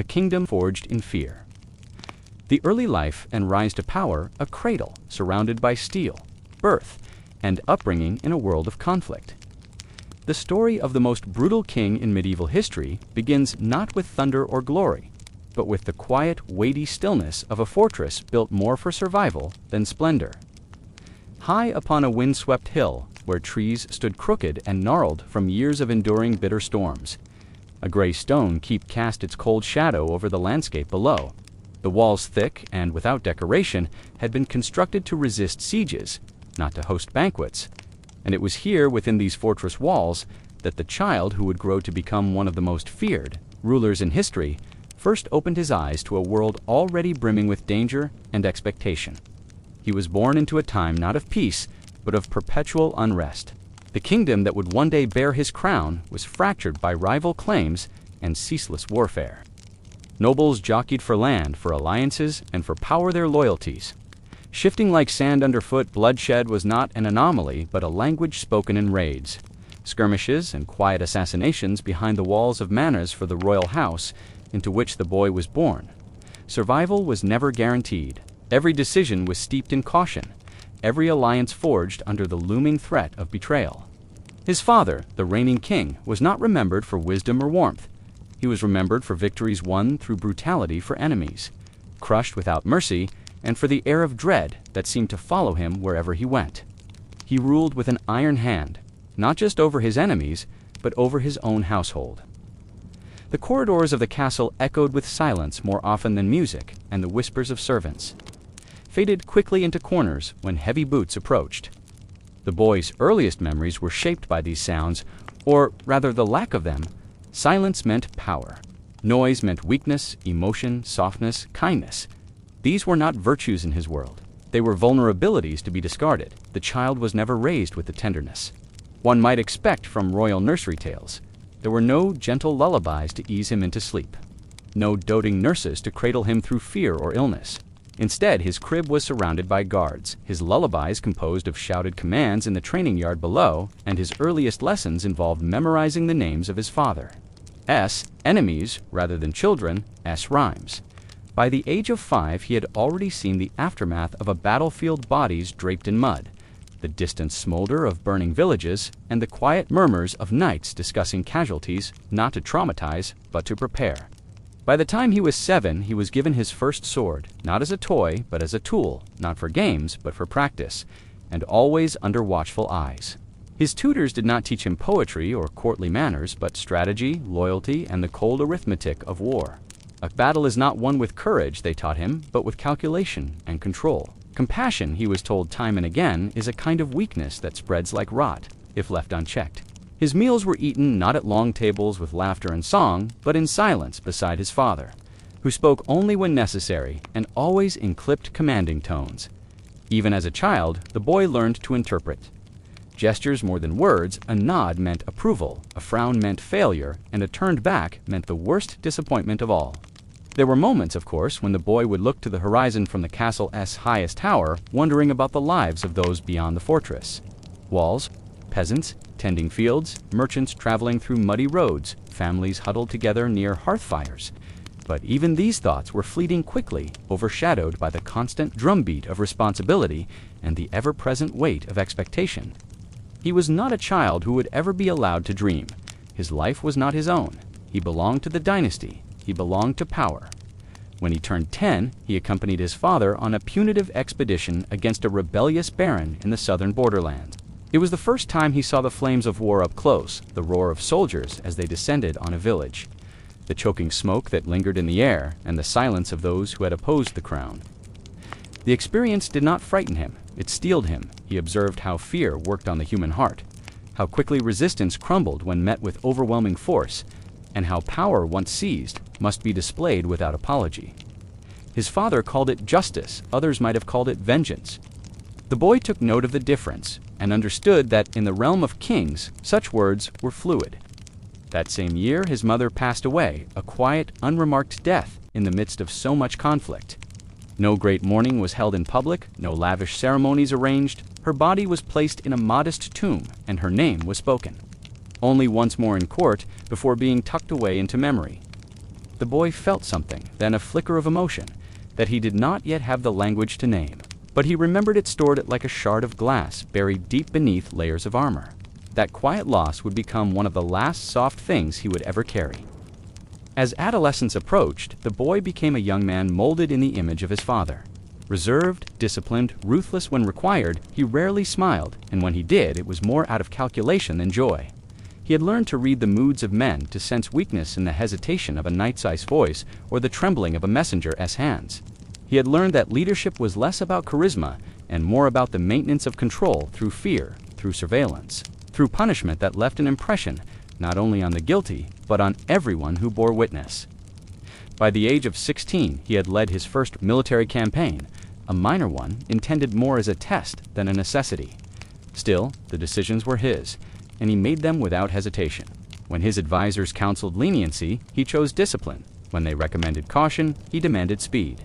a kingdom forged in fear. The early life and rise to power, a cradle surrounded by steel, birth, and upbringing in a world of conflict. The story of the most brutal king in medieval history begins not with thunder or glory, but with the quiet, weighty stillness of a fortress built more for survival than splendor. High upon a windswept hill, where trees stood crooked and gnarled from years of enduring bitter storms, a gray stone keep cast its cold shadow over the landscape below. The walls, thick and without decoration, had been constructed to resist sieges, not to host banquets, and it was here within these fortress walls that the child who would grow to become one of the most feared rulers in history first opened his eyes to a world already brimming with danger and expectation. He was born into a time not of peace, but of perpetual unrest. The kingdom that would one day bear his crown was fractured by rival claims and ceaseless warfare. Nobles jockeyed for land, for alliances, and for power their loyalties. Shifting like sand underfoot, bloodshed was not an anomaly, but a language spoken in raids. Skirmishes and quiet assassinations behind the walls of manors for the royal house into which the boy was born. Survival was never guaranteed. Every decision was steeped in caution, every alliance forged under the looming threat of betrayal. His father, the reigning king, was not remembered for wisdom or warmth. He was remembered for victories won through brutality for enemies, crushed without mercy, and for the air of dread that seemed to follow him wherever he went. He ruled with an iron hand, not just over his enemies, but over his own household. The corridors of the castle echoed with silence more often than music, and the whispers of servants faded quickly into corners when heavy boots approached. The boy's earliest memories were shaped by these sounds, or rather the lack of them. Silence meant power. Noise meant weakness, emotion, softness, kindness. These were not virtues in his world. They were vulnerabilities to be discarded. The child was never raised with the tenderness one might expect from royal nursery tales. There were no gentle lullabies to ease him into sleep, no doting nurses to cradle him through fear or illness. Instead, his crib was surrounded by guards, his lullabies composed of shouted commands in the training yard below, and his earliest lessons involved memorizing the names of his father. S, enemies, rather than children, S rhymes. By the age of 5, he had already seen the aftermath of a battlefield, bodies draped in mud, the distant smolder of burning villages, and the quiet murmurs of knights discussing casualties, not to traumatize, but to prepare. By the time he was 7, he was given his first sword, not as a toy, but as a tool, not for games, but for practice, and always under watchful eyes. His tutors did not teach him poetry or courtly manners, but strategy, loyalty, and the cold arithmetic of war. A battle is not won with courage, they taught him, but with calculation and control. Compassion, he was told time and again, is a kind of weakness that spreads like rot, if left unchecked. His meals were eaten not at long tables with laughter and song, but in silence beside his father, who spoke only when necessary and always in clipped, commanding tones. Even as a child, the boy learned to interpret. Gestures more than words, a nod meant approval, a frown meant failure, and a turned back meant the worst disappointment of all. There were moments, of course, when the boy would look to the horizon from the castle's highest tower, wondering about the lives of those beyond the fortress. Walls, peasants, tending fields, merchants traveling through muddy roads, families huddled together near hearth fires. But even these thoughts were fleeting quickly, overshadowed by the constant drumbeat of responsibility and the ever-present weight of expectation. He was not a child who would ever be allowed to dream. His life was not his own. He belonged to the dynasty. He belonged to power. When he turned 10, he accompanied his father on a punitive expedition against a rebellious baron in the southern borderlands. It was the first time he saw the flames of war up close, the roar of soldiers as they descended on a village, the choking smoke that lingered in the air, and the silence of those who had opposed the crown. The experience did not frighten him. It steeled him. He observed how fear worked on the human heart, how quickly resistance crumbled when met with overwhelming force, and how power once seized must be displayed without apology. His father called it justice, others might have called it vengeance. The boy took note of the difference and understood that in the realm of kings, such words were fluid. That same year, his mother passed away, a quiet, unremarked death in the midst of so much conflict. No great mourning was held in public, no lavish ceremonies arranged. Her body was placed in a modest tomb, and her name was spoken. Only once more in court before being tucked away into memory. the boy felt something, then a flicker of emotion, that he did not yet have the language to name. But he remembered it stored like a shard of glass buried deep beneath layers of armor. That quiet loss would become one of the last soft things he would ever carry. As adolescence approached, the boy became a young man molded in the image of his father. Reserved, disciplined, ruthless when required, he rarely smiled, and when he did, it was more out of calculation than joy. He had learned to read the moods of men, to sense weakness in the hesitation of a knight's voice or the trembling of a messenger's hands. He had learned that leadership was less about charisma and more about the maintenance of control through fear, through surveillance, through punishment that left an impression not only on the guilty, but on everyone who bore witness. By the age of 16, he had led his first military campaign, a minor one intended more as a test than a necessity. Still, the decisions were his, and he made them without hesitation. When his advisors counseled leniency, he chose discipline. When they recommended caution, he demanded speed.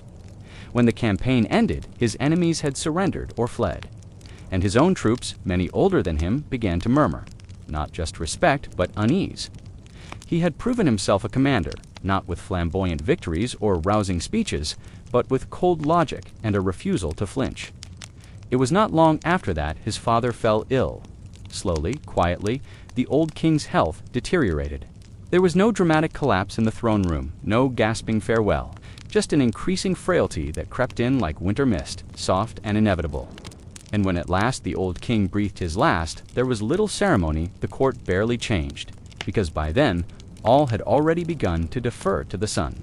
When the campaign ended, his enemies had surrendered or fled. And his own troops, many older than him, began to murmur. Not just respect, but unease. He had proven himself a commander, not with flamboyant victories or rousing speeches, but with cold logic and a refusal to flinch. It was not long after that his father fell ill. Slowly, quietly, the old king's health deteriorated. There was no dramatic collapse in the throne room, no gasping farewell, just an increasing frailty that crept in like winter mist, soft and inevitable. And when at last the old king breathed his last, there was little ceremony, the court barely changed, because by then, all had already begun to defer to the son.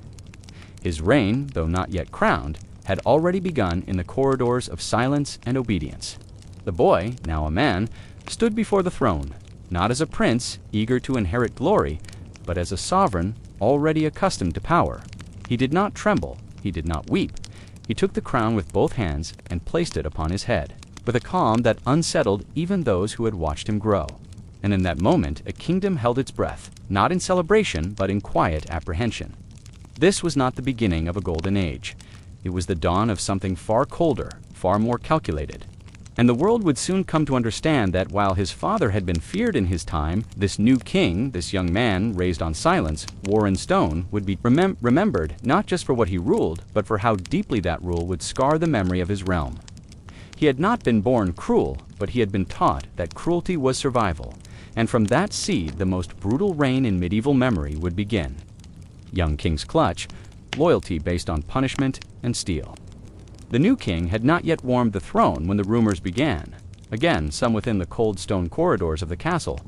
His reign, though not yet crowned, had already begun in the corridors of silence and obedience. The boy, now a man, stood before the throne, not as a prince eager to inherit glory, but as a sovereign already accustomed to power. He did not tremble, he did not weep. He took the crown with both hands and placed it upon his head, with a calm that unsettled even those who had watched him grow. And in that moment, a kingdom held its breath, not in celebration, but in quiet apprehension. This was not the beginning of a golden age. It was the dawn of something far colder, far more calculated. And the world would soon come to understand that while his father had been feared in his time, this new king, this young man raised on silence, war and stone, would be remembered not just for what he ruled, but for how deeply that rule would scar the memory of his realm. He had not been born cruel, but he had been taught that cruelty was survival, and from that seed the most brutal reign in medieval memory would begin. Young King's clutch, loyalty based on punishment and steel. The new king had not yet warmed the throne when the rumors began. Again, some within the cold stone corridors of the castle,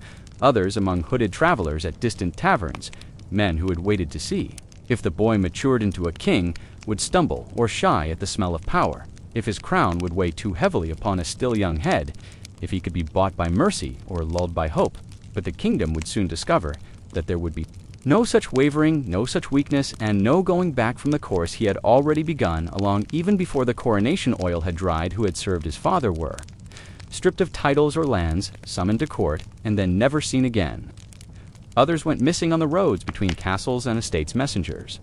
others among hooded travelers at distant taverns, men who had waited to see if the boy matured into a king, would stumble or shy at the smell of power, if his crown would weigh too heavily upon a still young head, if he could be bought by mercy or lulled by hope. But the kingdom would soon discover that there would be no such wavering, no such weakness, and no going back from the course he had already begun along even before the coronation oil had dried who had served his father were. Stripped of titles or lands, summoned to court, and then never seen again. Others went missing on the roads between castles and estates messengers.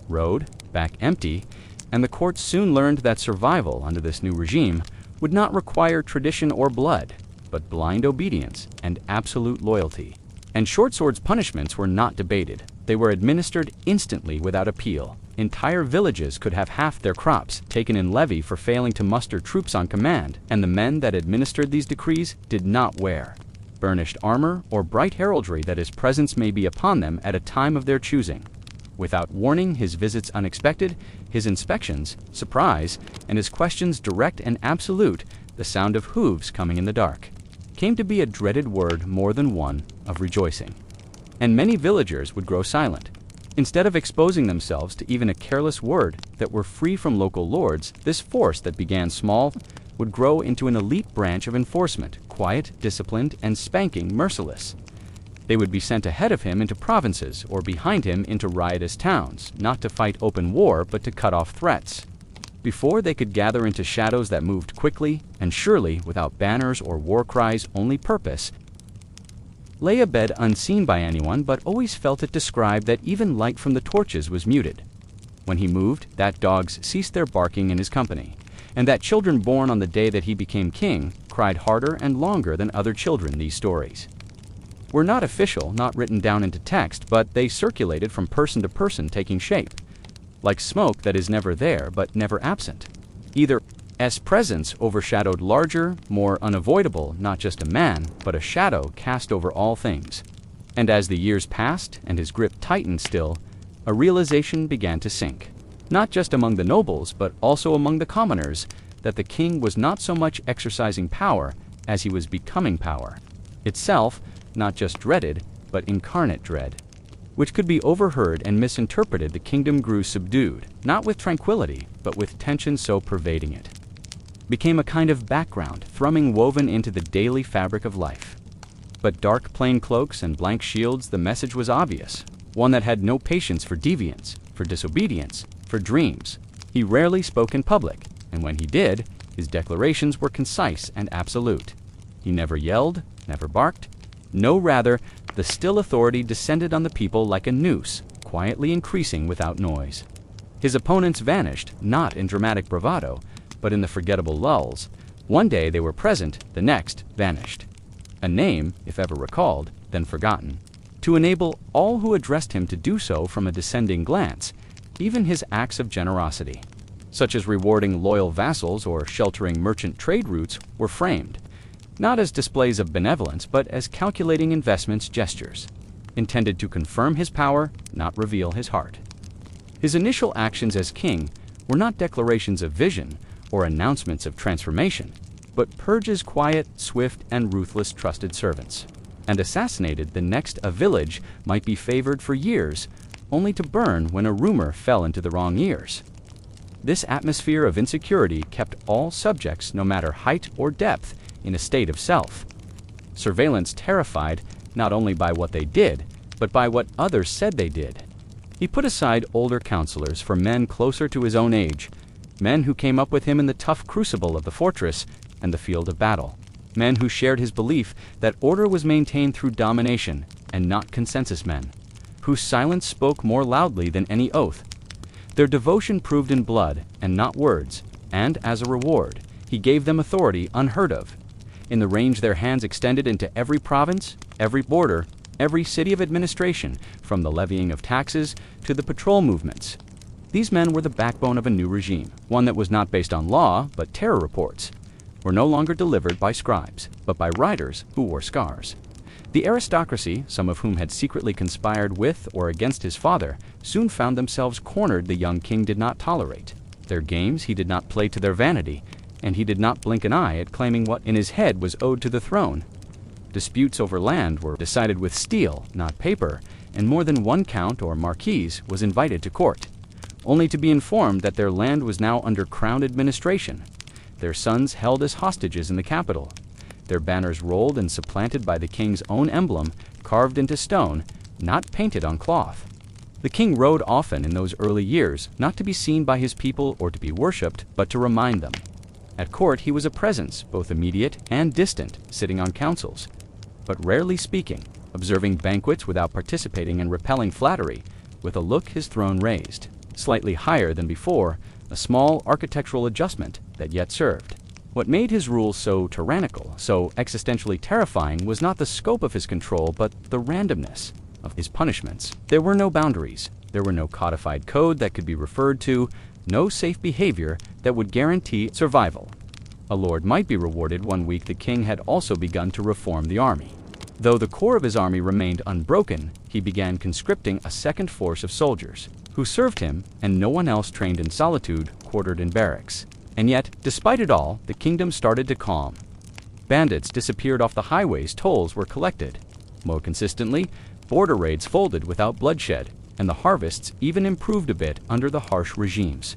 Rode, back empty, and the court soon learned that survival under this new regime would not require tradition or blood, but blind obedience and absolute loyalty. And Short Sword's punishments were not debated. They were administered instantly without appeal. Entire villages could have half their crops taken in levy for failing to muster troops on command, and the men that administered these decrees did not wear burnished armor or bright heraldry that his presence may be upon them at a time of their choosing. Without warning, his visits unexpected, his inspections surprise, and his questions direct and absolute, the sound of hooves coming in the dark, came to be a dreaded word more than one of rejoicing. And many villagers would grow silent. Instead of exposing themselves to even a careless word that were free from local lords, this force that began small would grow into an elite branch of enforcement, quiet, disciplined, and spanking merciless. They would be sent ahead of him into provinces or behind him into riotous towns, not to fight open war but to cut off threats. Before they could gather into shadows that moved quickly and surely without banners or war cries, only purpose, lay a bed unseen by anyone but always felt it described that even light from the torches was muted. When he moved, that dogs ceased their barking in his company, and that children born on the day that he became king cried harder and longer than other children these stories. were not official, not written down into text, but they circulated from person to person, taking shape, like smoke that is never there but never absent. Either S presence overshadowed larger, more unavoidable, not just a man, but a shadow cast over all things. And as the years passed and his grip tightened still, a realization began to sink, not just among the nobles, but also among the commoners, that the king was not so much exercising power as he was becoming power. Itself, not just dreaded, but incarnate dread. Which could be overheard and misinterpreted, the kingdom grew subdued, not with tranquility, but with tension so pervading it. Became a kind of background, thrumming woven into the daily fabric of life. But dark plain cloaks and blank shields, the message was obvious, one that had no patience for deviance, for disobedience, for dreams. He rarely spoke in public, and when he did, his declarations were concise and absolute. He never yelled, never barked. No, rather, the still authority descended on the people like a noose, quietly increasing without noise. His opponents vanished, not in dramatic bravado, but in the forgettable lulls. One day they were present, the next vanished. A name, if ever recalled, then forgotten. To enable all who addressed him to do so from a descending glance, even his acts of generosity, such as rewarding loyal vassals or sheltering merchant trade routes, were framed, not as displays of benevolence, but as calculating investments, gestures, intended to confirm his power, not reveal his heart. His initial actions as king were not declarations of vision or announcements of transformation, but purges quiet, swift, and ruthless trusted servants, and assassinated the next a village might be favored for years, only to burn when a rumor fell into the wrong ears. This atmosphere of insecurity kept all subjects, no matter height or depth, in a state of self. Surveillance terrified not only by what they did, but by what others said they did. He put aside older counselors for men closer to his own age, men who came up with him in the tough crucible of the fortress and the field of battle, men who shared his belief that order was maintained through domination and not consensus men, whose silence spoke more loudly than any oath. Their devotion proved in blood and not words, and as a reward, he gave them authority unheard of, in the range their hands extended into every province, every border, every city of administration, from the levying of taxes to the patrol movements. These men were the backbone of a new regime, one that was not based on law, but terror reports, were no longer delivered by scribes, but by riders who wore scars. The aristocracy, some of whom had secretly conspired with or against his father, soon found themselves cornered. The young king did not tolerate. Their games he did not play to their vanity, and he did not blink an eye at claiming what in his head was owed to the throne. Disputes over land were decided with steel, not paper, and more than one count or marquise was invited to court, only to be informed that their land was now under crown administration, their sons held as hostages in the capital, their banners rolled and supplanted by the king's own emblem, carved into stone, not painted on cloth. The king rode often in those early years, not to be seen by his people or to be worshipped, but to remind them. At court he was a presence, both immediate and distant, sitting on councils, but rarely speaking, observing banquets without participating, and repelling flattery, with a look his throne raised, slightly higher than before, a small architectural adjustment that yet served. What made his rule so tyrannical, so existentially terrifying, was not the scope of his control, but the randomness of his punishments. There were no boundaries. There were no codified code that could be referred to, no safe behavior that would guarantee survival. A lord might be rewarded. One week the king had also begun to reform the army. Though the core of his army remained unbroken, he began conscripting a second force of soldiers, who served him, and no one else, trained in solitude, quartered in barracks. And yet, despite it all, the kingdom started to calm. Bandits disappeared off the highways, tolls were collected. More consistently, border raids folded without bloodshed, and the harvests even improved a bit under the harsh regimes.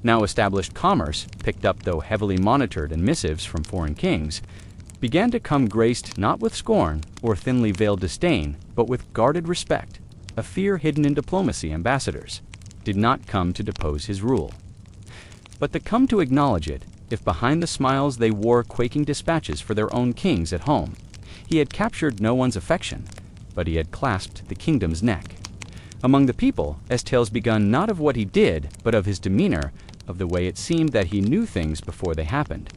Now established commerce, picked up though heavily monitored, and missives from foreign kings, began to come graced not with scorn or thinly veiled disdain, but with guarded respect. A fear hidden in diplomacy. Ambassadors did not come to depose his rule, but to come to acknowledge it, if behind the smiles they wore quaking dispatches for their own kings at home. He had captured no one's affection, but he had clasped the kingdom's neck. Among the people, as tales begun not of what he did, but of his demeanor, of the way it seemed that he knew things before they happened.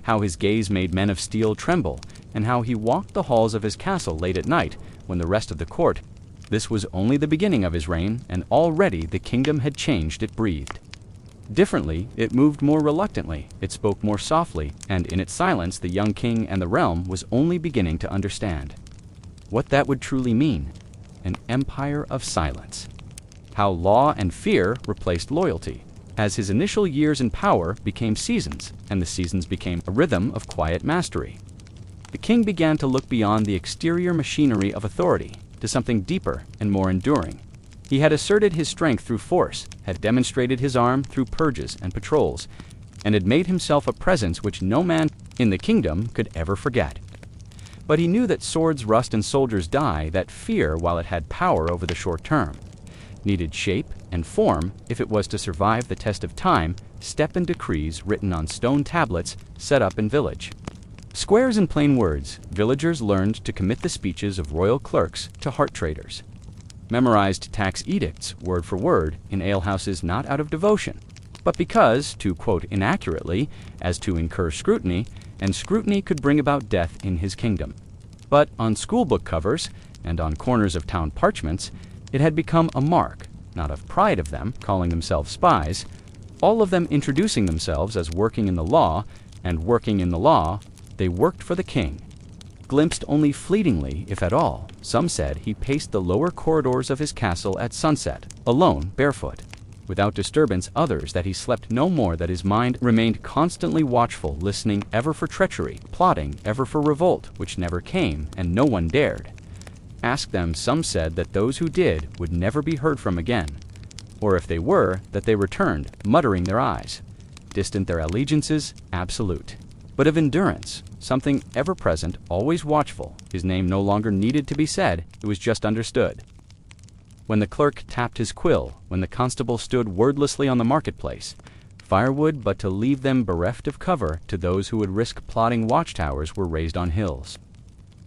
How his gaze made men of steel tremble, and how he walked the halls of his castle late at night when the rest of the court. This was only the beginning of his reign, and already the kingdom had changed. It breathed differently, it moved more reluctantly, it spoke more softly, and in its silence the young king and the realm was only beginning to understand what that would truly mean: an empire of silence. How law and fear replaced loyalty, as his initial years in power became seasons, and the seasons became a rhythm of quiet mastery. The king began to look beyond the exterior machinery of authority to something deeper and more enduring. He had asserted his strength through force, had demonstrated his arm through purges and patrols, and had made himself a presence which no man in the kingdom could ever forget. But he knew that swords rust and soldiers die, that fear, while it had power over the short term, needed shape and form if it was to survive the test of time, step and decrees written on stone tablets set up in village squares. In plain words, villagers learned to commit the speeches of royal clerks to heart traders, memorized tax edicts word for word in alehouses not out of devotion, but because, to quote inaccurately, as to incur scrutiny, and scrutiny could bring about death in his kingdom. But on schoolbook covers and on corners of town parchments, it had become a mark, not of pride of them, calling themselves spies, all of them introducing themselves as working in the law, and working in the law, they worked for the king. Glimpsed only fleetingly, if at all, some said he paced the lower corridors of his castle at sunset, alone, barefoot. Without disturbance, others that he slept no more, that his mind remained constantly watchful, listening ever for treachery, plotting ever for revolt, which never came, and no one dared. Ask them, some said that those who did would never be heard from again, or if they were, that they returned, muttering their eyes, distant their allegiances, absolute. But of endurance, something ever-present, always watchful, his name no longer needed to be said, it was just understood. When the clerk tapped his quill, when the constable stood wordlessly on the marketplace, firewood but to leave them bereft of cover to those who would risk plotting watchtowers were raised on hills.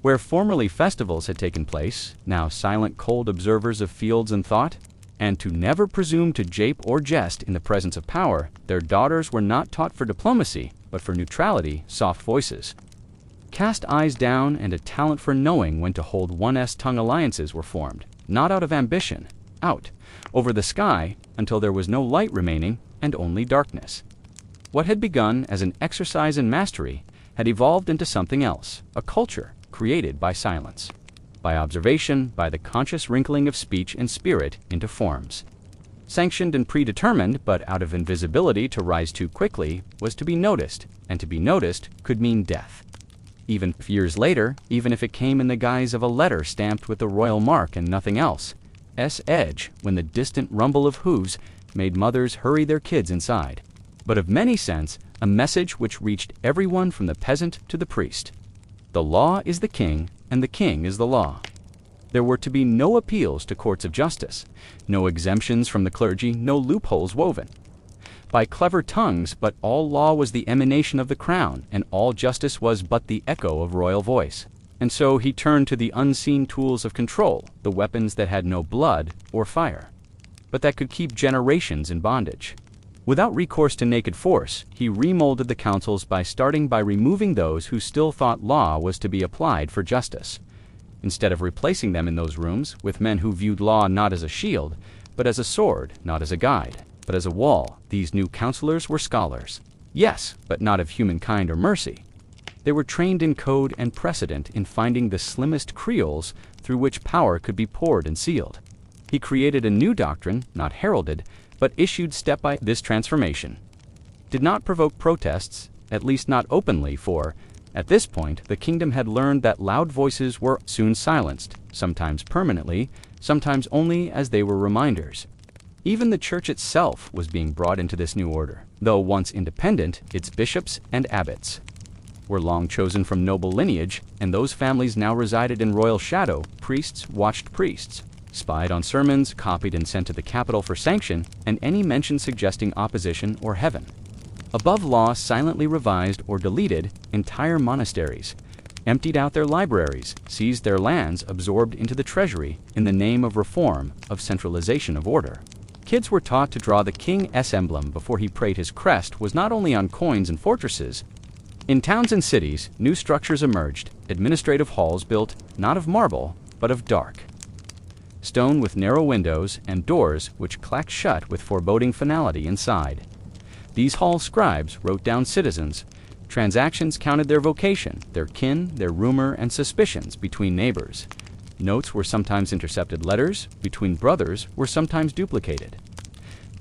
Where formerly festivals had taken place, now silent cold observers of fields and thought, and to never presume to jape or jest in the presence of power, their daughters were not taught for diplomacy, but for neutrality, soft voices. Cast eyes down and a talent for knowing when to hold one's tongue. Alliances were formed, not out of ambition, out, over the sky, until there was no light remaining and only darkness. What had begun as an exercise in mastery had evolved into something else, a culture created by silence, by observation, by the conscious wrinkling of speech and spirit into forms. Sanctioned and predetermined, but out of invisibility to rise too quickly, was to be noticed, and to be noticed could mean death. Even years later, even if it came in the guise of a letter stamped with the royal mark and nothing else, edge, when the distant rumble of hooves made mothers hurry their kids inside. But of many cents, a message which reached everyone from the peasant to the priest. The law is the king, and the king is the law. There were to be no appeals to courts of justice, no exemptions from the clergy, no loopholes woven by clever tongues, but all law was the emanation of the crown, and all justice was but the echo of royal voice. And so he turned to the unseen tools of control, the weapons that had no blood or fire, but that could keep generations in bondage. Without recourse to naked force, he remolded the councils by starting by removing those who still thought law was to be applied for justice, instead of replacing them in those rooms with men who viewed law not as a shield, but as a sword, not as a guide, but as a wall. These new counselors were scholars, yes, but not of humankind or mercy. They were trained in code and precedent, in finding the slimmest creoles through which power could be poured and sealed. He created a new doctrine, not heralded, but issued step by this transformation. Did not provoke protests, at least not openly, for, at this point, the kingdom had learned that loud voices were soon silenced, sometimes permanently, sometimes only as they were reminders. Even the church itself was being brought into this new order. Though once independent, its bishops and abbots were long chosen from noble lineage, and those families now resided in royal shadow. Priests watched priests, spied on sermons, copied and sent to the capital for sanction, and any mention suggesting opposition or heaven. Above law, silently revised or deleted entire monasteries, emptied out their libraries, seized their lands, absorbed into the treasury in the name of reform, of centralization of order. Kids were taught to draw the king's emblem before he prayed. His crest was not only on coins and fortresses, In towns and cities, new structures emerged, administrative halls built not of marble, but of dark. Stone with narrow windows and doors which clacked shut with foreboding finality inside. These hall scribes wrote down citizens. Transactions counted their vocation, their kin, their rumor, and suspicions between neighbors. Notes were sometimes intercepted letters, between brothers were sometimes duplicated.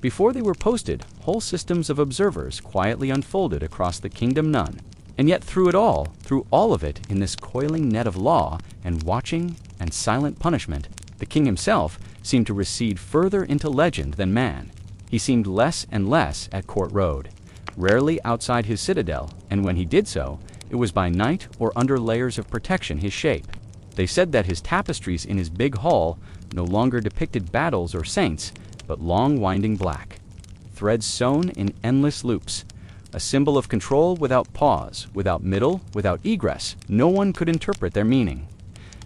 Before they were posted, whole systems of observers quietly unfolded across the kingdom none. And yet through all of it, in this coiling net of law and watching and silent punishment, the king himself seemed to recede further into legend than man. He seemed less and less at Court Road, rarely outside his citadel, and when he did so, it was by night or under layers of protection his shape. They said that his tapestries in his big hall no longer depicted battles or saints, but long winding black, threads sewn in endless loops, a symbol of control without pause, without middle, without egress. No one could interpret their meaning.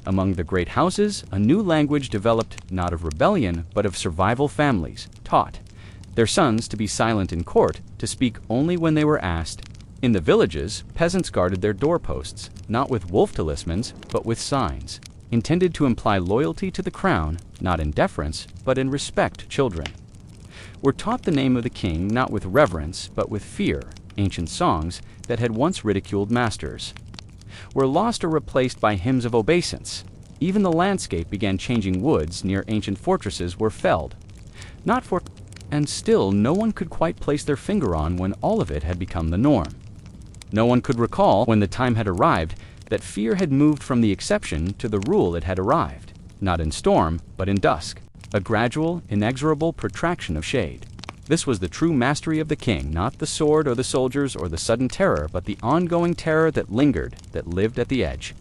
Among the great houses, a new language developed not of rebellion, but of survival families, taught their sons to be silent in court, to speak only when they were asked. In the villages, peasants guarded their doorposts, not with wolf talismans, but with signs, intended to imply loyalty to the crown, not in deference, but in respect. Children were taught the name of the king not with reverence, but with fear. Ancient songs that had once ridiculed masters were lost or replaced by hymns of obeisance. Even the landscape began changing. Woods near ancient fortresses were felled, not for, and still no one could quite place their finger on when all of it had become the norm. No one could recall when the time had arrived that fear had moved from the exception to the rule. It had arrived, not in storm, but in dusk, a gradual, inexorable protraction of shade. This was the true mastery of the king, not the sword or the soldiers or the sudden terror, but the ongoing terror that lingered, that lived at the edge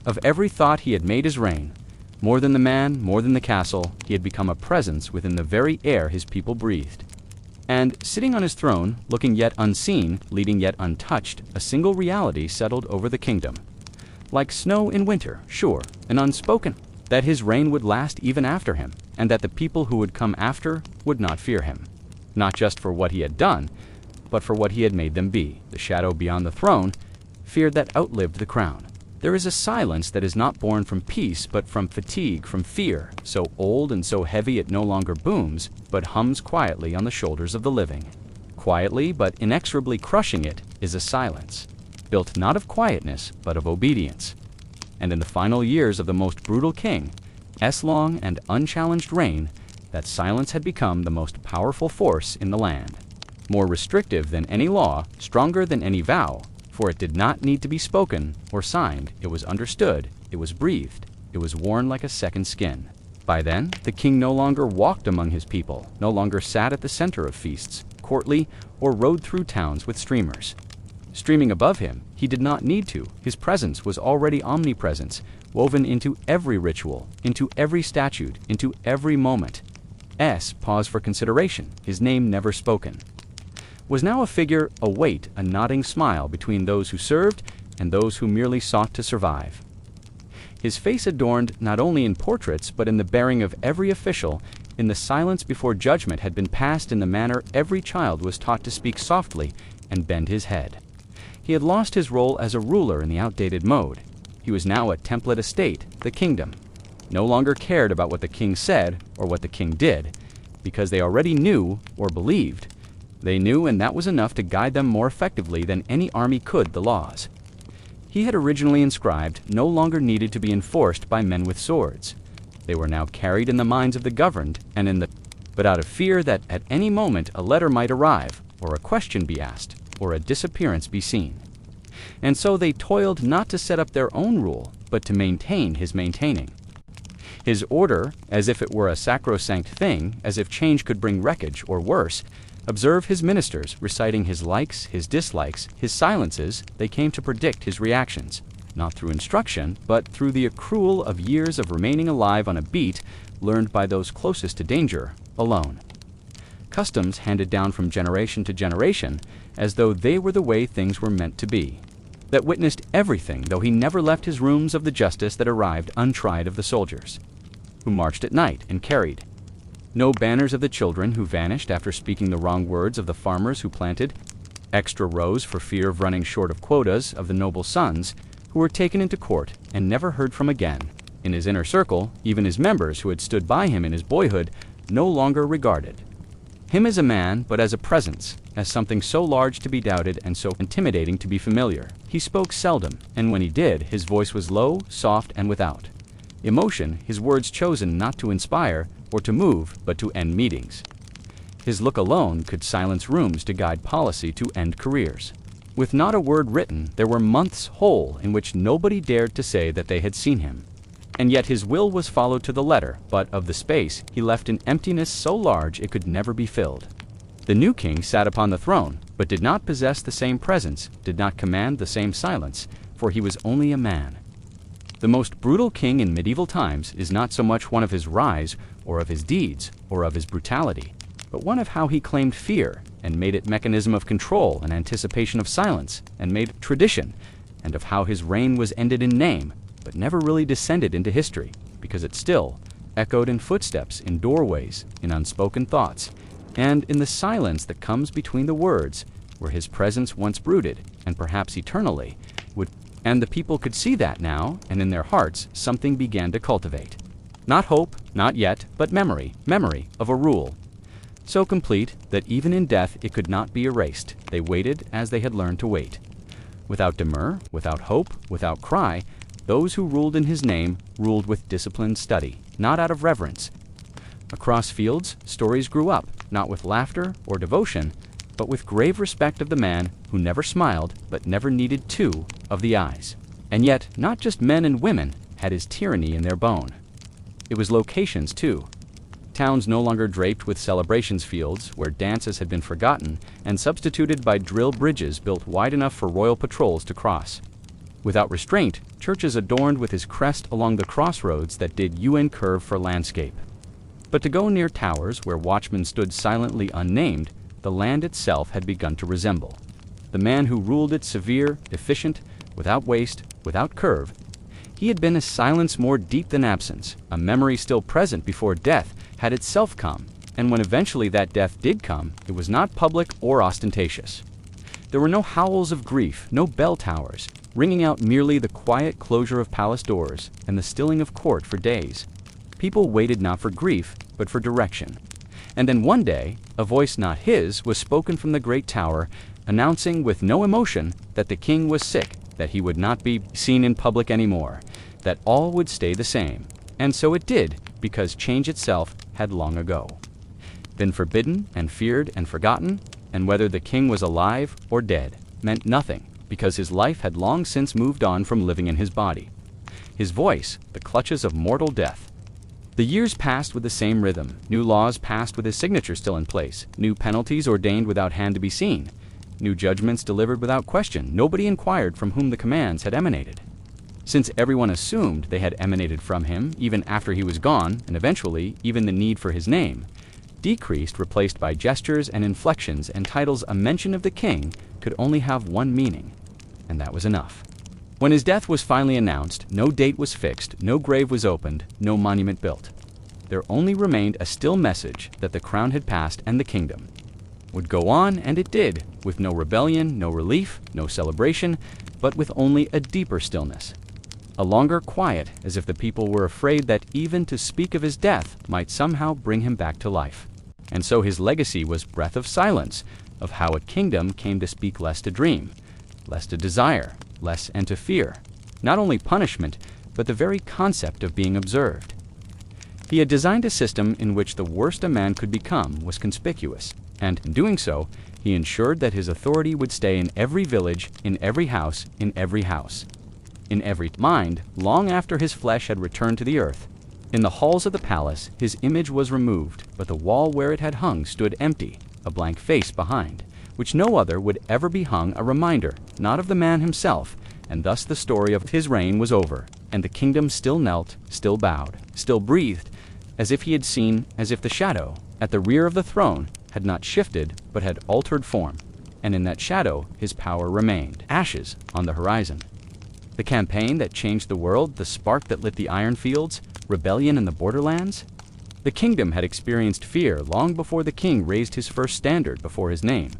of every thought he had made his reign. More than the man, more than the castle, he had become a presence within the very air his people breathed. And, sitting on his throne, looking yet unseen, leading yet untouched, a single reality settled over the kingdom. Like snow in winter, sure, and unspoken, that his reign would last even after him, and that the people who would come after would not fear him. Not just for what he had done, but for what he had made them be. The shadow beyond the throne, fear that outlived the crown. There is a silence that is not born from peace, but from fatigue, from fear, so old and so heavy it no longer booms, but hums quietly on the shoulders of the living. Quietly, but inexorably crushing it, is a silence, built not of quietness, but of obedience. And in the final years of the most brutal king's long and unchallenged reign, that silence had become the most powerful force in the land. More restrictive than any law, stronger than any vow, for it did not need to be spoken or signed. It was understood, it was breathed, it was worn like a second skin. By then, the king no longer walked among his people, no longer sat at the center of feasts, courtly, or rode through towns with streamers. Streaming above him, he did not need to. His presence was already omnipresence, woven into every ritual, into every statute, into every moment. Pause for consideration, his name never spoken, was now a figure, a weight, a nodding smile between those who served and those who merely sought to survive. His face adorned not only in portraits but in the bearing of every official, in the silence before judgment had been passed, in the manner every child was taught to speak softly and bend his head. He had lost his role as a ruler in the outdated mode. He was now a template estate, the kingdom. No longer cared about what the king said or what the king did, because they already knew or believed. They knew, and that was enough to guide them more effectively than any army could the laws he had originally inscribed no longer needed to be enforced by men with swords. They were now carried in the minds of the governed and but out of fear that at any moment a letter might arrive, or a question be asked, or a disappearance be seen. And so they toiled not to set up their own rule, but to maintain his maintaining. His order, as if it were a sacrosanct thing, as if change could bring wreckage, or worse. Observe his ministers, reciting his likes, his dislikes, his silences. They came to predict his reactions, not through instruction, but through the accrual of years of remaining alive on a beat learned by those closest to danger, alone. Customs handed down from generation to generation, as though they were the way things were meant to be. That witnessed everything, though he never left his rooms, of the justice that arrived untried of the soldiers, who marched at night and carried no banners, of the children who vanished after speaking the wrong words, of the farmers who planted Extra rows for fear of running short of quotas of the noble sons who were taken into court and never heard from again. In his inner circle, even his members who had stood by him in his boyhood no longer regarded him as a man, but as a presence, as something so large to be doubted and so intimidating to be familiar. He spoke seldom, and when he did, his voice was low, soft, and without emotion, his words chosen not to inspire or to move, but to end meetings. His look alone could silence rooms to guide policy to end careers. With not a word written, there were months whole in which nobody dared to say that they had seen him. And yet his will was followed to the letter, but of the space he left an emptiness so large it could never be filled. The new king sat upon the throne, but did not possess the same presence, did not command the same silence, for he was only a man. The most brutal king in medieval times is not so much one of his rise, or of his deeds, or of his brutality, but one of how he claimed fear, and made it mechanism of control and anticipation of silence, and made tradition, and of how his reign was ended in name, but never really descended into history, because it still echoed in footsteps, in doorways, in unspoken thoughts, and in the silence that comes between the words, where his presence once brooded, and perhaps eternally, would. And the people could see that now, and in their hearts something began to cultivate. Not hope, not yet, but memory of a rule. So complete that even in death it could not be erased. They waited as they had learned to wait. Without demur, without hope, without cry, those who ruled in his name ruled with disciplined study, not out of reverence. Across fields, stories grew up, not with laughter or devotion, but with grave respect of the man who never smiled but never needed two of the eyes. And yet, not just men and women had his tyranny in their bone. It was locations too. Towns no longer draped with celebrations fields where dances had been forgotten and substituted by drill bridges built wide enough for royal patrols to cross. Without restraint, churches adorned with his crest along the crossroads that did UN curve for landscape. But to go near towers where watchmen stood silently unnamed, the land itself had begun to resemble. The man who ruled it severe, efficient, without waste, without curve. He had been a silence more deep than absence, a memory still present before death had itself come, and when eventually that death did come, it was not public or ostentatious. There were no howls of grief, no bell towers, ringing out merely the quiet closure of palace doors and the stilling of court for days. People waited not for grief, but for direction. And then one day, a voice not his was spoken from the great tower, announcing with no emotion that the king was sick, that he would not be seen in public anymore, that all would stay the same. And so it did, because change itself had long ago been forbidden and feared and forgotten, and whether the king was alive or dead meant nothing, because his life had long since moved on from living in his body. His voice, the clutches of mortal death. The years passed with the same rhythm. New laws passed with his signature still in place. New penalties ordained without hand to be seen. New judgments delivered without question. Nobody inquired from whom the commands had emanated. Since everyone assumed they had emanated from him, even after he was gone, and eventually even the need for his name, decreased, replaced by gestures and inflections and titles, a mention of the king could only have one meaning, and that was enough. When his death was finally announced, no date was fixed, no grave was opened, no monument built. There only remained a still message that the crown had passed and the kingdom would go on, and it did, with no rebellion, no relief, no celebration, but with only a deeper stillness. A longer quiet, as if the people were afraid that even to speak of his death might somehow bring him back to life. And so his legacy was breath of silence, of how a kingdom came to speak less to dream, less to desire, less and to fear, not only punishment, but the very concept of being observed. He had designed a system in which the worst a man could become was conspicuous, and in doing so, he ensured that his authority would stay in every village, in every house, in every house, in every mind, long after his flesh had returned to the earth. In the halls of the palace, his image was removed, but the wall where it had hung stood empty, a blank face behind, which no other would ever be hung, a reminder, not of the man himself, and thus the story of his reign was over, and the kingdom still knelt, still bowed, still breathed, as if he had seen, as if the shadow, at the rear of the throne, had not shifted, but had altered form, and in that shadow his power remained, ashes on the horizon. The campaign that changed the world, the spark that lit the iron fields, rebellion in the borderlands? The kingdom had experienced fear long before the king raised his first standard before his name.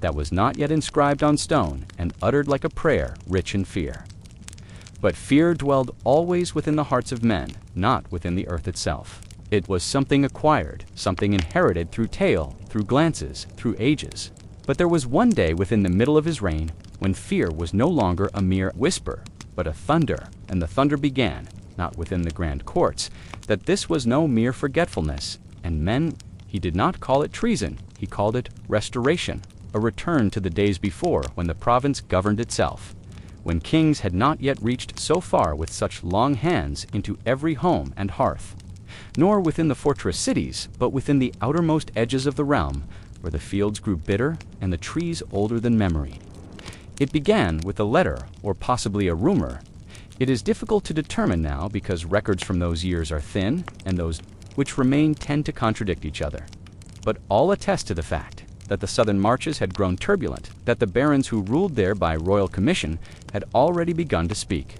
that was not yet inscribed on stone and uttered like a prayer rich in fear. But fear dwelled always within the hearts of men, not within the earth itself. It was something acquired, something inherited through tale, through glances, through ages. But there was one day within the middle of his reign when fear was no longer a mere whisper, but a thunder, and the thunder began, not within the grand courts, that this was no mere forgetfulness, and men, he did not call it treason, he called it restoration, a return to the days before when the province governed itself, when kings had not yet reached so far with such long hands into every home and hearth, nor within the fortress cities, but within the outermost edges of the realm, where the fields grew bitter and the trees older than memory. It began with a letter, or possibly a rumor. It is difficult to determine now because records from those years are thin, and those which remain tend to contradict each other. But all attest to the fact that the southern marches had grown turbulent, that the barons who ruled there by royal commission had already begun to speak,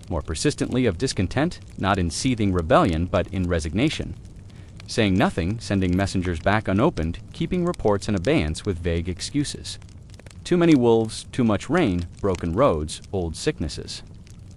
more persistently of discontent, not in seething rebellion, but in resignation. Saying nothing, sending messengers back unopened, keeping reports in abeyance with vague excuses. Too many wolves, too much rain, broken roads, old sicknesses.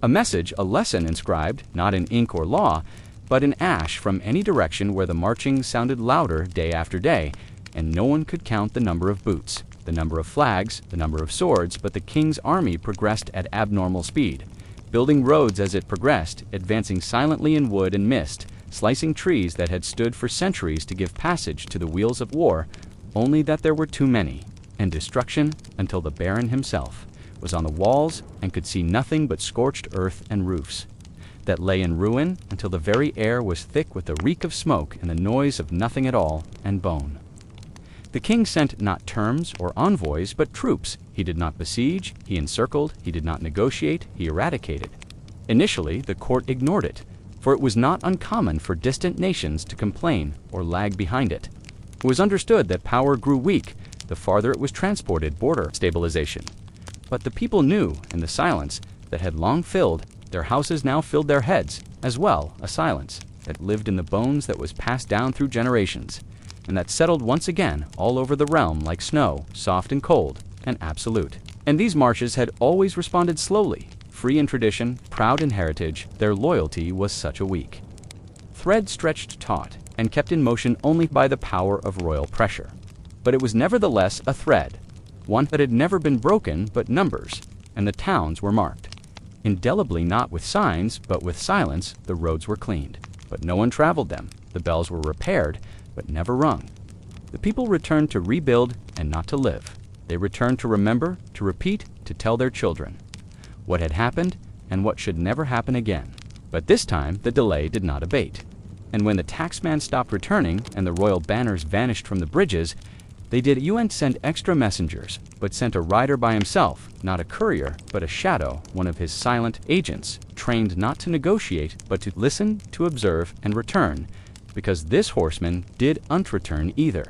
A message, a lesson inscribed, not in ink or law, but in ash from any direction where the marching sounded louder day after day, and no one could count the number of boots, the number of flags, the number of swords, but the king's army progressed at abnormal speed, building roads as it progressed, advancing silently in wood and mist, slicing trees that had stood for centuries to give passage to the wheels of war, only that there were too many, and destruction, until the baron himself was on the walls and could see nothing but scorched earth and roofs, that lay in ruin until the very air was thick with the reek of smoke and the noise of nothing at all and bone. The king sent not terms or envoys, but troops. He did not besiege, he encircled, he did not negotiate, he eradicated. Initially, the court ignored it, for it was not uncommon for distant nations to complain or lag behind it. It was understood that power grew weak the farther it was transported border stabilization. But the people knew, in the silence that had long filled their houses now filled their heads, as well a silence that lived in the bones that was passed down through generations, and that settled once again all over the realm like snow, soft and cold, and absolute. And these marches had always responded slowly, free in tradition, proud in heritage, their loyalty was such a weak thread stretched taut, and kept in motion only by the power of royal pressure. But it was nevertheless a thread, one that had never been broken but numbers, and the towns were marked. Indelibly not with signs, but with silence, the roads were cleaned, but no one traveled them. The bells were repaired, but never rung. The people returned to rebuild and not to live. They returned to remember, to repeat, to tell their children what had happened and what should never happen again. But this time the delay did not abate. And when the taxman stopped returning and the royal banners vanished from the bridges, they did send extra messengers, but sent a rider by himself, not a courier, but a shadow, one of his silent agents, trained not to negotiate, but to listen, to observe, and return, because this horseman did not return either.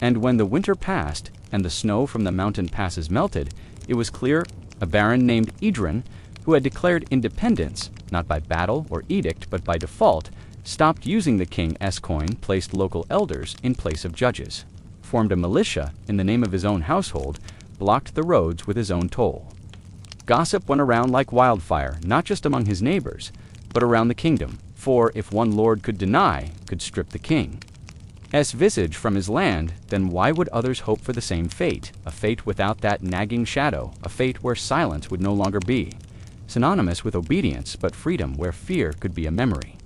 And when the winter passed, and the snow from the mountain passes melted, it was clear a baron named Idrin, who had declared independence, not by battle or edict, but by default, stopped using the king's coin, placed local elders in place of judges, formed a militia in the name of his own household, blocked the roads with his own toll. Gossip went around like wildfire, not just among his neighbors, but around the kingdom, for if one lord could deny, could strip the king's visage from his land, then why would others hope for the same fate, a fate without that nagging shadow, a fate where silence would no longer be, synonymous with obedience, but freedom where fear could be a memory.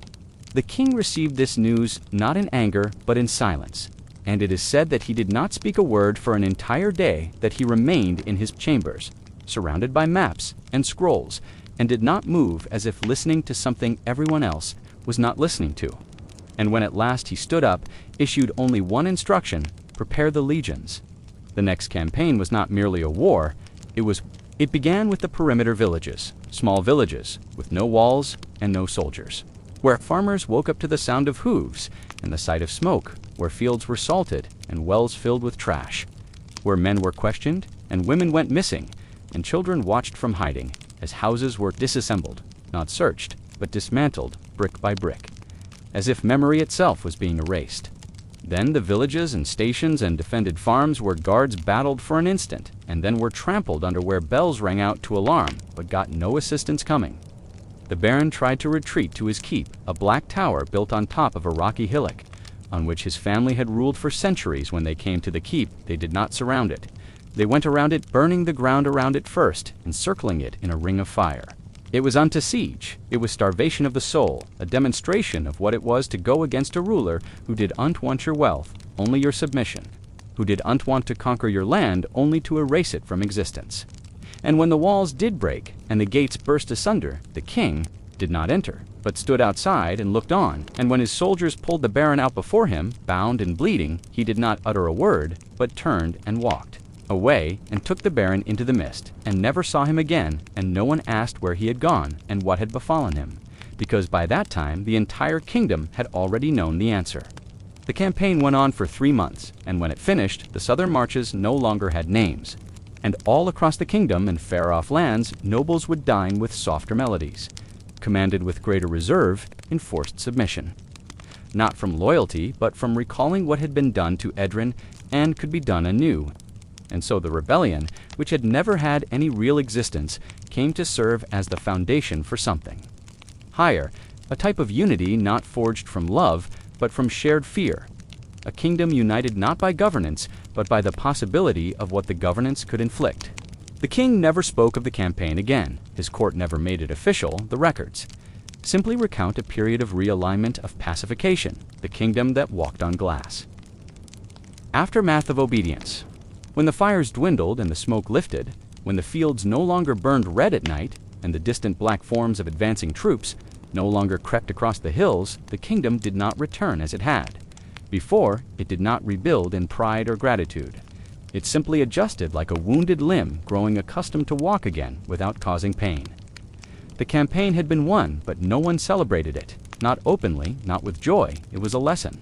The king received this news not in anger, but in silence, and it is said that he did not speak a word for an entire day, that he remained in his chambers, surrounded by maps and scrolls, and did not move as if listening to something everyone else was not listening to. And when at last he stood up, issued only one instruction: prepare the legions. The next campaign was not merely a war, it began with the perimeter villages, small villages, with no walls and no soldiers, where farmers woke up to the sound of hooves and the sight of smoke, where fields were salted and wells filled with trash, where men were questioned and women went missing, and children watched from hiding, as houses were disassembled, not searched, but dismantled brick by brick, as if memory itself was being erased. Then the villages and stations and defended farms where guards battled for an instant, and then were trampled under where bells rang out to alarm, but got no assistance coming. The Baron tried to retreat to his keep, a black tower built on top of a rocky hillock, on which his family had ruled for centuries. When they came to the keep, they did not surround it. They went around it, burning the ground around it first, encircling it in a ring of fire. It was unto siege. It was starvation of the soul, a demonstration of what it was to go against a ruler who did not want your wealth, only your submission, who did not want to conquer your land, only to erase it from existence. And when the walls did break and the gates burst asunder, the king did not enter, but stood outside and looked on. And when his soldiers pulled the Baron out before him, bound and bleeding, he did not utter a word, but turned and walked away and took the Baron into the mist, and never saw him again, and no one asked where he had gone and what had befallen him, because by that time the entire kingdom had already known the answer. The campaign went on for 3 months, and when it finished, the southern marches no longer had names, and all across the kingdom and far-off lands, nobles would dine with softer melodies, commanded with greater reserve, enforced submission. Not from loyalty, but from recalling what had been done to Edrin and could be done anew. And so the rebellion, which had never had any real existence, came to serve as the foundation for something higher, a type of unity not forged from love, but from shared fear, a kingdom united not by governance, but by the possibility of what the governance could inflict. The king never spoke of the campaign again. His court never made it official, the records simply recount a period of realignment, of pacification, the kingdom that walked on glass. Aftermath of obedience. When the fires dwindled and the smoke lifted, when the fields no longer burned red at night, and the distant black forms of advancing troops no longer crept across the hills, the kingdom did not return as it had. Before, it did not rebuild in pride or gratitude. It simply adjusted like a wounded limb growing accustomed to walk again without causing pain. The campaign had been won, but no one celebrated it. Not openly, not with joy. It was a lesson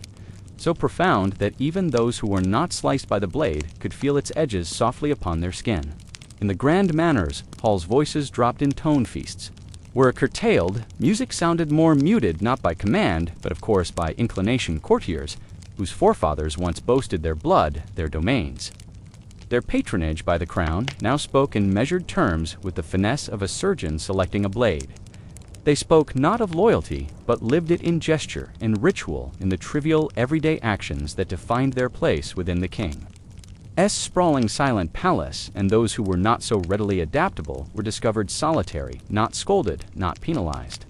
so profound that even those who were not sliced by the blade could feel its edges softly upon their skin. In the grand manners, Hall's voices dropped in tone feasts. Were it curtailed, music sounded more muted, not by command, but of course by inclination. Courtiers, whose forefathers once boasted their blood, their domains, their patronage by the crown, now spoke in measured terms with the finesse of a surgeon selecting a blade. They spoke not of loyalty, but lived it in gesture, in ritual, in the trivial, everyday actions that defined their place within the king's sprawling silent palace, and those who were not so readily adaptable were discovered solitary, not scolded, not penalized,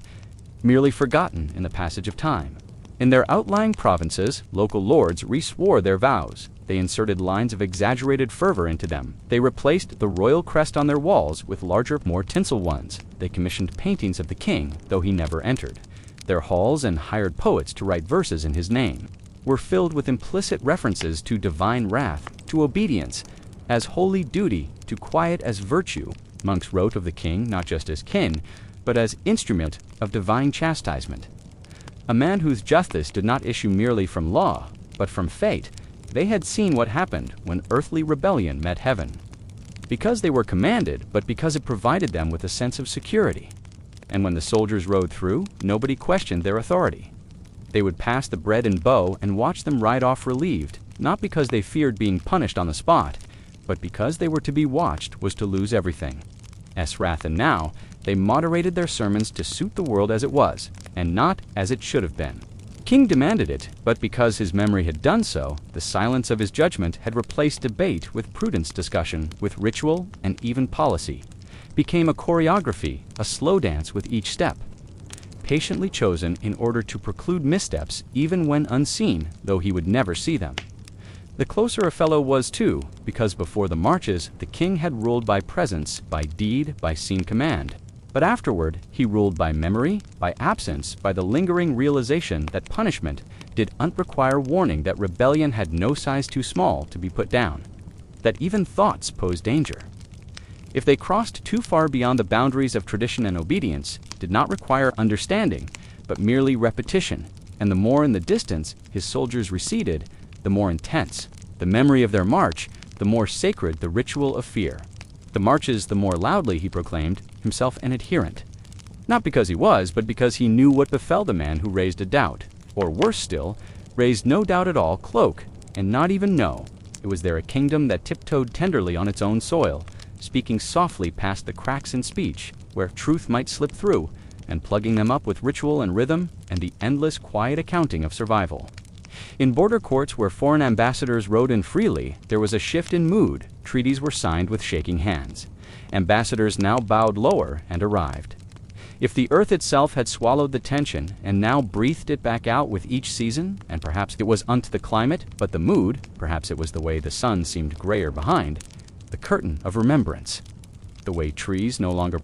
merely forgotten in the passage of time. In their outlying provinces, local lords re-swore their vows. They inserted lines of exaggerated fervor into them. They replaced the royal crest on their walls with larger, more tinsel ones. They commissioned paintings of the king, though he never entered. Their halls and hired poets to write verses in his name were filled with implicit references to divine wrath, to obedience as holy duty, to quiet as virtue. Monks wrote of the king not just as kin, but as instrument of divine chastisement. A man whose justice did not issue merely from law, but from fate. They had seen what happened when earthly rebellion met heaven. Because they were commanded, but because it provided them with a sense of security. And when the soldiers rode through, nobody questioned their authority. They would pass the bread and bow and watch them ride off relieved, not because they feared being punished on the spot, but because they were to be watched was to lose everything. Wrath, and now, they moderated their sermons to suit the world as it was, and not as it should have been. King demanded it, but because his memory had done so, the silence of his judgment had replaced debate with prudence, discussion with ritual, and even policy became a choreography, a slow dance with each step, patiently chosen in order to preclude missteps even when unseen, though he would never see them. The closer a fellow was too, because before the marches the king had ruled by presence, by deed, by seen command. But afterward, he ruled by memory, by absence, by the lingering realization that punishment did not require warning, that rebellion had no size too small to be put down, that even thoughts posed danger. If they crossed too far beyond the boundaries of tradition and obedience, did not require understanding, but merely repetition, and the more in the distance his soldiers receded, the more intense the memory of their march, the more sacred the ritual of fear. The marches, the more loudly he proclaimed himself an adherent, not because he was, but because he knew what befell the man who raised a doubt, or worse still, raised no doubt at all cloak, and not even know. It was there a kingdom that tiptoed tenderly on its own soil, speaking softly past the cracks in speech, where truth might slip through, and plugging them up with ritual and rhythm and the endless quiet accounting of survival. In border courts where foreign ambassadors rode in freely, there was a shift in mood. Treaties were signed with shaking hands. Ambassadors now bowed lower and arrived. If the earth itself had swallowed the tension and now breathed it back out with each season, and perhaps it was unto the climate, but the mood, perhaps it was the way the sun seemed grayer behind, the curtain of remembrance, the way trees no longer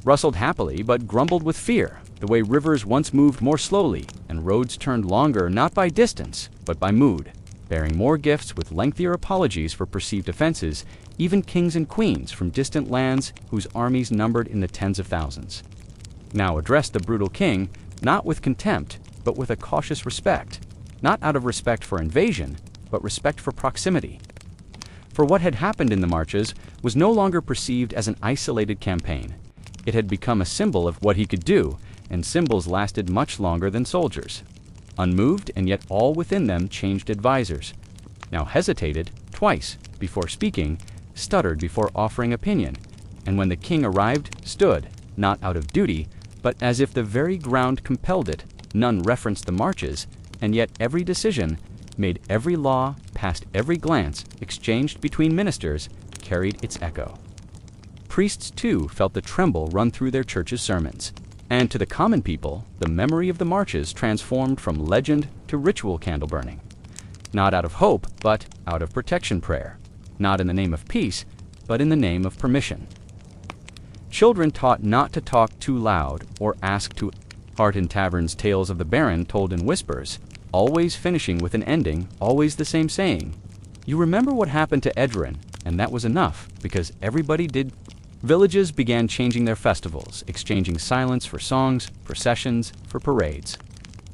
rustled happily but grumbled with fear, the way rivers once moved more slowly and roads turned longer not by distance but by mood, bearing more gifts with lengthier apologies for perceived offenses, even kings and queens from distant lands whose armies numbered in the tens of thousands. Now addressed the brutal king, not with contempt, but with a cautious respect, not out of respect for invasion, but respect for proximity. For what had happened in the marches was no longer perceived as an isolated campaign. It had become a symbol of what he could do, and symbols lasted much longer than soldiers. Unmoved, and yet all within them changed advisors. Now hesitated twice before speaking, stuttered before offering opinion, and when the king arrived, stood, not out of duty, but as if the very ground compelled it. None referenced the marches, and yet every decision, made every law, past every glance, exchanged between ministers, carried its echo. Priests, too, felt the tremble run through their church's sermons. And to the common people, the memory of the marches transformed from legend to ritual candle burning. Not out of hope, but out of protection prayer. Not in the name of peace, but in the name of permission. Children taught not to talk too loud or ask to heart in taverns tales of the Baron told in whispers, always finishing with an ending, always the same saying. You remember what happened to Edrin, and that was enough, because everybody did. Villages began changing their festivals, exchanging silence for songs, processions, for parades.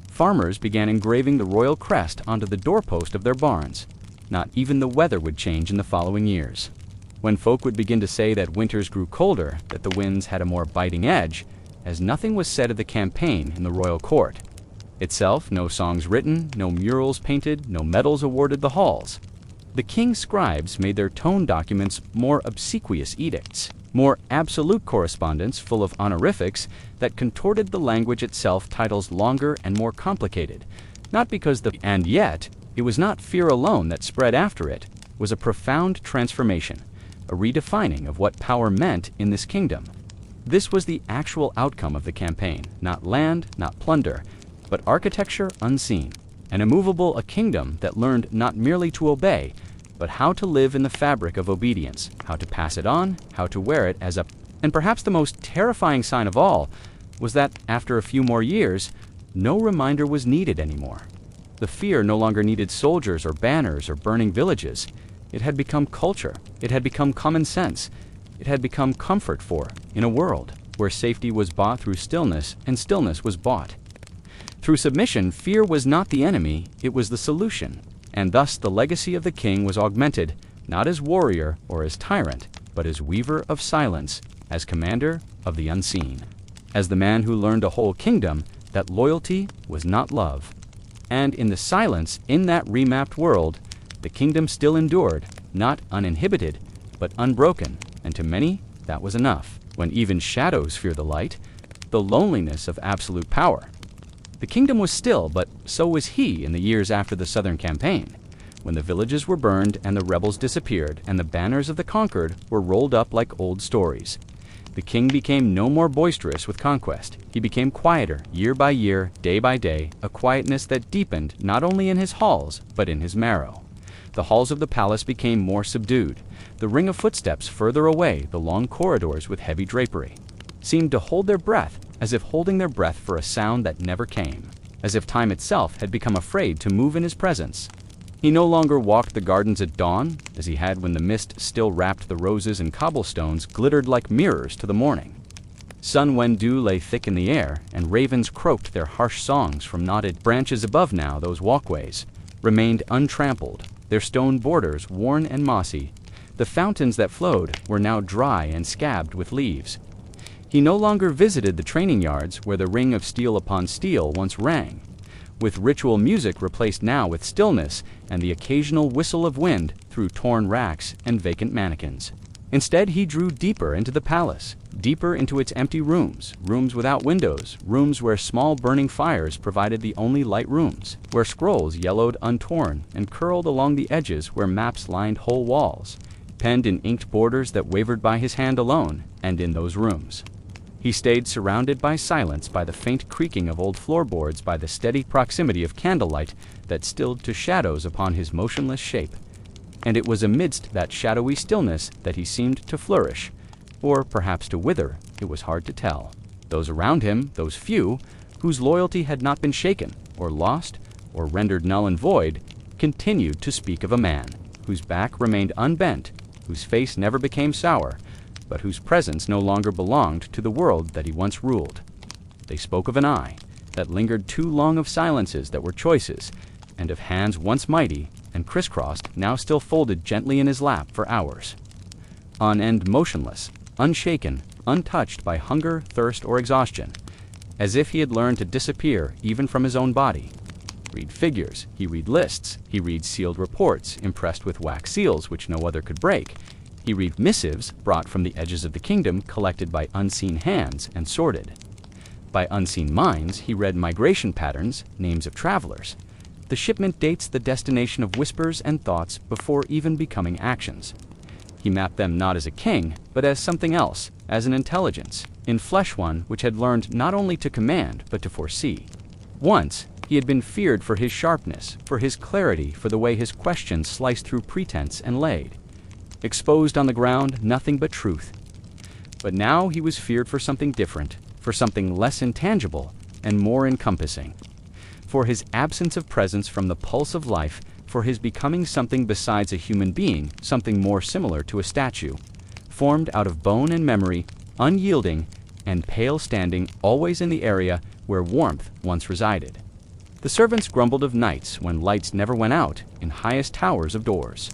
Farmers began engraving the royal crest onto the doorpost of their barns. Not even the weather would change in the following years. When folk would begin to say that winters grew colder, that the winds had a more biting edge, as nothing was said of the campaign in the royal court. Itself, no songs written, no murals painted, no medals awarded the halls. The king's scribes made their tone documents more obsequious edicts, more absolute correspondence full of honorifics that contorted the language itself, titles longer and more complicated, not because and yet, it was not fear alone that spread after it, was a profound transformation, a redefining of what power meant in this kingdom. This was the actual outcome of the campaign, not land, not plunder, but architecture unseen, an immovable, a kingdom that learned not merely to obey, but how to live in the fabric of obedience, how to pass it on, how to wear it as a... And perhaps the most terrifying sign of all was that, after a few more years, no reminder was needed anymore. The fear no longer needed soldiers or banners or burning villages. It had become culture. It had become common sense. It had become comfort for, in a world where safety was bought through stillness and stillness was bought. Through submission, fear was not the enemy, it was the solution. And thus the legacy of the king was augmented, not as warrior or as tyrant, but as weaver of silence, as commander of the unseen. As the man who learned a whole kingdom that loyalty was not love. And in the silence, in that remapped world, the kingdom still endured, not uninhibited, but unbroken, and to many, that was enough. When even shadows fear the light, the loneliness of absolute power. The kingdom was still, but so was he in the years after the Southern Campaign, when the villages were burned and the rebels disappeared and the banners of the conquered were rolled up like old stories. The king became no more boisterous with conquest. He became quieter, year by year, day by day, a quietness that deepened not only in his halls, but in his marrow. The halls of the palace became more subdued. The ring of footsteps further away, the long corridors with heavy drapery, seemed to hold their breath, as if holding their breath for a sound that never came, as if time itself had become afraid to move in his presence. He no longer walked the gardens at dawn, as he had when the mist still wrapped the roses and cobblestones glittered like mirrors to the morning. Sun when dew lay thick in the air, and ravens croaked their harsh songs from knotted branches above. Now those walkways remained untrampled, their stone borders worn and mossy. The fountains that flowed were now dry and scabbed with leaves. He no longer visited the training yards where the ring of steel upon steel once rang, with ritual music replaced now with stillness and the occasional whistle of wind through torn racks and vacant mannequins. Instead, he drew deeper into the palace, deeper into its empty rooms, rooms without windows, rooms where small burning fires provided the only light rooms, where scrolls yellowed untorn and curled along the edges where maps lined whole walls, penned in inked borders that wavered by his hand alone, and in those rooms. He stayed surrounded by silence, by the faint creaking of old floorboards, by the steady proximity of candlelight that stilled to shadows upon his motionless shape. And it was amidst that shadowy stillness that he seemed to flourish, or perhaps to wither, it was hard to tell. Those around him, those few, whose loyalty had not been shaken, or lost, or rendered null and void, continued to speak of a man, whose back remained unbent, whose face never became sour, but whose presence no longer belonged to the world that he once ruled. They spoke of an eye that lingered too long, of silences that were choices, and of hands once mighty and crisscrossed, now still folded gently in his lap for hours. On end motionless, unshaken, untouched by hunger, thirst, or exhaustion, as if he had learned to disappear even from his own body. Read figures, he read lists, he read sealed reports impressed with wax seals which no other could break. He read missives brought from the edges of the kingdom, collected by unseen hands and sorted. By unseen minds, he read migration patterns, names of travelers. The shipment dates, the destination of whispers and thoughts before even becoming actions. He mapped them not as a king, but as something else, as an intelligence, in flesh, one which had learned not only to command, but to foresee. Once, he had been feared for his sharpness, for his clarity, for the way his questions sliced through pretense and laid. Exposed on the ground, nothing but truth. But now he was feared for something different, for something less intangible and more encompassing. For his absence of presence from the pulse of life, for his becoming something besides a human being, something more similar to a statue, formed out of bone and memory, unyielding and pale, standing always in the area where warmth once resided. The servants grumbled of nights when lights never went out in highest towers of doors,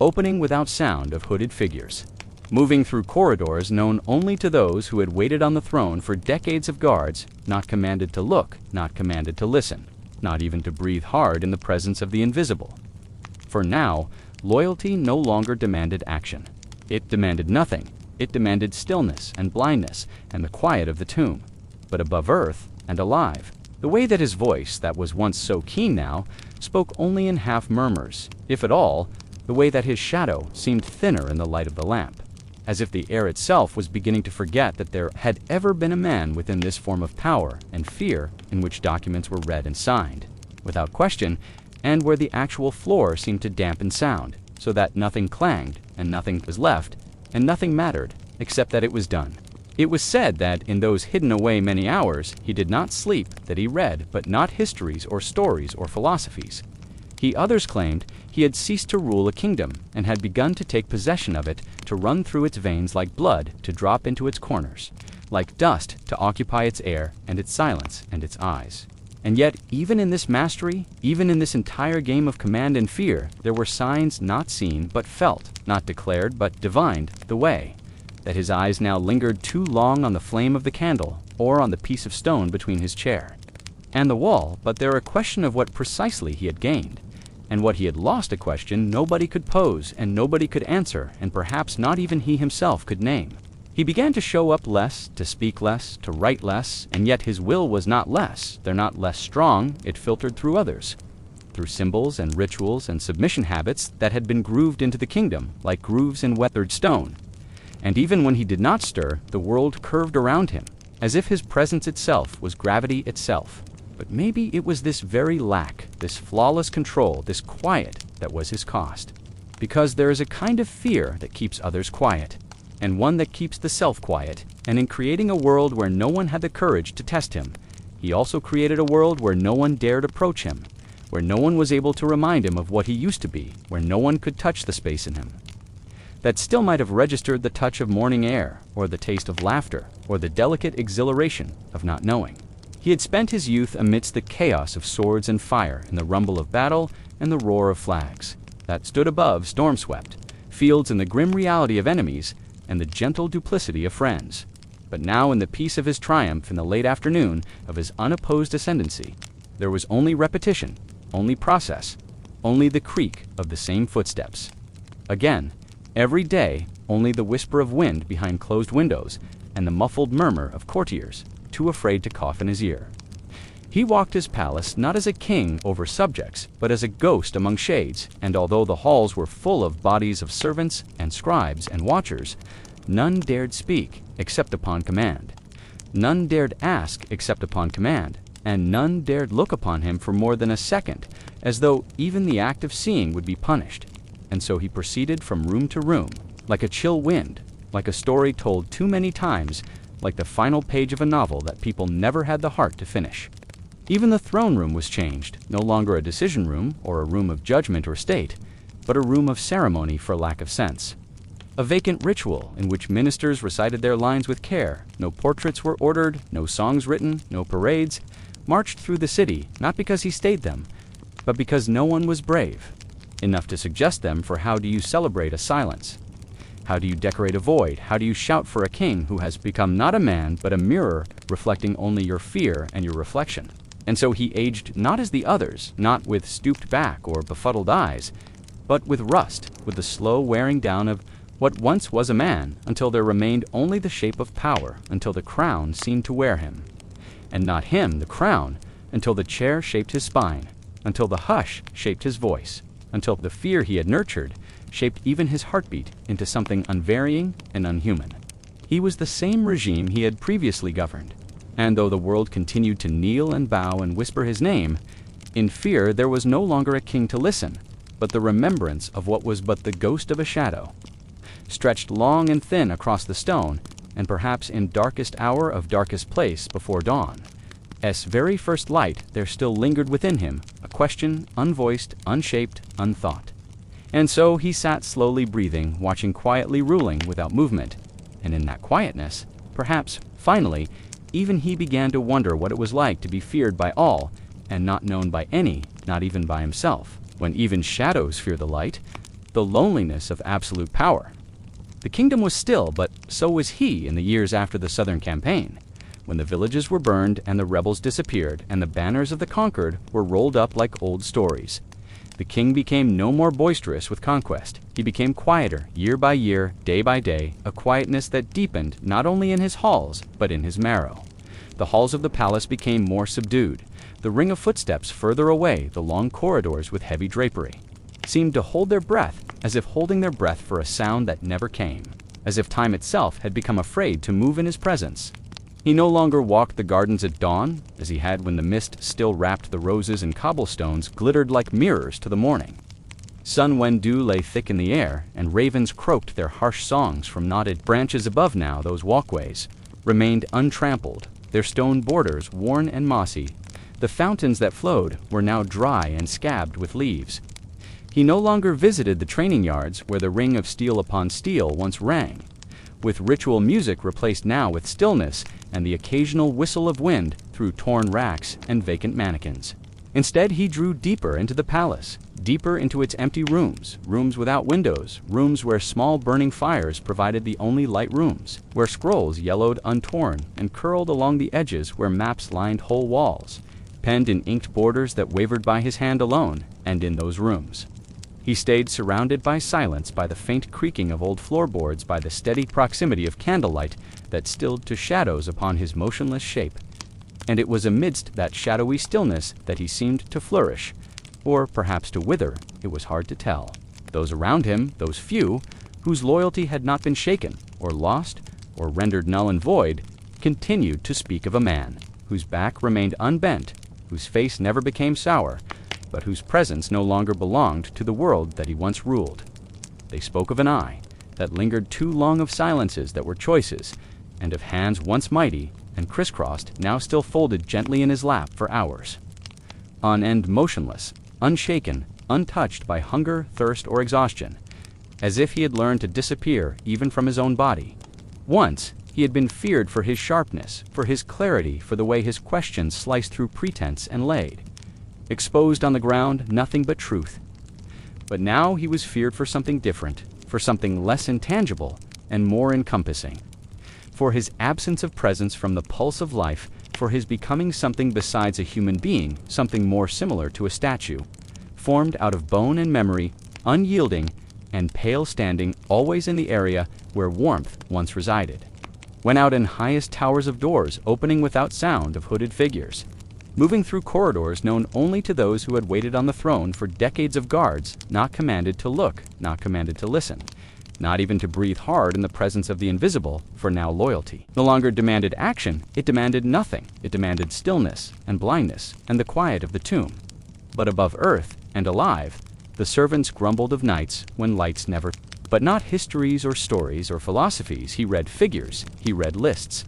opening without sound of hooded figures, moving through corridors known only to those who had waited on the throne for decades of guards, not commanded to look, not commanded to listen, not even to breathe hard in the presence of the invisible. For now, loyalty no longer demanded action. It demanded nothing. It demanded stillness and blindness and the quiet of the tomb, but above earth and alive. The way that his voice, that was once so keen now, spoke only in half murmurs, if at all, the way that his shadow seemed thinner in the light of the lamp, as if the air itself was beginning to forget that there had ever been a man within this form of power and fear in which documents were read and signed, without question, and where the actual floor seemed to dampen sound, so that nothing clanged, and nothing was left, and nothing mattered, except that it was done. It was said that in those hidden away many hours he did not sleep, that he read, but not histories or stories or philosophies. Others claimed he had ceased to rule a kingdom, and had begun to take possession of it, to run through its veins like blood, to drop into its corners, like dust to occupy its air and its silence and its eyes. And yet, even in this mastery, even in this entire game of command and fear, there were signs not seen but felt, not declared but divined, the way that his eyes now lingered too long on the flame of the candle, or on the piece of stone between his chair and the wall, but there a question of what precisely he had gained, and what he had lost, a question nobody could pose and nobody could answer, and perhaps not even he himself could name. He began to show up less, to speak less, to write less, and yet his will was not less, though not less strong. It filtered through others, through symbols and rituals and submission habits that had been grooved into the kingdom, like grooves in weathered stone. And even when he did not stir, the world curved around him, as if his presence itself was gravity itself. But maybe it was this very lack, this flawless control, this quiet, that was his cost. Because there is a kind of fear that keeps others quiet, and one that keeps the self quiet, and in creating a world where no one had the courage to test him, he also created a world where no one dared approach him, where no one was able to remind him of what he used to be, where no one could touch the space in him that still might have registered the touch of morning air, or the taste of laughter, or the delicate exhilaration of not knowing. He had spent his youth amidst the chaos of swords and fire, in the rumble of battle and the roar of flags that stood above storm-swept fields, in the grim reality of enemies and the gentle duplicity of friends. But now, in the peace of his triumph, in the late afternoon of his unopposed ascendancy, There was only repetition, only process, only the creak of the same footsteps. Again, every day, only the whisper of wind behind closed windows and the muffled murmur of courtiers, too afraid to cough in his ear. He walked his palace not as a king over subjects, but as a ghost among shades, and although the halls were full of bodies of servants and scribes and watchers, none dared speak except upon command. None dared ask except upon command, and none dared look upon him for more than a second, as though even the act of seeing would be punished. And so he proceeded from room to room, like a chill wind, like a story told too many times, like the final page of a novel that people never had the heart to finish. Even the throne room was changed, no longer a decision room or a room of judgment or state, but a room of ceremony for lack of sense. A vacant ritual in which ministers recited their lines with care, no portraits were ordered, no songs written, no parades, marched through the city not because he stayed them, but because no one was brave enough to suggest them. For how do you celebrate a silence? How do you decorate a void? How do you shout for a king who has become not a man but a mirror reflecting only your fear and your reflection? And so he aged not as the others, not with stooped back or befuddled eyes, but with rust, with the slow wearing down of what once was a man, until there remained only the shape of power, until the crown seemed to wear him. And not him, the crown, until the chair shaped his spine, until the hush shaped his voice, until the fear he had nurtured shaped even his heartbeat into something unvarying and unhuman. He was the same regime he had previously governed, and though the world continued to kneel and bow and whisper his name, in fear there was no longer a king to listen, but the remembrance of what was but the ghost of a shadow, stretched long and thin across the stone, and perhaps in darkest hour of darkest place before dawn, as very first light there still lingered within him a question unvoiced, unshaped, unthought. And so he sat slowly breathing, watching quietly, ruling without movement, and in that quietness, perhaps, finally, even he began to wonder what it was like to be feared by all, and not known by any, not even by himself, when even shadows fear the light, the loneliness of absolute power. The kingdom was still, but so was he in the years after the Southern Campaign, when the villages were burned and the rebels disappeared, and the banners of the conquered were rolled up like old stories. The king became no more boisterous with conquest. He became quieter, year by year, day by day, a quietness that deepened not only in his halls, but in his marrow. The halls of the palace became more subdued. The ring of footsteps further away, the long corridors with heavy drapery, seemed to hold their breath, as if holding their breath for a sound that never came, as if time itself had become afraid to move in his presence. He no longer walked the gardens at dawn, as he had when the mist still wrapped the roses and cobblestones glittered like mirrors to the morning. Sun when dew lay thick in the air, and ravens croaked their harsh songs from knotted branches above. Now those walkways remained untrampled, their stone borders worn and mossy. The fountains that flowed were now dry and scabbed with leaves. He no longer visited the training yards where the ring of steel upon steel once rang, with ritual music replaced now with stillness and the occasional whistle of wind through torn racks and vacant mannequins. Instead, he drew deeper into the palace, deeper into its empty rooms, rooms without windows, rooms where small burning fires provided the only light rooms, where scrolls yellowed untorn and curled along the edges, where maps lined whole walls, penned in inked borders that wavered by his hand alone, and in those rooms he stayed surrounded by silence, by the faint creaking of old floorboards, by the steady proximity of candlelight that stilled to shadows upon his motionless shape. And it was amidst that shadowy stillness that he seemed to flourish, or perhaps to wither, it was hard to tell. Those around him, those few, whose loyalty had not been shaken, or lost, or rendered null and void, continued to speak of a man whose back remained unbent, whose face never became sour, but whose presence no longer belonged to the world that he once ruled. They spoke of an eye that lingered too long, of silences that were choices, and of hands once mighty and crisscrossed, now still folded gently in his lap for hours, on end motionless, unshaken, untouched by hunger, thirst, or exhaustion, as if he had learned to disappear even from his own body. Once he had been feared for his sharpness, for his clarity, for the way his questions sliced through pretense and laid, exposed on the ground nothing but truth. But now he was feared for something different, for something less intangible and more encompassing, for his absence of presence from the pulse of life for his becoming something besides a human being, something more similar to a statue, formed out of bone and memory, unyielding and pale, standing always in the area where warmth once resided. Went out in highest towers of doors, opening without sound of hooded figures, moving through corridors known only to those who had waited on the throne for decades of guards, not commanded to look, not commanded to listen, not even to breathe hard in the presence of the invisible, for now loyalty no longer demanded action, it demanded nothing, it demanded stillness and blindness and the quiet of the tomb. But above earth and alive, the servants grumbled of nights when lights never. But not histories or stories or philosophies, he read figures, he read lists.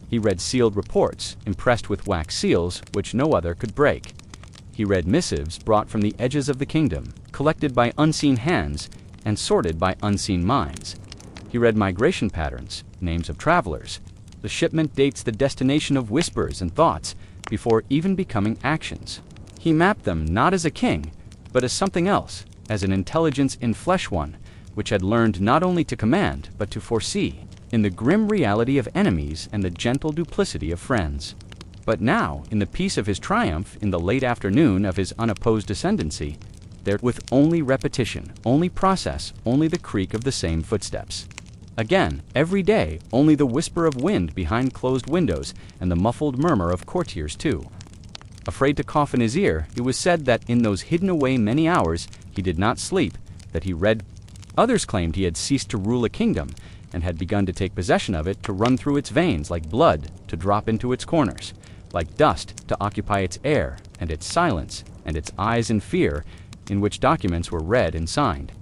He read sealed reports, impressed with wax seals which no other could break. He read missives brought from the edges of the kingdom, collected by unseen hands and sorted by unseen minds. He read migration patterns, names of travelers. The shipment dates the destination of whispers and thoughts before even becoming actions. He mapped them not as a king, but as something else, as an intelligence in flesh one, which had learned not only to command, but to foresee, in the grim reality of enemies and the gentle duplicity of friends. But now, in the peace of his triumph, in the late afternoon of his unopposed ascendancy, there with only repetition, only process, only the creak of the same footsteps. Again, every day, only the whisper of wind behind closed windows and the muffled murmur of courtiers too. Afraid to cough in his ear, it was said that in those hidden away many hours he did not sleep, that he read. Others claimed he had ceased to rule a kingdom and had begun to take possession of it, to run through its veins like blood, to drop into its corners, like dust to occupy its air and its silence and its eyes in fear, in which documents were read and signed,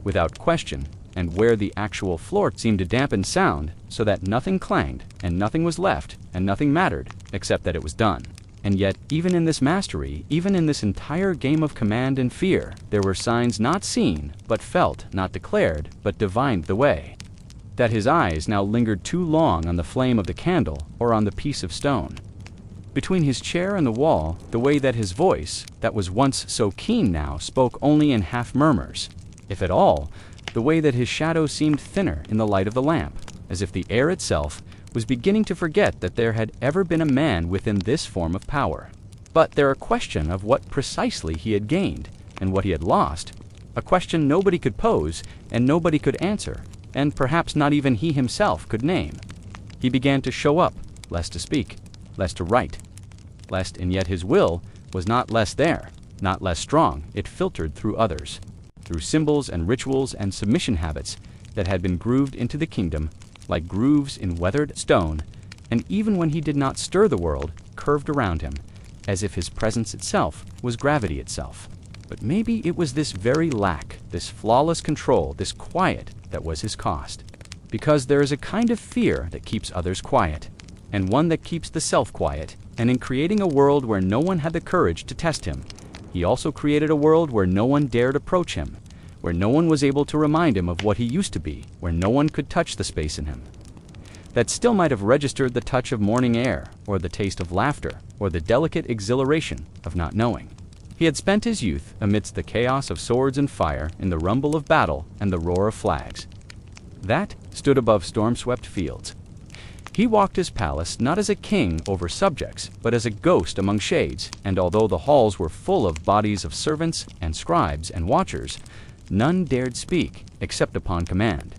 without question, and where the actual floor seemed to dampen sound so that nothing clanged and nothing was left and nothing mattered except that it was done. And yet, even in this mastery, even in this entire game of command and fear, there were signs not seen, but felt, not declared, but divined the way. That his eyes now lingered too long on the flame of the candle or on the piece of stone. Between his chair and the wall, the way that his voice, that was once so keen now, spoke only in half murmurs, if at all, the way that his shadow seemed thinner in the light of the lamp, as if the air itself was beginning to forget that there had ever been a man within this form of power. But there a question of what precisely he had gained, and what he had lost, a question nobody could pose, and nobody could answer, and perhaps not even he himself could name. He began to show up, less to speak, less to write, lest, and yet his will was not less there, not less strong, it filtered through others, through symbols and rituals and submission habits that had been grooved into the kingdom, like grooves in weathered stone, and even when he did not stir the world, curved around him, as if his presence itself was gravity itself. But maybe it was this very lack, this flawless control, this quiet that was his cost. Because there is a kind of fear that keeps others quiet, and one that keeps the self quiet, and in creating a world where no one had the courage to test him, he also created a world where no one dared approach him, where no one was able to remind him of what he used to be, where no one could touch the space in him that still might have registered the touch of morning air, or the taste of laughter, or the delicate exhilaration of not knowing. He had spent his youth amidst the chaos of swords and fire, in the rumble of battle and the roar of flags. That stood above storm-swept fields. He walked his palace not as a king over subjects, but as a ghost among shades, and although the halls were full of bodies of servants and scribes and watchers, none dared speak except upon command.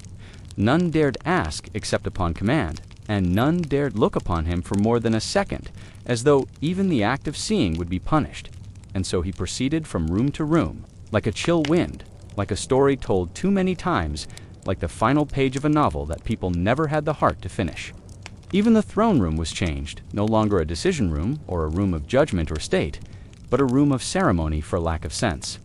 None dared ask except upon command, and none dared look upon him for more than a second, as though even the act of seeing would be punished. And so he proceeded from room to room, like a chill wind, like a story told too many times, like the final page of a novel that people never had the heart to finish. Even the throne room was changed, no longer a decision room or a room of judgment or state, but a room of ceremony for lack of sense.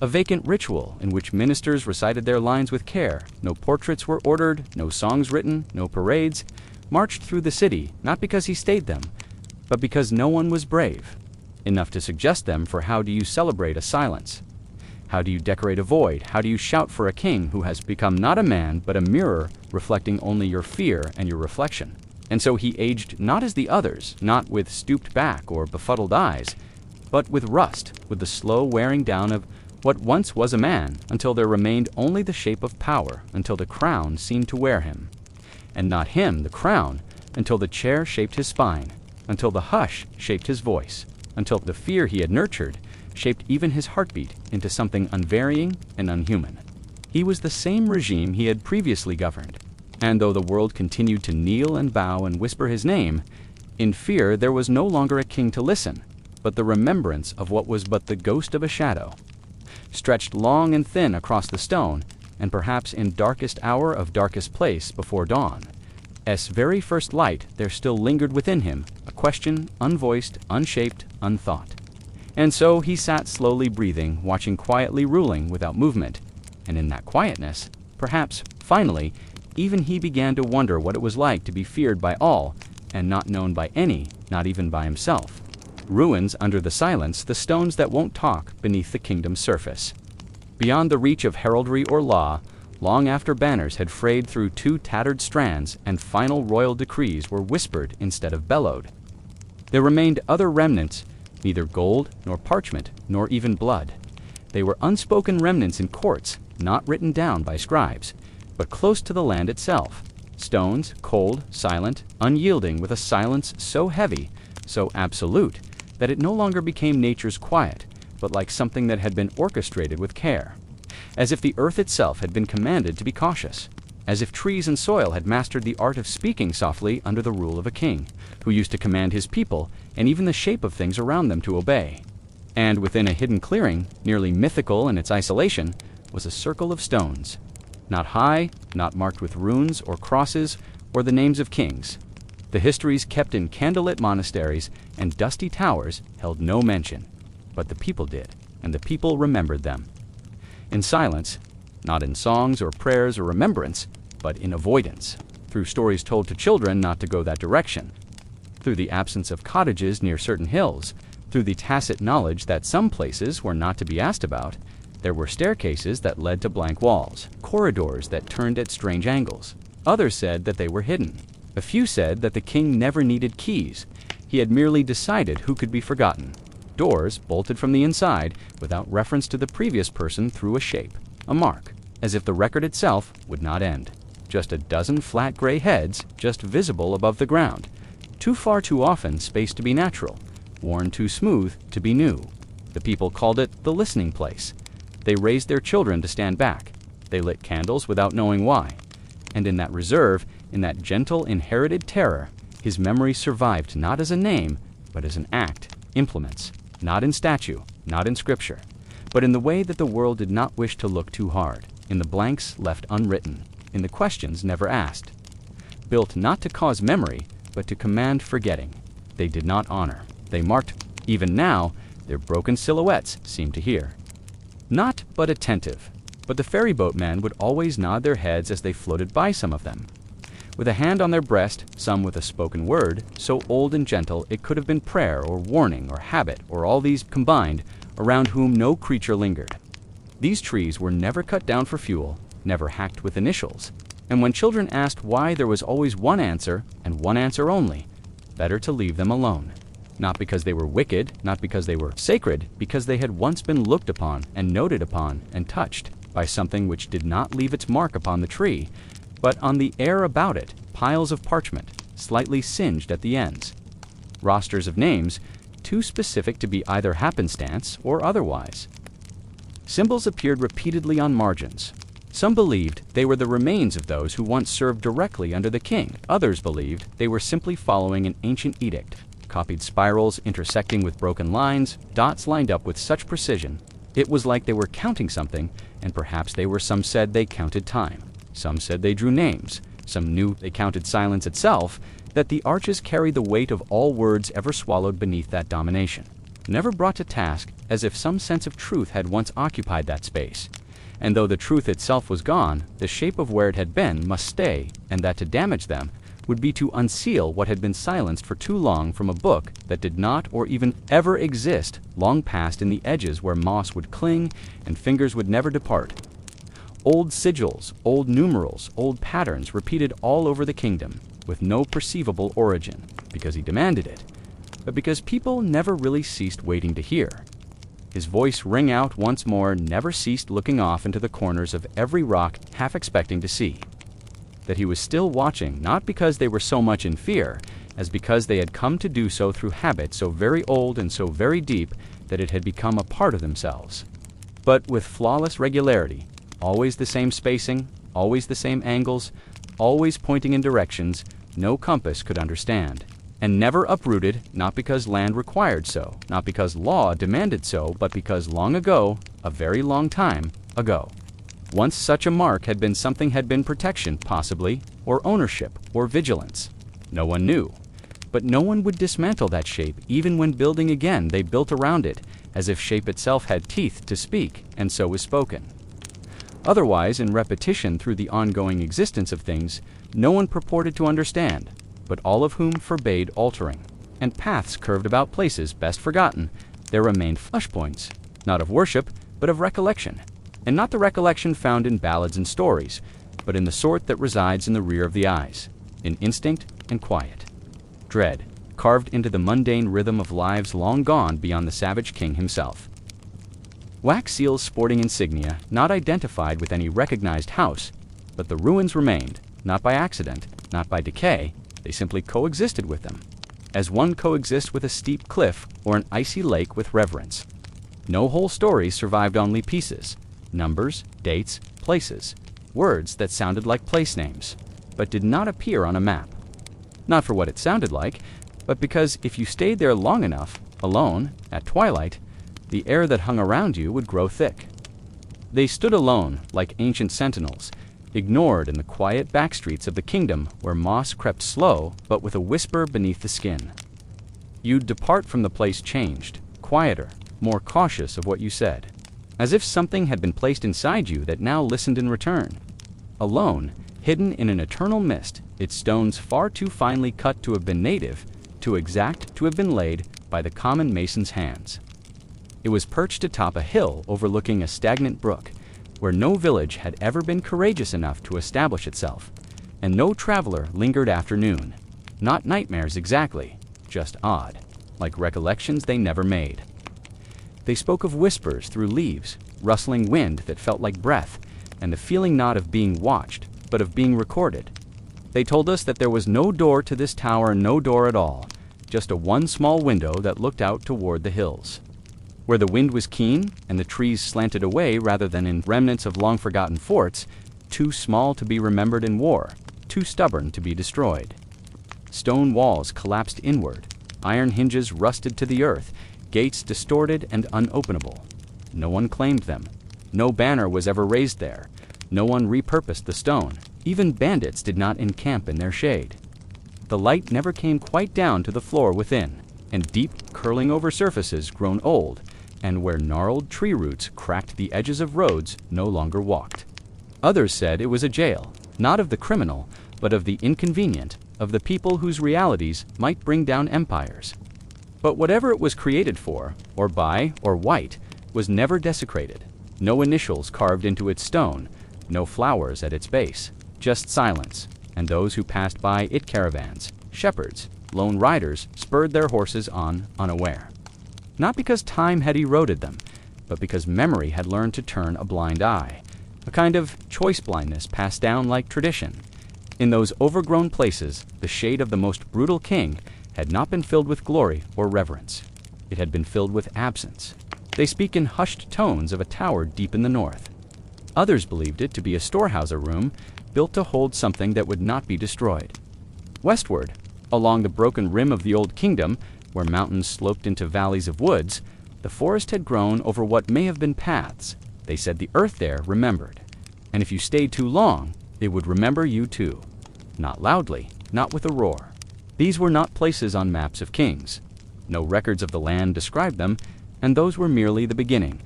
A vacant ritual in which ministers recited their lines with care, no portraits were ordered, no songs written, no parades, marched through the city, not because he stayed them, but because no one was brave enough to suggest them. For how do you celebrate a silence? How do you decorate a void? How do you shout for a king who has become not a man, but a mirror reflecting only your fear and your reflection? And so he aged not as the others, not with stooped back or befuddled eyes, but with rust, with the slow wearing down of what once was a man, until there remained only the shape of power, until the crown seemed to wear him. And not him, the crown, until the chair shaped his spine, until the hush shaped his voice, until the fear he had nurtured shaped even his heartbeat into something unvarying and unhuman. He was the same regime he had previously governed, and though the world continued to kneel and bow and whisper his name, in fear there was no longer a king to listen, but the remembrance of what was but the ghost of a shadow. Stretched long and thin across the stone, and perhaps in darkest hour of darkest place before dawn, as very first light there still lingered within him a question, unvoiced, unshaped, unthought. And so he sat slowly breathing, watching, quietly ruling without movement, and in that quietness, perhaps, finally, even he began to wonder what it was like to be feared by all, and not known by any, not even by himself. Ruins under the silence, the stones that won't talk beneath the kingdom's surface. Beyond the reach of heraldry or law, long after banners had frayed through two tattered strands and final royal decrees were whispered instead of bellowed, there remained other remnants, neither gold nor parchment nor even blood. They were unspoken remnants in courts, not written down by scribes, but close to the land itself. Stones, cold, silent, unyielding, with a silence so heavy, so absolute, that it no longer became nature's quiet, but like something that had been orchestrated with care. As if the earth itself had been commanded to be cautious. As if trees and soil had mastered the art of speaking softly under the rule of a king, who used to command his people and even the shape of things around them to obey. And within a hidden clearing, nearly mythical in its isolation, was a circle of stones. Not high, not marked with runes or crosses or the names of kings. The histories kept in candlelit monasteries and dusty towers held no mention, but the people did, and the people remembered them. In silence, not in songs or prayers or remembrance, but in avoidance, through stories told to children not to go that direction, through the absence of cottages near certain hills, through the tacit knowledge that some places were not to be asked about. There were staircases that led to blank walls, corridors that turned at strange angles. Others said that they were hidden. A few said that the king never needed keys. He had merely decided who could be forgotten. Doors bolted from the inside without reference to the previous person through a shape, a mark, as if the record itself would not end. Just a dozen flat gray heads just visible above the ground, too far too often spaced to be natural, worn too smooth to be new. The people called it the listening place. They raised their children to stand back. They lit candles without knowing why. And in that reserve, in that gentle inherited terror, his memory survived not as a name, but as an act, implements, not in statue, not in scripture, but in the way that the world did not wish to look too hard, in the blanks left unwritten, in the questions never asked. Built not to cause memory, but to command forgetting. They did not honor. They marked, even now, their broken silhouettes seemed to hear. Not but attentive, but the ferryboat men would always nod their heads as they floated by some of them. With a hand on their breast, some with a spoken word, so old and gentle it could have been prayer or warning or habit or all these combined, around whom no creature lingered. These trees were never cut down for fuel, never hacked with initials, and when children asked why, there was always one answer, and one answer only: better to leave them alone. Not because they were wicked, not because they were sacred, because they had once been looked upon and noted upon and touched by something which did not leave its mark upon the tree, but on the air about it, piles of parchment, slightly singed at the ends. Rosters of names, too specific to be either happenstance or otherwise. Symbols appeared repeatedly on margins. Some believed they were the remains of those who once served directly under the king. Others believed they were simply following an ancient edict. Copied spirals intersecting with broken lines, dots lined up with such precision. It was like they were counting something, and perhaps they were. Some said they counted time. Some said they drew names. Some knew they counted silence itself, that the arches carried the weight of all words ever swallowed beneath that domination. Never brought to task, as if some sense of truth had once occupied that space. And though the truth itself was gone, the shape of where it had been must stay, and that to damage them would be to unseal what had been silenced for too long from a book that did not or even ever exist, long past in the edges where moss would cling and fingers would never depart. Old sigils, old numerals, old patterns repeated all over the kingdom, with no perceivable origin, because he demanded it, but because people never really ceased waiting to hear. His voice ring out once more, never ceased looking off into the corners of every rock, half expecting to see. That he was still watching, not because they were so much in fear, as because they had come to do so through habit so very old and so very deep that it had become a part of themselves. But with flawless regularity, always the same spacing, always the same angles, always pointing in directions no compass could understand, and never uprooted, not because land required so, not because law demanded so, but because long ago, a very long time ago, once such a mark had been protection, possibly, or ownership, or vigilance. No one knew. But no one would dismantle that shape. Even when building again, they built around it, as if shape itself had teeth to speak, and so was spoken. Otherwise, in repetition through the ongoing existence of things, no one purported to understand, but all of whom forbade altering. And paths curved about places best forgotten, there remained flashpoints, not of worship, but of recollection. And not the recollection found in ballads and stories, but in the sort that resides in the rear of the eyes, in instinct and quiet. Dread, carved into the mundane rhythm of lives long gone beyond the savage king himself. Wax seals sporting insignia, not identified with any recognized house, but the ruins remained, not by accident, not by decay, they simply coexisted with them, as one coexists with a steep cliff or an icy lake with reverence. No whole stories survived, only pieces, numbers, dates, places, words that sounded like place names, but did not appear on a map. Not for what it sounded like, but because if you stayed there long enough, alone, at twilight, the air that hung around you would grow thick. They stood alone, like ancient sentinels, ignored in the quiet backstreets of the kingdom where moss crept slow, but with a whisper beneath the skin. You'd depart from the place changed, quieter, more cautious of what you said, as if something had been placed inside you that now listened in return. Alone, hidden in an eternal mist, its stones far too finely cut to have been native, too exact to have been laid by the common mason's hands. It was perched atop a hill overlooking a stagnant brook, where no village had ever been courageous enough to establish itself, and no traveler lingered after noon. Not nightmares exactly, just odd, like recollections they never made. They spoke of whispers through leaves, rustling wind that felt like breath, and the feeling not of being watched, but of being recorded. They told us that there was no door to this tower, no door at all, just a one small window that looked out toward the hills, where the wind was keen and the trees slanted away rather than in remnants of long-forgotten forts, too small to be remembered in war, too stubborn to be destroyed. Stone walls collapsed inward, iron hinges rusted to the earth, gates distorted and unopenable. No one claimed them. No banner was ever raised there. No one repurposed the stone. Even bandits did not encamp in their shade. The light never came quite down to the floor within, and deep, curling over surfaces grown old, and where gnarled tree roots cracked the edges of roads no longer walked. Others said it was a jail, not of the criminal, but of the inconvenient, of the people whose realities might bring down empires. But whatever it was created for, or by, or white, was never desecrated. No initials carved into its stone, no flowers at its base, just silence, and those who passed by it caravans, shepherds, lone riders spurred their horses on unaware. Not because time had eroded them, but because memory had learned to turn a blind eye, a kind of choice blindness passed down like tradition. In those overgrown places, the shade of the most brutal king had not been filled with glory or reverence. It had been filled with absence. They speak in hushed tones of a tower deep in the north. Others believed it to be a storehouse room built to hold something that would not be destroyed. Westward, along the broken rim of the old kingdom, where mountains sloped into valleys of woods, the forest had grown over what may have been paths. They said the earth there remembered, and if you stayed too long, it would remember you too. Not loudly, not with a roar. These were not places on maps of kings. No records of the land described them, and those were merely the beginning.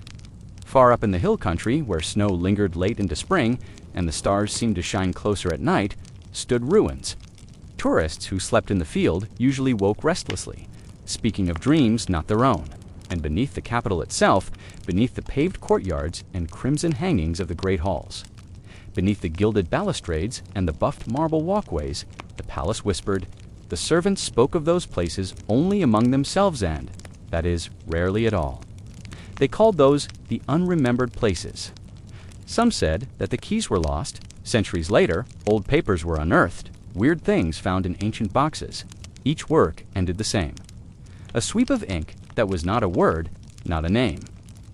Far up in the hill country, where snow lingered late into spring, and the stars seemed to shine closer at night, stood ruins. Tourists who slept in the field usually woke restlessly, speaking of dreams not their own, and beneath the capital itself, beneath the paved courtyards and crimson hangings of the great halls, beneath the gilded balustrades and the buffed marble walkways, the palace whispered. The servants spoke of those places only among themselves and, that is, rarely at all. They called those the unremembered places. Some said that the keys were lost. Centuries later, old papers were unearthed, weird things found in ancient boxes. Each work ended the same. A sweep of ink that was not a word, not a name.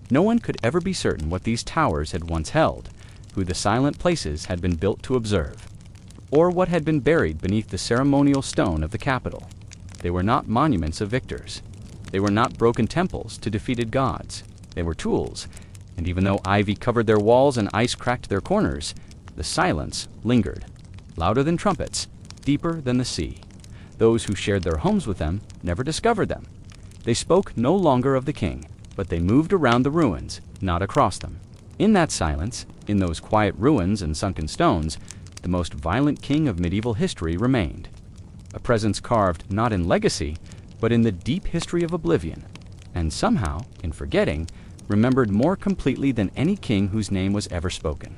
No one could ever be certain what these towers had once held, who the silent places had been built to observe, or what had been buried beneath the ceremonial stone of the Capitol. They were not monuments of victors. They were not broken temples to defeated gods. They were tools, and even though ivy covered their walls and ice cracked their corners, the silence lingered, louder than trumpets, deeper than the sea. Those who shared their homes with them never discovered them. They spoke no longer of the king, but they moved around the ruins, not across them. In that silence, in those quiet ruins and sunken stones, the most violent king of medieval history remained. A presence carved not in legacy, but in the deep history of oblivion, and somehow, in forgetting, remembered more completely than any king whose name was ever spoken.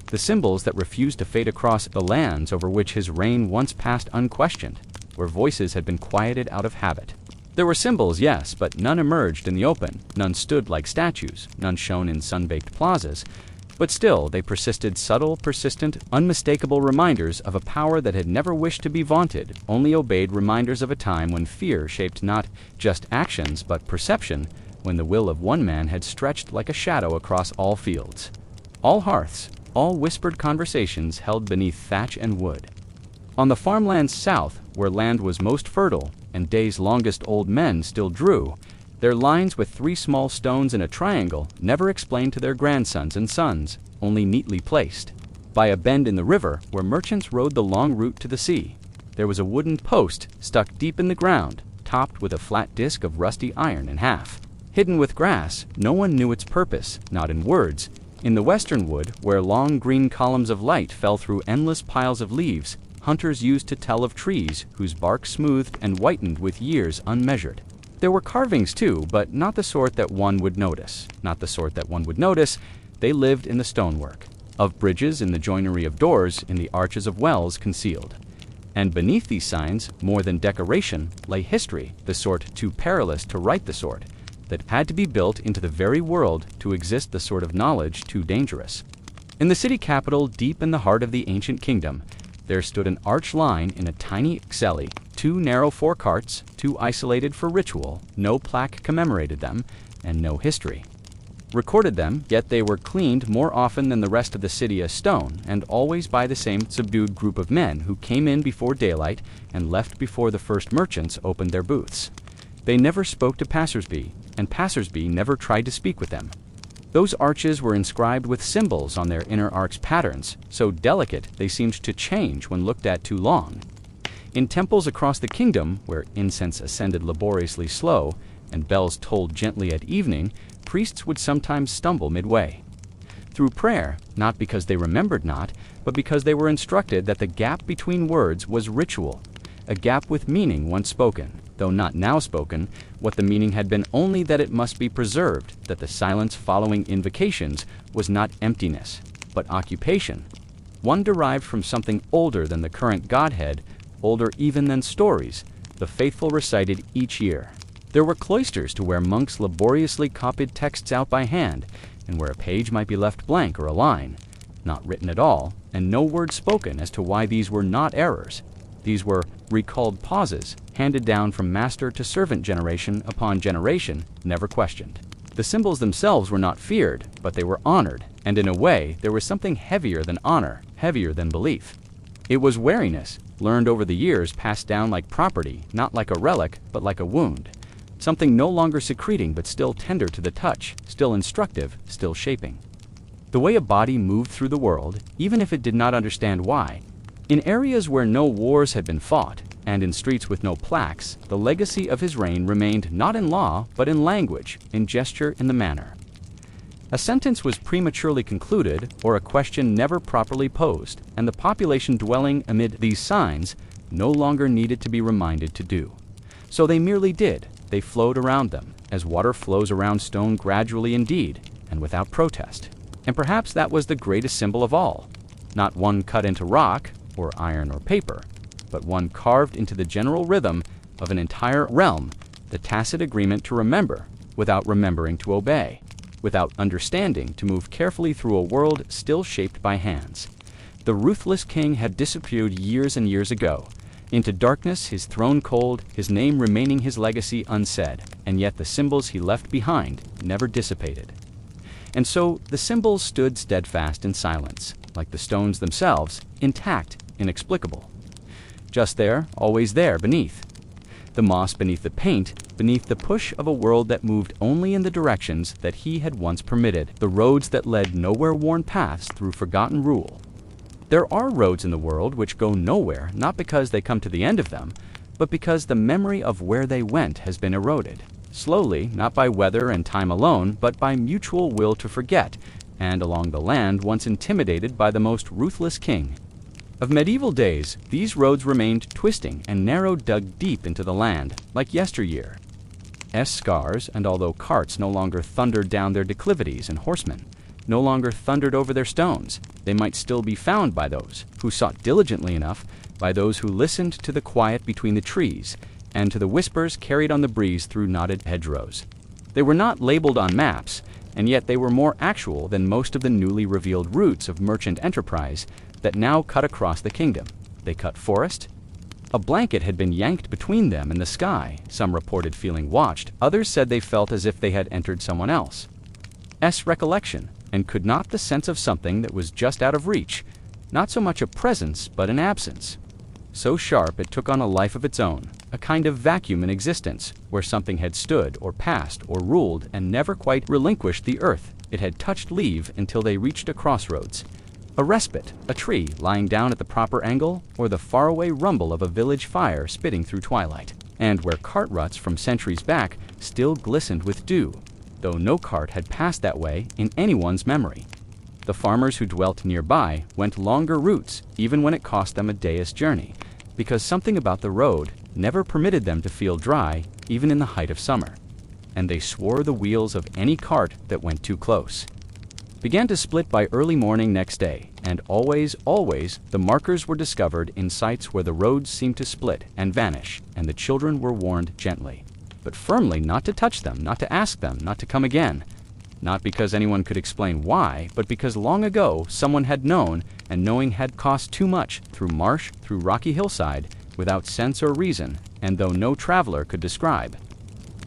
The symbols that refused to fade across the lands over which his reign once passed unquestioned, where voices had been quieted out of habit. There were symbols, yes, but none emerged in the open, none stood like statues, none shone in sun-baked plazas, but still they persisted, subtle, persistent, unmistakable reminders of a power that had never wished to be vaunted, only obeyed, reminders of a time when fear shaped not just actions but perception, when the will of one man had stretched like a shadow across all fields, all hearths, all whispered conversations held beneath thatch and wood. On the farmlands south, where land was most fertile and day's longest old men still drew, their lines with 3 small stones in a triangle never explained to their grandsons and sons, only neatly placed. By a bend in the river, where merchants rode the long route to the sea, there was a wooden post stuck deep in the ground, topped with a flat disc of rusty iron in half. Hidden with grass, no one knew its purpose, not in words. In the western wood, where long green columns of light fell through endless piles of leaves, hunters used to tell of trees whose bark smoothed and whitened with years unmeasured. There were carvings too, but not the sort that one would notice. Not the sort that one would notice. They lived in the stonework, of bridges, in the joinery of doors, in the arches of wells concealed. And beneath these signs, more than decoration, lay history, the sort too perilous to write, the sort that had to be built into the very world to exist, the sort of knowledge too dangerous. In the city capital, deep in the heart of the ancient kingdom, there stood an arch line in a tiny celly, 2 narrow forecourts, too isolated for ritual, no plaque commemorated them, and no history recorded them, yet they were cleaned more often than the rest of the city as stone, and always by the same subdued group of men who came in before daylight and left before the first merchants opened their booths. They never spoke to passers-by, and passers-by never tried to speak with them. Those arches were inscribed with symbols on their inner arcs patterns, so delicate they seemed to change when looked at too long. In temples across the kingdom, where incense ascended laboriously slow and bells tolled gently at evening, priests would sometimes stumble midway. Through prayer, not because they remembered not, but because they were instructed that the gap between words was ritual, a gap with meaning once spoken, though not now spoken, what the meaning had been only that it must be preserved, that the silence following invocations was not emptiness, but occupation, one derived from something older than the current Godhead, older even than stories, the faithful recited each year. There were cloisters to where monks laboriously copied texts out by hand, and where a page might be left blank or a line, not written at all, and no word spoken as to why these were not errors. These were recalled pauses, handed down from master to servant generation upon generation, never questioned. The symbols themselves were not feared, but they were honored, and in a way there was something heavier than honor, heavier than belief. It was wariness, learned over the years, passed down like property, not like a relic, but like a wound. Something no longer secreting but still tender to the touch, still instructive, still shaping. The way a body moved through the world, even if it did not understand why. In areas where no wars had been fought, and in streets with no plaques, the legacy of his reign remained not in law, but in language, in gesture, in the manner. A sentence was prematurely concluded, or a question never properly posed, and the population dwelling amid these signs no longer needed to be reminded to do. So they merely did. They flowed around them, as water flows around stone gradually indeed, and without protest. And perhaps that was the greatest symbol of all. Not one cut into rock, or iron or paper, but one carved into the general rhythm of an entire realm, the tacit agreement to remember, without remembering to obey, without understanding to move carefully through a world still shaped by hands. The ruthless king had disappeared years and years ago, Into darkness, his throne cold, his name remaining his legacy unsaid, and yet the symbols he left behind never dissipated. And so the symbols stood steadfast in silence, like the stones themselves, intact, inexplicable. Just there, always there, beneath. The moss beneath the paint, beneath the push of a world that moved only in the directions that he had once permitted, the roads that led nowhere worn paths through forgotten rule. There are roads in the world which go nowhere, not because they come to the end of them, but because the memory of where they went has been eroded. Slowly, not by weather and time alone, but by mutual will to forget, and along the land once intimidated by the most ruthless king. Of medieval days, these roads remained twisting and narrow, dug deep into the land, like yesteryear. Scars, and although carts no longer thundered down their declivities and horsemen no longer thundered over their stones, they might still be found by those who sought diligently enough, by those who listened to the quiet between the trees, and to the whispers carried on the breeze through knotted hedgerows. They were not labeled on maps, and yet they were more actual than most of the newly revealed routes of merchant enterprise that now cut across the kingdom. They cut forest. A blanket had been yanked between them and the sky. Some reported feeling watched. Others said they felt as if they had entered someone else's recollection, and could not the sense of something that was just out of reach, not so much a presence but an absence. So sharp it took on a life of its own, a kind of vacuum in existence, where something had stood or passed or ruled and never quite relinquished the earth it had touched leave until they reached a crossroads. A respite, a tree lying down at the proper angle, or the faraway rumble of a village fire spitting through twilight, and where cart ruts from centuries back still glistened with dew, though no cart had passed that way in anyone's memory. The farmers who dwelt nearby went longer routes, even when it cost them a day's journey, because something about the road never permitted them to feel dry, even in the height of summer, and they swore the wheels of any cart that went too close began to split by early morning next day, and always, the markers were discovered in sites where the roads seemed to split and vanish, and the children were warned gently, but firmly not to touch them, not to ask them, not to come again. Not because anyone could explain why, but because long ago someone had known, and knowing had cost too much, through marsh, through rocky hillside, without sense or reason, and though no traveler could describe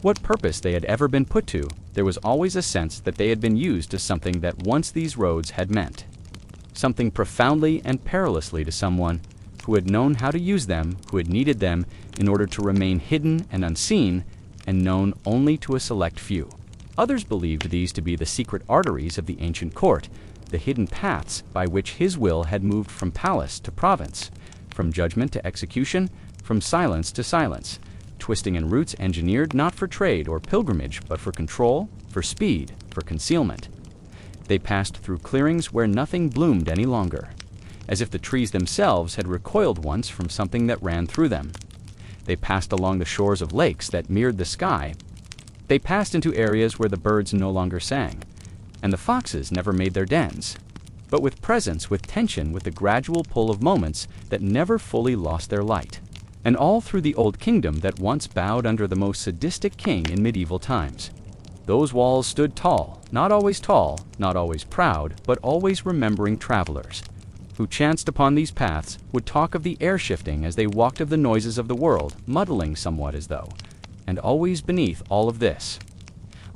what purpose they had ever been put to, there was always a sense that they had been used to something that once these roads had meant. Something profoundly and perilously to someone who had known how to use them, who had needed them in order to remain hidden and unseen, and known only to a select few. Others believed these to be the secret arteries of the ancient court, the hidden paths by which his will had moved from palace to province, from judgment to execution, from silence to silence, twisting in routes engineered not for trade or pilgrimage, but for control, for speed, for concealment. They passed through clearings where nothing bloomed any longer, as if the trees themselves had recoiled once from something that ran through them. They passed along the shores of lakes that mirrored the sky. They passed into areas where the birds no longer sang, and the foxes never made their dens, but with presence, with tension, with the gradual pull of moments that never fully lost their light. And all through the old kingdom that once bowed under the most sadistic king in medieval times. Those walls stood tall, not always proud, but always remembering travelers, who chanced upon these paths, would talk of the air shifting as they walked, of the noises of the world, muddling somewhat as though. And always beneath all of this,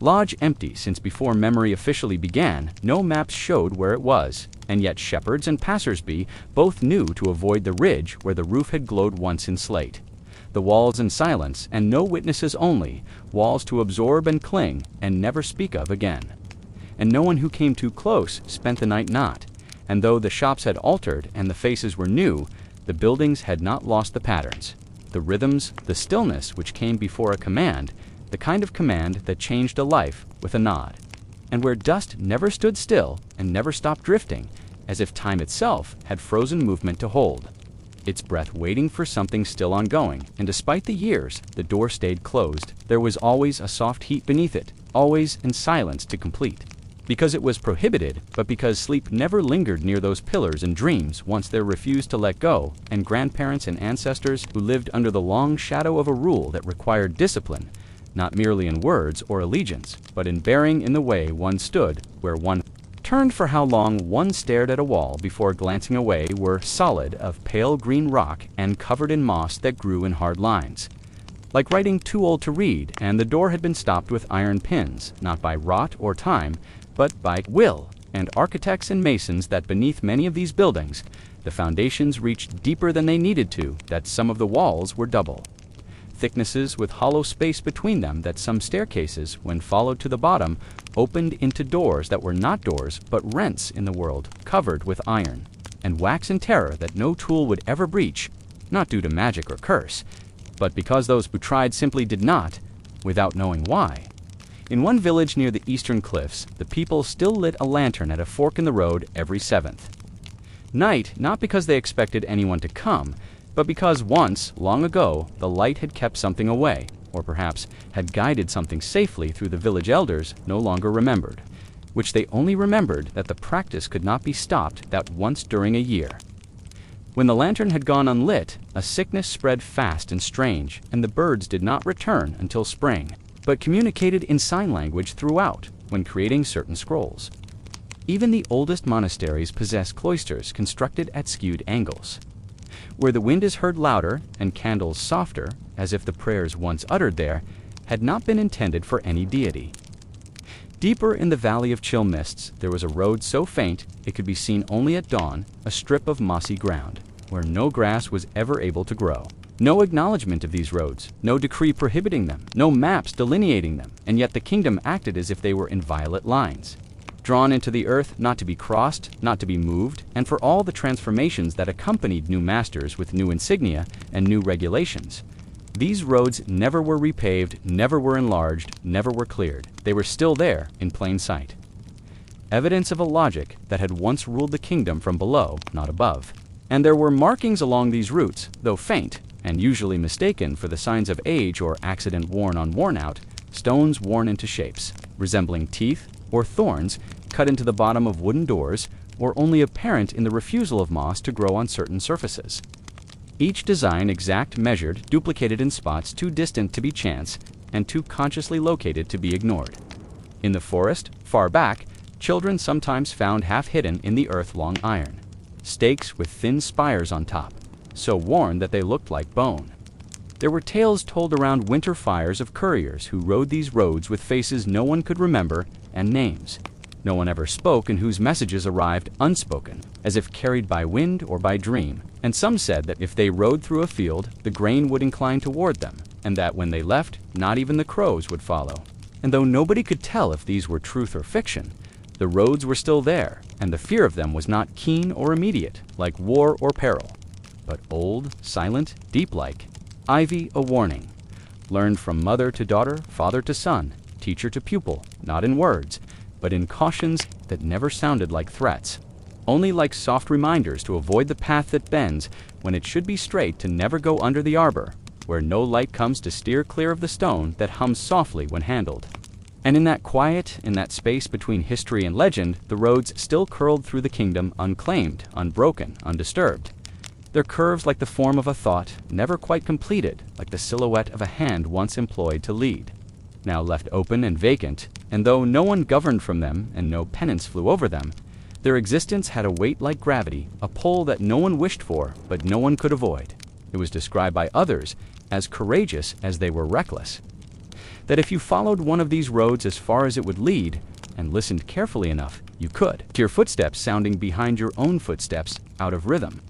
lodge empty since before memory officially began, no maps showed where it was, and yet shepherds and passers-by both knew to avoid the ridge where the roof had glowed once in slate. The walls in silence, and no witnesses only, walls to absorb and cling, and never speak of again. And no one who came too close spent the night not, and though the shops had altered and the faces were new, the buildings had not lost the patterns, the rhythms, the stillness which came before a command, the kind of command that changed a life with a nod, and where dust never stood still and never stopped drifting, as if time itself had frozen movement to hold, its breath waiting for something still ongoing, and despite the years, the door stayed closed. There was always a soft heat beneath it, always in silence to complete. Because it was prohibited, but because sleep never lingered near those pillars and dreams once they refused to let go, and grandparents and ancestors who lived under the long shadow of a rule that required discipline, not merely in words or allegiance, but in bearing in the way one stood, where one turned for how long one stared at a wall before glancing away were solid of pale green rock and covered in moss that grew in hard lines. Like writing too old to read, and the door had been stopped with iron pins, not by rot or time, but by will, and architects and masons that beneath many of these buildings, the foundations reached deeper than they needed to, that some of the walls were double. Thicknesses with hollow space between them that some staircases, when followed to the bottom, opened into doors that were not doors but rents in the world, covered with iron, and waxen terror that no tool would ever breach, not due to magic or curse, but because those who tried simply did not, without knowing why. In one village near the eastern cliffs, the people still lit a lantern at a fork in the road every 7th. Night, not because they expected anyone to come, but because once, long ago, the light had kept something away, or perhaps had guided something safely through the village elders no longer remembered, which they only remembered that the practice could not be stopped that once during a year. When the lantern had gone unlit, a sickness spread fast and strange, and the birds did not return until spring, but communicated in sign language throughout when creating certain scrolls. Even the oldest monasteries possess cloisters constructed at skewed angles, where the wind is heard louder and candles softer, as if the prayers once uttered there had not been intended for any deity. Deeper in the valley of chill mists, there was a road so faint it could be seen only at dawn, a strip of mossy ground, where no grass was ever able to grow. No acknowledgement of these roads, no decree prohibiting them, no maps delineating them, and yet the kingdom acted as if they were inviolate lines, drawn into the earth not to be crossed, not to be moved, and for all the transformations that accompanied new masters with new insignia and new regulations. These roads never were repaved, never were enlarged, never were cleared. They were still there, in plain sight. Evidence of a logic that had once ruled the kingdom from below, not above. And there were markings along these routes, though faint, and usually mistaken for the signs of age or accident worn on worn out, stones worn into shapes, resembling teeth or thorns cut into the bottom of wooden doors, or only apparent in the refusal of moss to grow on certain surfaces. Each design exact, measured, duplicated in spots too distant to be chance, and too consciously located to be ignored. In the forest, far back, children sometimes found half hidden in the earth long iron, stakes with thin spires on top, so worn that they looked like bone. There were tales told around winter fires of couriers who rode these roads with faces no one could remember and names no one ever spoke, and whose messages arrived unspoken, as if carried by wind or by dream. And some said that if they rode through a field, the grain would incline toward them, and that when they left, not even the crows would follow. And though nobody could tell if these were truth or fiction, the roads were still there, and the fear of them was not keen or immediate, like war or peril, but old, silent, deep-like. Ivy a warning, learned from mother to daughter, father to son, teacher to pupil, not in words, but in cautions that never sounded like threats, only like soft reminders to avoid the path that bends when it should be straight, to never go under the arbor, where no light comes to steer clear of the stone that hums softly when handled. And in that quiet, in that space between history and legend, the roads still curled through the kingdom unclaimed, unbroken, undisturbed. Their curves like the form of a thought, never quite completed, like the silhouette of a hand once employed to lead, now left open and vacant, and though no one governed from them and no penance flew over them, their existence had a weight like gravity, a pull that no one wished for, but no one could avoid. It was described by others as courageous as they were reckless. That if you followed one of these roads as far as it would lead, and listened carefully enough, you could, to your footsteps sounding behind your own footsteps out of rhythm.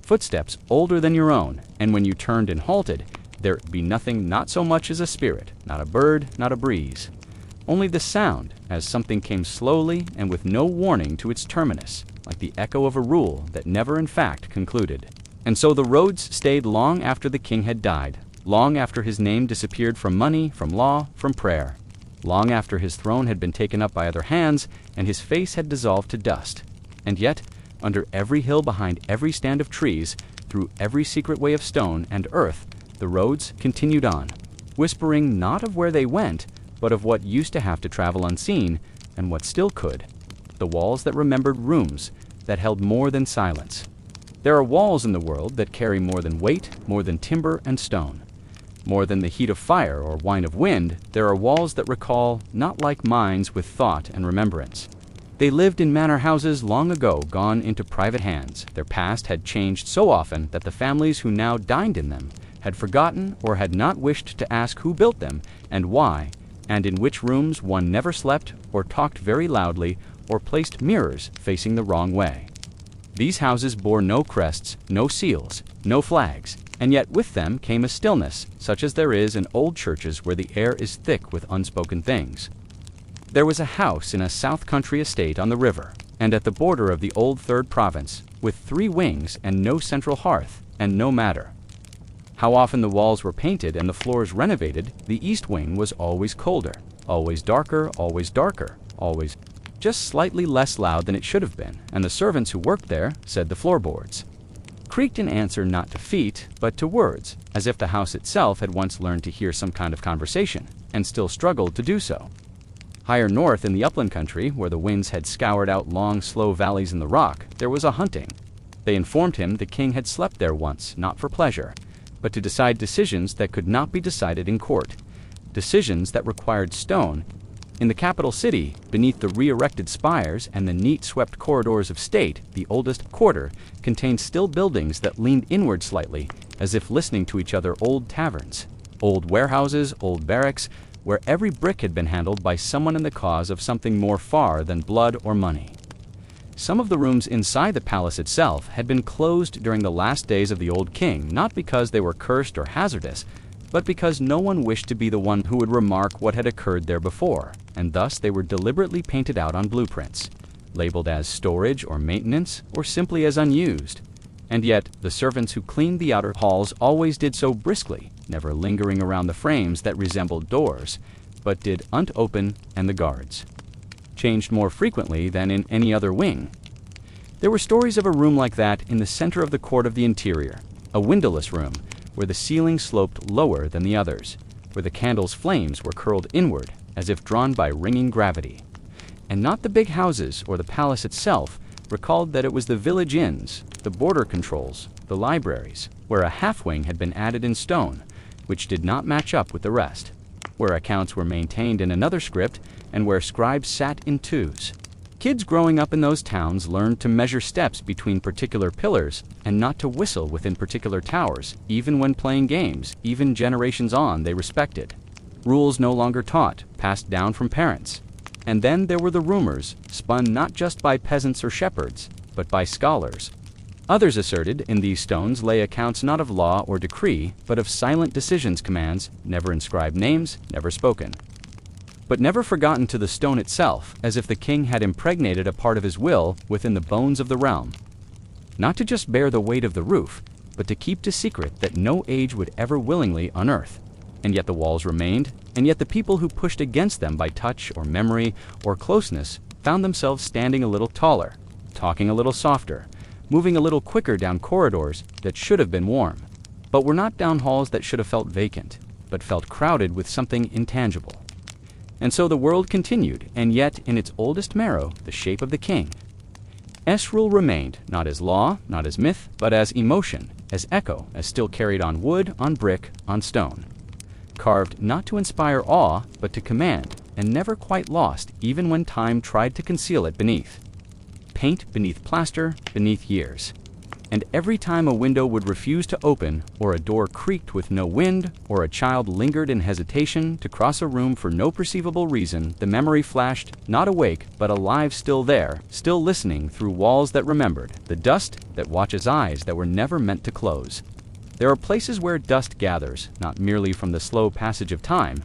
Footsteps older than your own, and when you turned and halted, there'd be nothing, not so much as a spirit, not a bird, not a breeze. Only the sound, as something came slowly and with no warning to its terminus, like the echo of a rule that never in fact concluded. And so the roads stayed long after the king had died, long after his name disappeared from money, from law, from prayer, long after his throne had been taken up by other hands and his face had dissolved to dust. And yet, under every hill, behind every stand of trees, through every secret way of stone and earth, the roads continued on, whispering not of where they went, but of what used to have to travel unseen, and what still could. The walls that remembered rooms, that held more than silence. There are walls in the world that carry more than weight, more than timber and stone. More than the heat of fire or whine of wind, there are walls that recall, not like minds with thought and remembrance, They lived in manor houses long ago gone into private hands. Their past had changed so often that the families who now dined in them had forgotten or had not wished to ask who built them and why, and in which rooms one never slept or talked very loudly or placed mirrors facing the wrong way. These houses bore no crests, no seals, no flags, and yet with them came a stillness such as there is in old churches where the air is thick with unspoken things. There was a house in a south country estate on the river, and at the border of the old Third Province, with 3 wings and no central hearth, and no matter. How often the walls were painted and the floors renovated, the east wing was always colder, always darker, always just slightly less loud than it should have been, and the servants who worked there said the floorboards creaked in answer not to feet, but to words, as if the house itself had once learned to hear some kind of conversation, and still struggled to do so. Higher north in the upland country, where the winds had scoured out long, slow valleys in the rock, there was a hunting. They informed him the king had slept there once, not for pleasure, but to decide decisions that could not be decided in court, decisions that required stone. In the capital city, beneath the re-erected spires and the neat swept corridors of state, the oldest quarter contained still buildings that leaned inward slightly, as if listening to each other, old taverns, old warehouses, old barracks, where every brick had been handled by someone in the cause of something more far than blood or money. Some of the rooms inside the palace itself had been closed during the last days of the old king, not because they were cursed or hazardous, but because no one wished to be the one who would remark what had occurred there before, and thus they were deliberately painted out on blueprints, labeled as storage or maintenance, or simply as unused. And yet, the servants who cleaned the outer halls always did so briskly, never lingering around the frames that resembled doors, but did open and the guards changed more frequently than in any other wing. There were stories of a room like that in the center of the court of the interior, a windowless room, where the ceiling sloped lower than the others, where the candles' flames were curled inward, as if drawn by ringing gravity. And not the big houses or the palace itself recalled that it was the village inns, the border controls, the libraries, where a half-wing had been added in stone, which did not match up with the rest, where accounts were maintained in another script, and where scribes sat in twos. Kids growing up in those towns learned to measure steps between particular pillars and not to whistle within particular towers, even when playing games, even generations on they respected. Rules no longer taught, passed down from parents. And then there were the rumors, spun not just by peasants or shepherds, but by scholars. Others asserted in these stones lay accounts not of law or decree, but of silent decisions, commands, never inscribed names, never spoken, but never forgotten to the stone itself, as if the king had impregnated a part of his will within the bones of the realm. Not to just bear the weight of the roof, but to keep to secret that no age would ever willingly unearth. And yet the walls remained, and yet the people who pushed against them by touch or memory or closeness found themselves standing a little taller, talking a little softer, moving a little quicker down corridors that should have been warm, but were not down halls that should have felt vacant, but felt crowded with something intangible. And so the world continued, and yet in its oldest marrow, the shape of the king. Rule remained, not as law, not as myth, but as emotion, as echo, as still carried on wood, on brick, on stone. Carved not to inspire awe, but to command, and never quite lost, even when time tried to conceal it beneath. Paint beneath plaster, beneath years. And every time a window would refuse to open, or a door creaked with no wind, or a child lingered in hesitation to cross a room for no perceivable reason, the memory flashed, not awake, but alive, still there, still listening through walls that remembered, the dust that watches eyes that were never meant to close. There are places where dust gathers, not merely from the slow passage of time,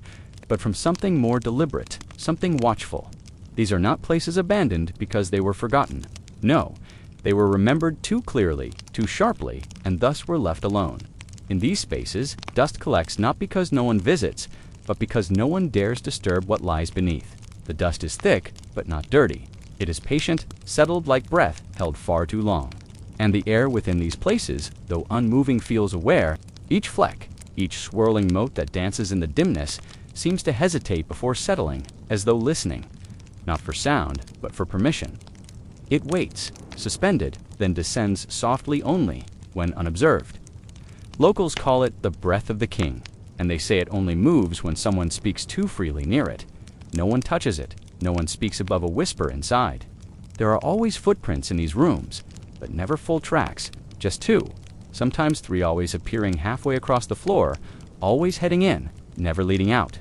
but from something more deliberate, something watchful. These are not places abandoned because they were forgotten. No, they were remembered too clearly, too sharply, and thus were left alone. In these spaces, dust collects not because no one visits, but because no one dares disturb what lies beneath. The dust is thick, but not dirty. It is patient, settled like breath held far too long. And the air within these places, though unmoving, feels aware. Each fleck, each swirling mote that dances in the dimness, seems to hesitate before settling, as though listening, not for sound, but for permission. It waits, suspended, then descends softly only, when unobserved. Locals call it the breath of the king, and they say it only moves when someone speaks too freely near it. No one touches it, no one speaks above a whisper inside. There are always footprints in these rooms, but never full tracks, just two, sometimes three, always appearing halfway across the floor, always heading in, never leading out.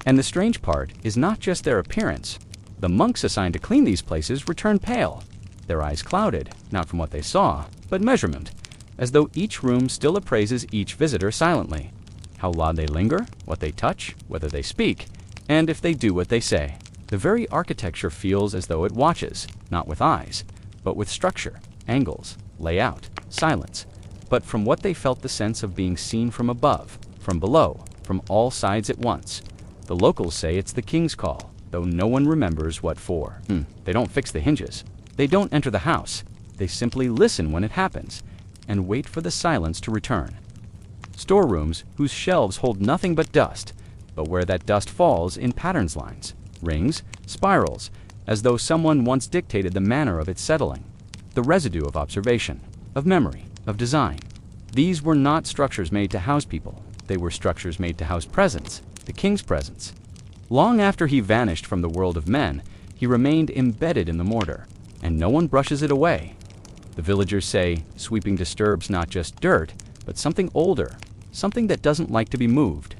And the strange part is not just their appearance. The monks assigned to clean these places return pale, their eyes clouded, not from what they saw, but measurement, as though each room still appraises each visitor silently. How loud they linger, what they touch, whether they speak, and if they do what they say. The very architecture feels as though it watches, not with eyes, but with structure, angles, layout, silence, but from what they felt the sense of being seen from above, from below, from all sides at once. The locals say it's the king's call, though no one remembers what for. They don't fix the hinges. They don't enter the house. They simply listen when it happens, and wait for the silence to return. Storerooms whose shelves hold nothing but dust, but where that dust falls in patterns lines, rings, spirals, as though someone once dictated the manner of its settling. The residue of observation, of memory, of design. These were not structures made to house people. They were structures made to house presence, the king's presence. Long after he vanished from the world of men, he remained embedded in the mortar, and no one brushes it away. The villagers say sweeping disturbs not just dirt, but something older, something that doesn't like to be moved.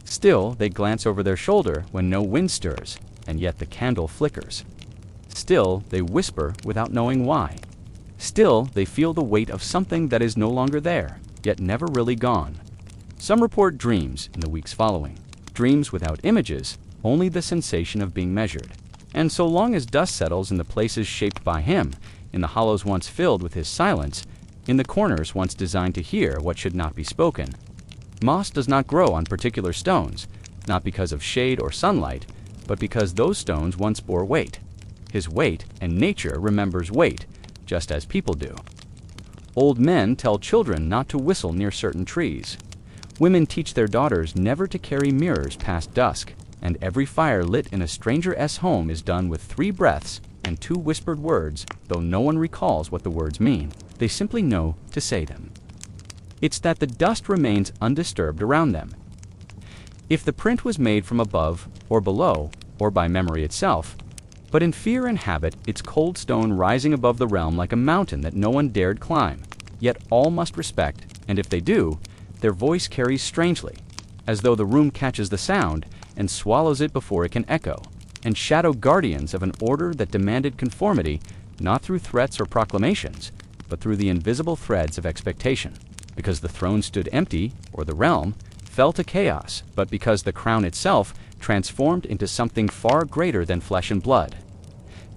Still, they glance over their shoulder when no wind stirs, and yet the candle flickers. Still, they whisper without knowing why. Still, they feel the weight of something that is no longer there, yet never really gone. Some report dreams in the weeks following. Dreams without images, only the sensation of being measured. And so long as dust settles in the places shaped by him, in the hollows once filled with his silence, in the corners once designed to hear what should not be spoken, moss does not grow on particular stones, not because of shade or sunlight, but because those stones once bore weight. His weight, and nature remembers weight, just as people do. Old men tell children not to whistle near certain trees. Women teach their daughters never to carry mirrors past dusk, and every fire lit in a stranger's home is done with 3 breaths and 2 whispered words, though no one recalls what the words mean. They simply know to say them. It's that the dust remains undisturbed around them. If the print was made from above or below, or by memory itself, but in fear and habit, it's cold stone rising above the realm like a mountain that no one dared climb, yet all must respect, and if they do, their voice carries strangely, as though the room catches the sound and swallows it before it can echo, and shadow guardians of an order that demanded conformity, not through threats or proclamations, but through the invisible threads of expectation, because the throne stood empty, or the realm fell to chaos, but because the crown itself transformed into something far greater than flesh and blood.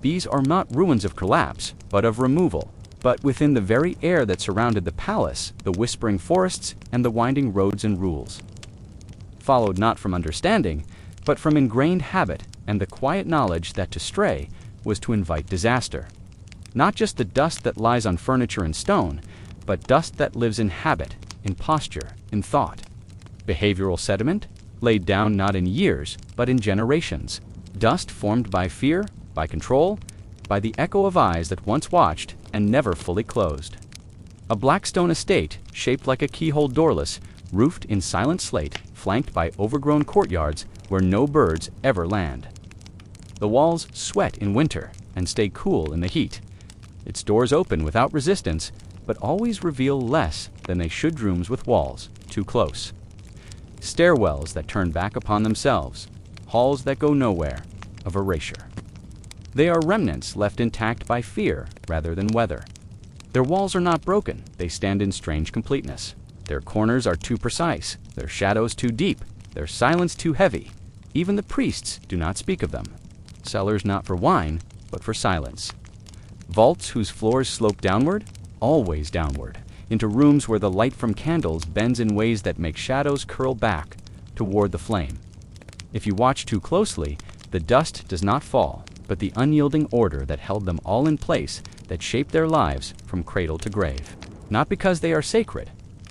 These are not ruins of collapse, but of removal, but within the very air that surrounded the palace, the whispering forests and the winding roads and rules. Followed not from understanding, but from ingrained habit and the quiet knowledge that to stray was to invite disaster. Not just the dust that lies on furniture and stone, but dust that lives in habit, in posture, in thought. Behavioral sediment, laid down not in years, but in generations. Dust formed by fear, by control, by the echo of eyes that once watched and never fully closed. A black stone estate, shaped like a keyhole doorless, roofed in silent slate, flanked by overgrown courtyards where no birds ever land. The walls sweat in winter and stay cool in the heat. Its doors open without resistance, but always reveal less than they should rooms with walls too close. Stairwells that turn back upon themselves, halls that go nowhere, of erasure. They are remnants left intact by fear rather than weather. Their walls are not broken, they stand in strange completeness. Their corners are too precise, their shadows too deep, their silence too heavy. Even the priests do not speak of them. Cellars not for wine, but for silence. Vaults whose floors slope downward, always downward, into rooms where the light from candles bends in ways that make shadows curl back toward the flame. If you watch too closely, the dust does not fall, but the unyielding order that held them all in place, that shaped their lives from cradle to grave. Not because they are sacred,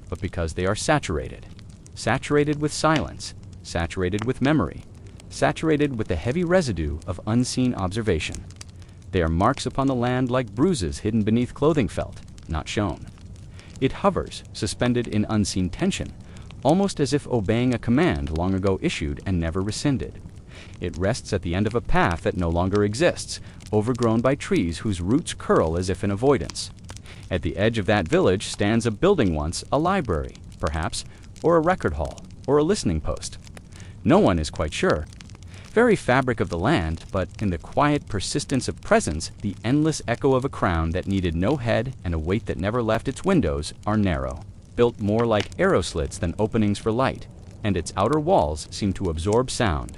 but because they are saturated. Saturated with silence, saturated with memory, saturated with the heavy residue of unseen observation. They are marks upon the land like bruises hidden beneath clothing felt, not shown. It hovers, suspended in unseen tension, almost as if obeying a command long ago issued and never rescinded. It rests at the end of a path that no longer exists, overgrown by trees whose roots curl as if in avoidance. At the edge of that village stands a building, once a library, perhaps, or a record hall, or a listening post. No one is quite sure. Very fabric of the land, but in the quiet persistence of presence, the endless echo of a crown that needed no head and a weight that never left its windows are narrow, built more like arrow slits than openings for light, and its outer walls seem to absorb sound.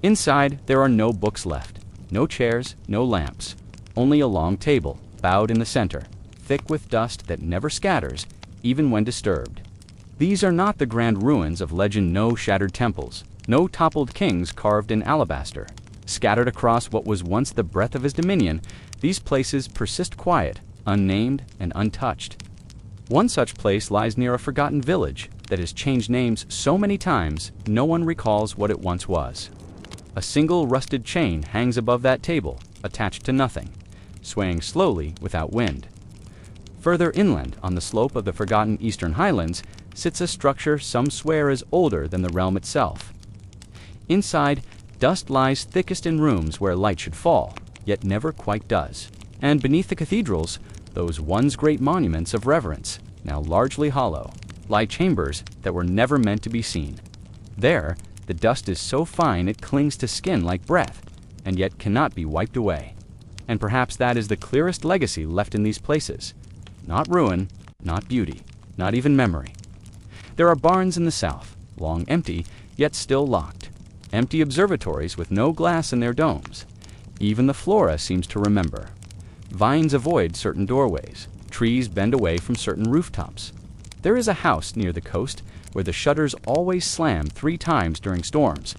Inside, there are no books left, no chairs, no lamps, only a long table, bowed in the center, thick with dust that never scatters, even when disturbed. These are not the grand ruins of legend, no shattered temples, no toppled kings carved in alabaster. Scattered across what was once the breadth of his dominion, these places persist quiet, unnamed and untouched. One such place lies near a forgotten village that has changed names so many times no one recalls what it once was. A single rusted chain hangs above that table, attached to nothing, swaying slowly without wind. Further inland, on the slope of the forgotten eastern highlands, sits a structure some swear is older than the realm itself. Inside, dust lies thickest in rooms where light should fall, yet never quite does. And beneath the cathedrals, those once great monuments of reverence, now largely hollow, lie chambers that were never meant to be seen. There, the dust is so fine it clings to skin like breath, and yet cannot be wiped away. And perhaps that is the clearest legacy left in these places. Not ruin, not beauty, not even memory. There are barns in the south, long empty, yet still locked. Empty observatories with no glass in their domes. Even the flora seems to remember. Vines avoid certain doorways. Trees bend away from certain rooftops. There is a house near the coast where the shutters always slam 3 times during storms.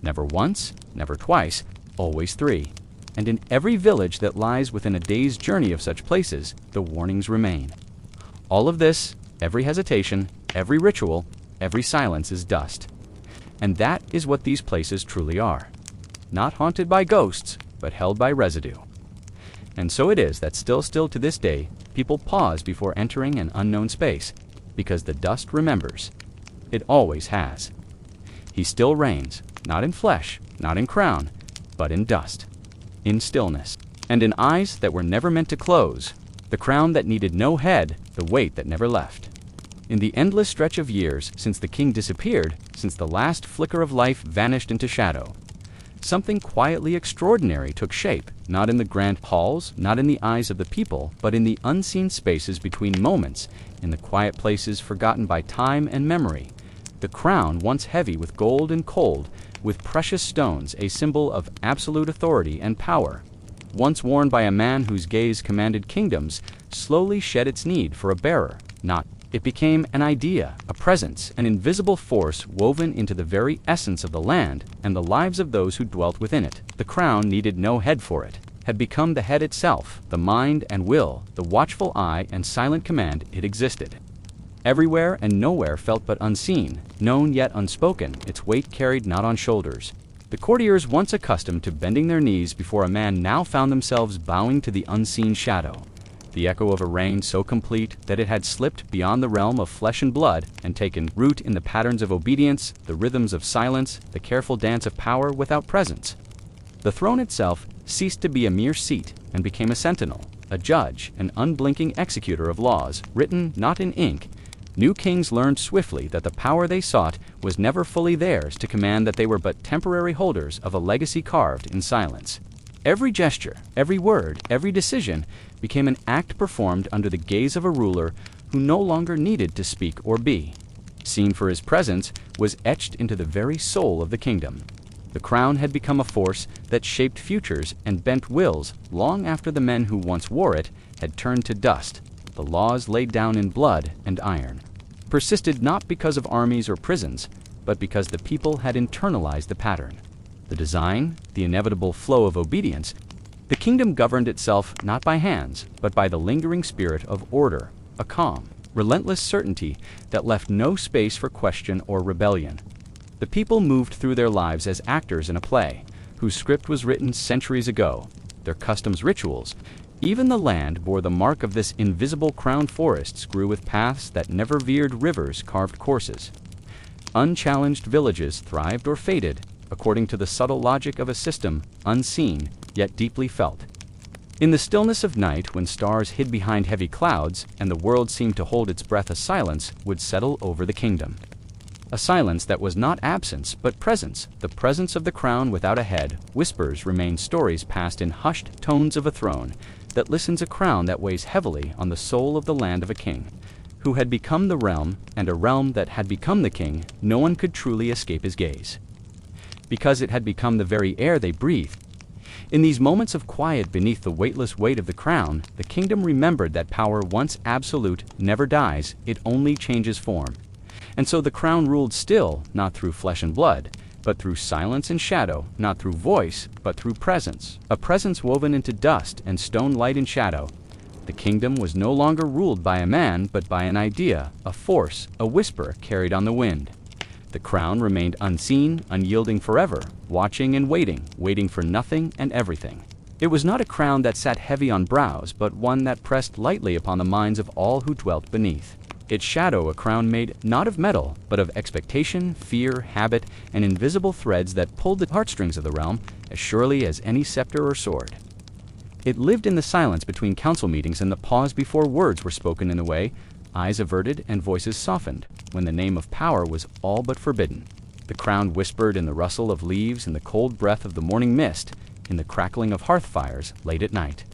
Never once, never twice, always 3. And in every village that lies within a day's journey of such places, the warnings remain. All of this, every hesitation, every ritual, every silence is dust. And that is what these places truly are. Not haunted by ghosts, but held by residue. And so it is that still to this day, people pause before entering an unknown space, because the dust remembers. It always has. He still reigns, not in flesh, not in crown, but in dust, in stillness, and in eyes that were never meant to close, the crown that needed no head, the weight that never left. In the endless stretch of years since the king disappeared, since the last flicker of life vanished into shadow, something quietly extraordinary took shape, not in the grand halls, not in the eyes of the people, but in the unseen spaces between moments, in the quiet places forgotten by time and memory. The crown, once heavy with gold and cold, with precious stones, a symbol of absolute authority and power, once worn by a man whose gaze commanded kingdoms, slowly shed its need for a bearer, not. It became an idea, a presence, an invisible force woven into the very essence of the land and the lives of those who dwelt within it. The crown needed no head for it, had become the head itself, the mind and will, the watchful eye and silent command. It existed. Everywhere and nowhere felt but unseen, known yet unspoken, its weight carried not on shoulders. The courtiers once accustomed to bending their knees before a man now found themselves bowing to the unseen shadow. The echo of a reign so complete that it had slipped beyond the realm of flesh and blood and taken root in the patterns of obedience, the rhythms of silence, the careful dance of power without presence. The throne itself ceased to be a mere seat and became a sentinel, a judge, an unblinking executor of laws, written not in ink. New kings learned swiftly that the power they sought was never fully theirs to command, that they were but temporary holders of a legacy carved in silence. Every gesture, every word, every decision became an act performed under the gaze of a ruler who no longer needed to speak or be. Seen for his presence was etched into the very soul of the kingdom. The crown had become a force that shaped futures and bent wills long after the men who once wore it had turned to dust. The laws laid down in blood and iron persisted not because of armies or prisons, but because the people had internalized the pattern. The design, the inevitable flow of obedience. The kingdom governed itself not by hands, but by the lingering spirit of order, a calm, relentless certainty that left no space for question or rebellion. The people moved through their lives as actors in a play, whose script was written centuries ago. Their customs, rituals, even the land bore the mark of this invisible crown. Forests grew with paths that never veered, rivers carved courses. Unchallenged villages thrived or faded, according to the subtle logic of a system unseen yet deeply felt. In the stillness of night, when stars hid behind heavy clouds and the world seemed to hold its breath, a silence would settle over the kingdom. A silence that was not absence, but presence, the presence of the crown without a head. Whispers remain stories passed in hushed tones of a throne that listens, a crown that weighs heavily on the soul of the land of a king who had become the realm, and a realm that had become the king. No one could truly escape his gaze, because it had become the very air they breathed. In these moments of quiet beneath the weightless weight of the crown, the kingdom remembered that power, once absolute, never dies, it only changes form. And so the crown ruled still, not through flesh and blood, but through silence and shadow, not through voice, but through presence, a presence woven into dust and stone, light and shadow. The kingdom was no longer ruled by a man, but by an idea, a force, a whisper carried on the wind. The crown remained unseen, unyielding forever, watching and waiting for nothing and everything. It was not a crown that sat heavy on brows, but one that pressed lightly upon the minds of all who dwelt beneath. Its shadow, a crown made not of metal, but of expectation, fear, habit, and invisible threads that pulled the heartstrings of the realm as surely as any scepter or sword. It lived in the silence between council meetings and the pause before words were spoken, in the way eyes averted and voices softened, when the name of power was all but forbidden. The crown whispered in the rustle of leaves, in the cold breath of the morning mist, in the crackling of hearth fires late at night.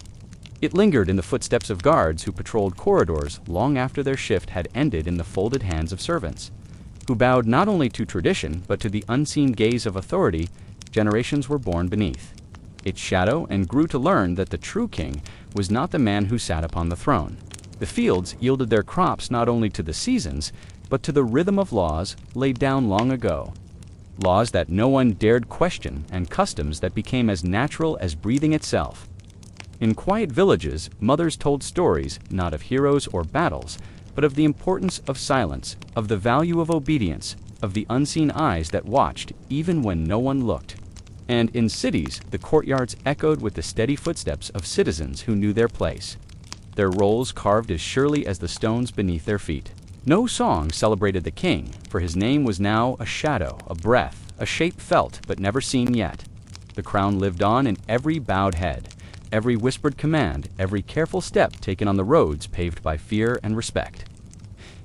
It lingered in the footsteps of guards who patrolled corridors long after their shift had ended, in the folded hands of servants, who bowed not only to tradition but to the unseen gaze of authority generations were born beneath its shadow, and grew to learn that the true king was not the man who sat upon the throne. The fields yielded their crops not only to the seasons, but to the rhythm of laws laid down long ago. Laws that no one dared question, and customs that became as natural as breathing itself. In quiet villages, mothers told stories, not of heroes or battles, but of the importance of silence, of the value of obedience, of the unseen eyes that watched even when no one looked. And in cities, the courtyards echoed with the steady footsteps of citizens who knew their place, their roles carved as surely as the stones beneath their feet. No song celebrated the king, for his name was now a shadow, a breath, a shape felt but never seen yet. The crown lived on in every bowed head, every whispered command, every careful step taken on the roads paved by fear and respect.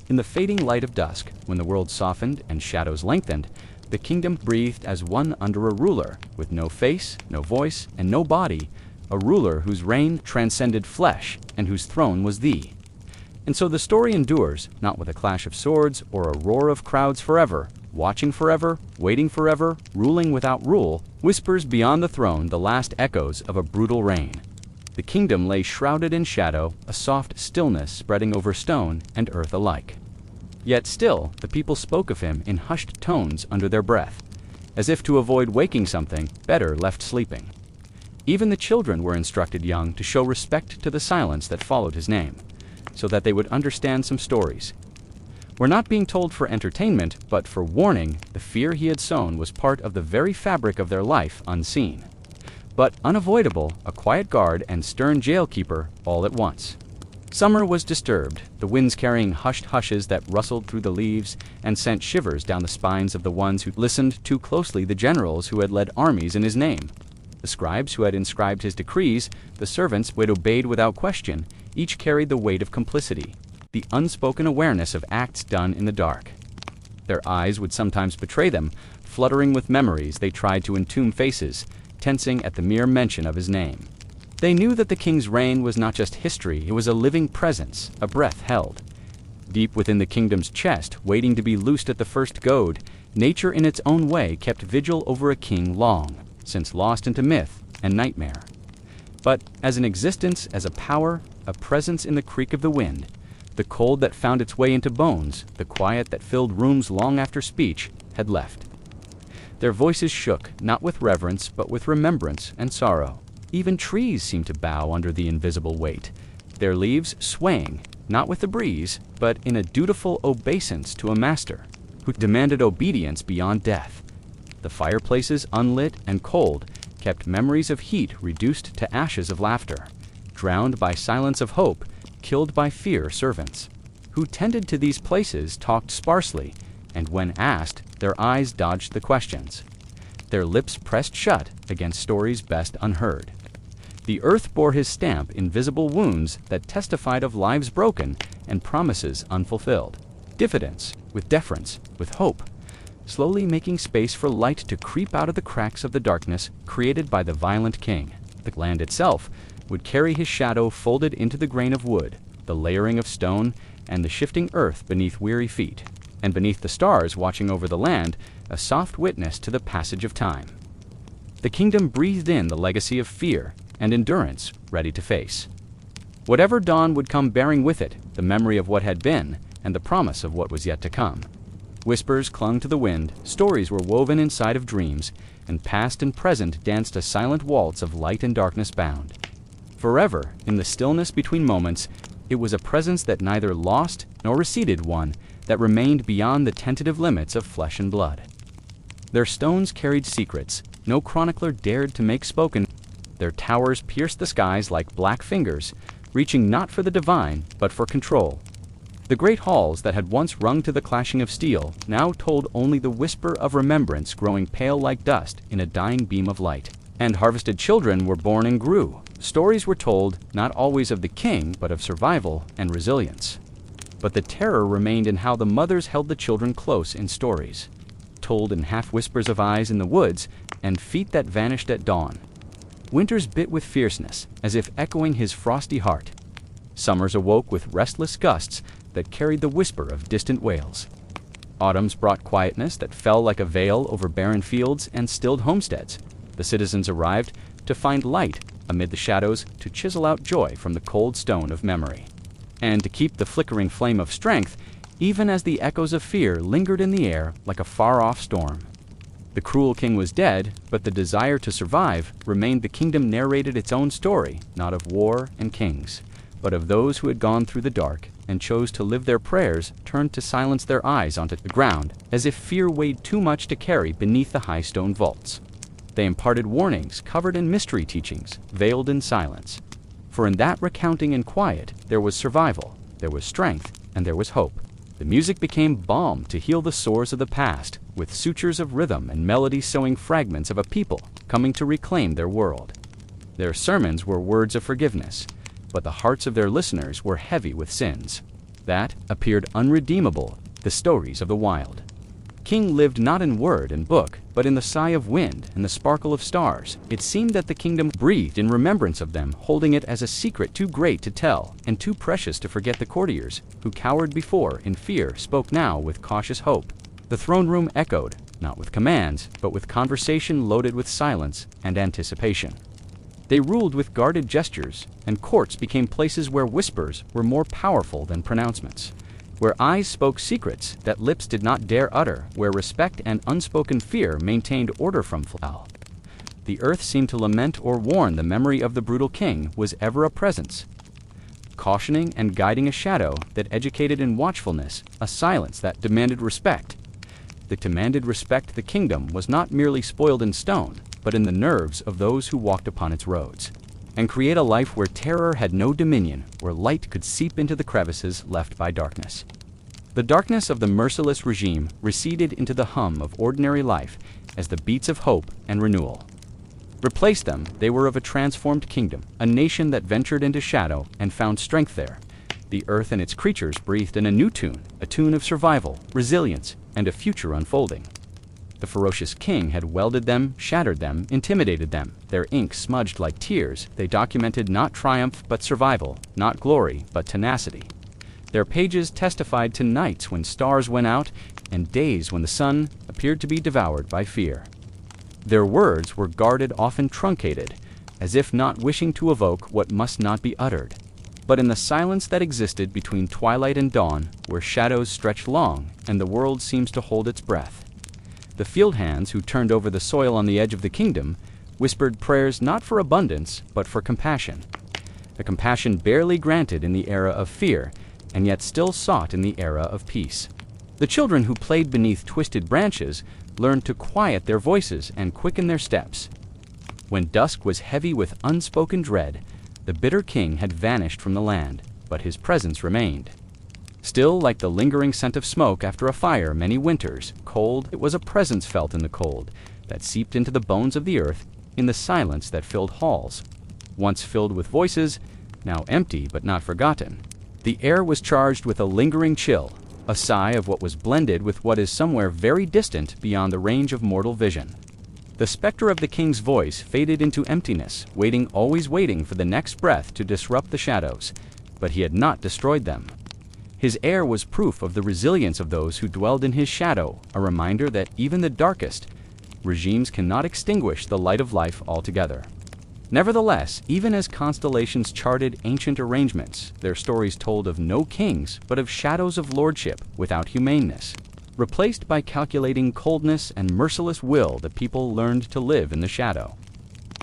In the fading light of dusk, when the world softened and shadows lengthened, the kingdom breathed as one under a ruler, with no face, no voice, and no body, a ruler whose reign transcended flesh and whose throne was thee. And so the story endures, not with a clash of swords or a roar of crowds forever, watching forever, waiting forever, ruling without rule, whispers beyond the throne the last echoes of a brutal reign. The kingdom lay shrouded in shadow, a soft stillness spreading over stone and earth alike. Yet still, the people spoke of him in hushed tones under their breath, as if to avoid waking something better left sleeping. Even the children were instructed young to show respect to the silence that followed his name, so that they would understand some stories. Were not being told for entertainment, but for warning. The fear he had sown was part of the very fabric of their life, unseen, but unavoidable, a quiet guard and stern jailkeeper all at once. Summer was disturbed, the winds carrying hushed hushes that rustled through the leaves and sent shivers down the spines of the ones who listened too closely, the generals who had led armies in his name, the scribes who had inscribed his decrees, the servants who had obeyed without question. Each carried the weight of complicity, the unspoken awareness of acts done in the dark. Their eyes would sometimes betray them, fluttering with memories. They tried to entomb faces, tensing at the mere mention of his name. They knew that the king's reign was not just history, it was a living presence, a breath held. Deep within the kingdom's chest, waiting to be loosed at the first goad, nature in its own way kept vigil over a king long since lost into myth and nightmare. But as an existence, as a power, a presence in the creak of the wind, the cold that found its way into bones, the quiet that filled rooms long after speech had left. Their voices shook, not with reverence, but with remembrance and sorrow. Even trees seemed to bow under the invisible weight, their leaves swaying, not with the breeze, but in a dutiful obeisance to a master who demanded obedience beyond death. The fireplaces, unlit and cold, kept memories of heat reduced to ashes of laughter, drowned by silence of hope, killed by fear. Servants who tended to these places talked sparsely, and when asked, their eyes dodged the questions. their lips pressed shut against stories best unheard. The earth bore his stamp in visible wounds that testified of lives broken and promises unfulfilled. Diffidence, with deference, with hope, slowly making space for light to creep out of the cracks of the darkness created by the violent king. The land itself would carry his shadow folded into the grain of wood, the layering of stone, and the shifting earth beneath weary feet, and beneath the stars watching over the land, a soft witness to the passage of time. The kingdom breathed in the legacy of fear and endurance ready to face. Whatever dawn would come bearing with it the memory of what had been and the promise of what was yet to come. Whispers clung to the wind, stories were woven inside of dreams, and past and present danced a silent waltz of light and darkness bound. Forever, in the stillness between moments, it was a presence that neither lost nor receded, one that remained beyond the tentative limits of flesh and blood. Their stones carried secrets no chronicler dared to make spoken. Their towers pierced the skies like black fingers, reaching not for the divine, but for control. The great halls that had once rung to the clashing of steel now told only the whisper of remembrance growing pale like dust in a dying beam of light. And harvested children were born and grew. Stories were told, not always of the king, but of survival and resilience. But the terror remained in how the mothers held the children close in stories, told in half-whispers of eyes in the woods and feet that vanished at dawn. Winters bit with fierceness, as if echoing his frosty heart. Summers awoke with restless gusts that carried the whisper of distant wails. Autumns brought quietness that fell like a veil over barren fields and stilled homesteads. The citizens arrived to find light amid the shadows, to chisel out joy from the cold stone of memory, and to keep the flickering flame of strength, even as the echoes of fear lingered in the air like a far-off storm. The cruel king was dead, but the desire to survive remained. The kingdom narrated its own story, not of war and kings, but of those who had gone through the dark and chose to live their prayers, turned to silence their eyes onto the ground, as if fear weighed too much to carry beneath the high stone vaults. They imparted warnings covered in mystery teachings, veiled in silence. For in that recounting in quiet, there was survival, there was strength, and there was hope. The music became balm to heal the sores of the past, with sutures of rhythm and melody sewing fragments of a people coming to reclaim their world. Their sermons were words of forgiveness, but the hearts of their listeners were heavy with sins that appeared unredeemable, the stories of the wild. King lived not in word and book, but in the sigh of wind and the sparkle of stars. It seemed that the kingdom breathed in remembrance of them, holding it as a secret too great to tell and too precious to forget. The courtiers, who cowered before in fear, spoke now with cautious hope. The throne room echoed, not with commands, but with conversation loaded with silence and anticipation. They ruled with guarded gestures, and courts became places where whispers were more powerful than pronouncements, where eyes spoke secrets that lips did not dare utter, where respect and unspoken fear maintained order from fall. The earth seemed to lament or warn. The memory of the brutal king was ever a presence, cautioning and guiding, a shadow that educated in watchfulness, a silence that demanded respect. The kingdom was not merely spoiled in stone, but in the nerves of those who walked upon its roads, and create a life where terror had no dominion, where light could seep into the crevices left by darkness. The darkness of the merciless regime receded into the hum of ordinary life as the beats of hope and renewal replaced them. They were of a transformed kingdom, a nation that ventured into shadow and found strength there. The earth and its creatures breathed in a new tune, a tune of survival, resilience, and a future unfolding. The ferocious king had welded them, shattered them, intimidated them. Their ink smudged like tears, they documented not triumph but survival, not glory but tenacity. Their pages testified to nights when stars went out and days when the sun appeared to be devoured by fear. Their words were guarded, often truncated, as if not wishing to evoke what must not be uttered. But in the silence that existed between twilight and dawn, where shadows stretched long and the world seems to hold its breath, the field hands who turned over the soil on the edge of the kingdom whispered prayers not for abundance, but for compassion. A compassion barely granted in the era of fear, and yet still sought in the era of peace. The children who played beneath twisted branches learned to quiet their voices and quicken their steps. When dusk was heavy with unspoken dread, the bitter king had vanished from the land, but his presence remained. Still, like the lingering scent of smoke after a fire many winters, cold, it was a presence felt in the cold, that seeped into the bones of the earth in the silence that filled halls. Once filled with voices, now empty but not forgotten. The air was charged with a lingering chill, a sigh of what was blended with what is somewhere very distant beyond the range of mortal vision. The specter of the king's voice faded into emptiness, always waiting for the next breath to disrupt the shadows, but he had not destroyed them. His air was proof of the resilience of those who dwelled in his shadow, a reminder that even the darkest regimes cannot extinguish the light of life altogether. Nevertheless, even as constellations charted ancient arrangements, their stories told of no kings, but of shadows of lordship without humaneness. Replaced by calculating coldness and merciless will, the people learned to live in the shadow.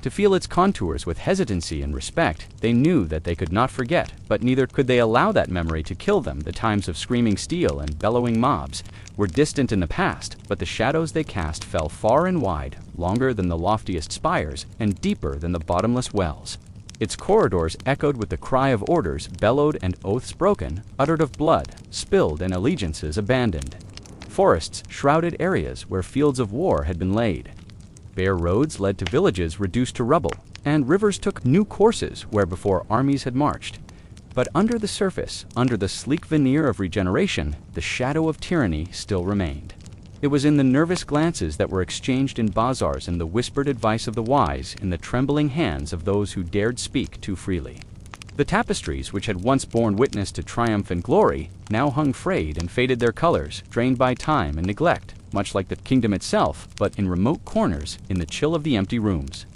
To feel its contours with hesitancy and respect, they knew that they could not forget, but neither could they allow that memory to kill them. The times of screaming steel and bellowing mobs were distant in the past, but the shadows they cast fell far and wide, longer than the loftiest spires, and deeper than the bottomless wells. Its corridors echoed with the cry of orders bellowed and oaths broken, uttered of blood spilled and allegiances abandoned. Forests shrouded areas where fields of war had been laid. Bare roads led to villages reduced to rubble, and rivers took new courses where before armies had marched. But under the surface, under the sleek veneer of regeneration, the shadow of tyranny still remained. It was in the nervous glances that were exchanged in bazaars and the whispered advice of the wise in the trembling hands of those who dared speak too freely. The tapestries, which had once borne witness to triumph and glory, now hung frayed and faded their colors, drained by time and neglect, much like the kingdom itself, but in remote corners, in the chill of the empty rooms.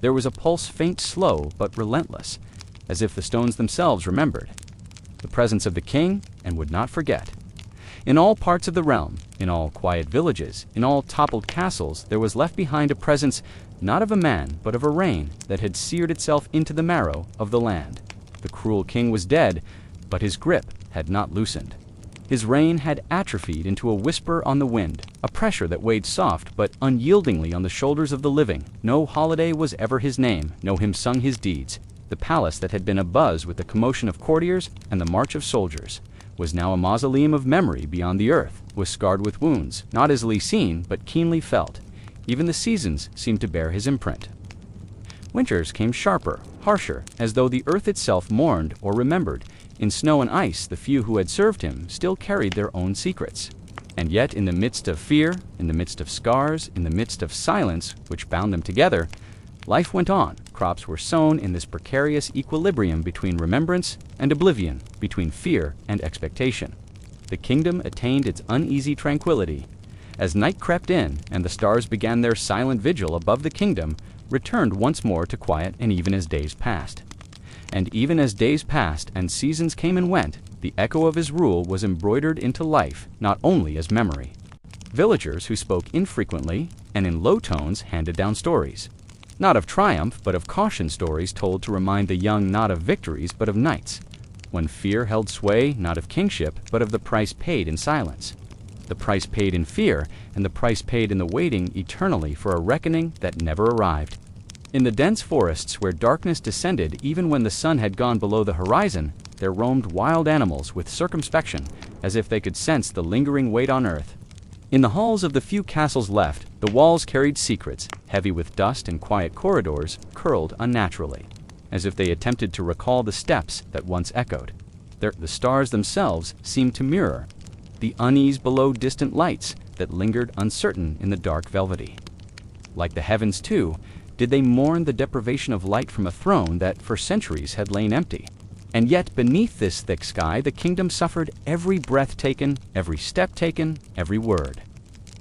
There was a pulse faint, slow, but relentless, as if the stones themselves remembered the presence of the king and would not forget. In all parts of the realm, in all quiet villages, in all toppled castles, there was left behind a presence not of a man, but of a reign that had seared itself into the marrow of the land. The cruel king was dead, but his grip had not loosened. His reign had atrophied into a whisper on the wind, a pressure that weighed soft but unyieldingly on the shoulders of the living. No holiday was ever his name, no hymn sung his deeds. The palace that had been abuzz with the commotion of courtiers and the march of soldiers was now a mausoleum of memory beyond the earth, was scarred with wounds, not easily seen but keenly felt. Even the seasons seemed to bear his imprint. Winters came sharper, harsher, as though the earth itself mourned or remembered. In snow and ice, the few who had served him still carried their own secrets. And yet, in the midst of fear, in the midst of scars, in the midst of silence which bound them together, life went on. Crops were sown in this precarious equilibrium between remembrance and oblivion, between fear and expectation. The kingdom attained its uneasy tranquility. As night crept in and the stars began their silent vigil above the kingdom, returned once more to quiet, and even as days passed. And even as days passed and seasons came and went, the echo of his rule was embroidered into life, not only as memory. Villagers who spoke infrequently and in low tones handed down stories. Not of triumph, but of caution, stories told to remind the young not of victories, but of nights, when fear held sway, not of kingship, but of the price paid in silence. The price paid in fear, and the price paid in the waiting eternally for a reckoning that never arrived. In the dense forests where darkness descended even when the sun had gone below the horizon, there roamed wild animals with circumspection, as if they could sense the lingering weight on earth. In the halls of the few castles left, the walls carried secrets, heavy with dust, and quiet corridors curled unnaturally, as if they attempted to recall the steps that once echoed. The stars themselves seemed to mirror the unease below distant lights that lingered uncertain in the dark velvety. Like the heavens, too, did they mourn the deprivation of light from a throne that for centuries had lain empty. And yet beneath this thick sky the kingdom suffered every breath taken, every step taken, every word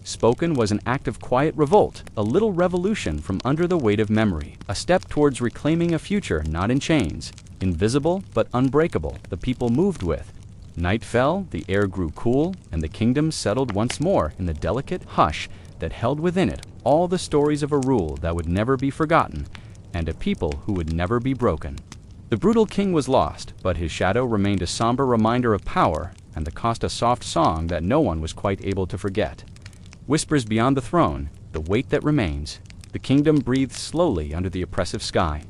spoken was an act of quiet revolt, a little revolution from under the weight of memory, a step towards reclaiming a future not in chains, invisible but unbreakable, the people moved with. Night fell, the air grew cool, and the kingdom settled once more in the delicate hush that held within it all the stories of a rule that would never be forgotten, and a people who would never be broken. The brutal king was lost, but his shadow remained a somber reminder of power, and the cost a soft song that no one was quite able to forget. Whispers beyond the throne, the weight that remains. The kingdom breathed slowly under the oppressive sky.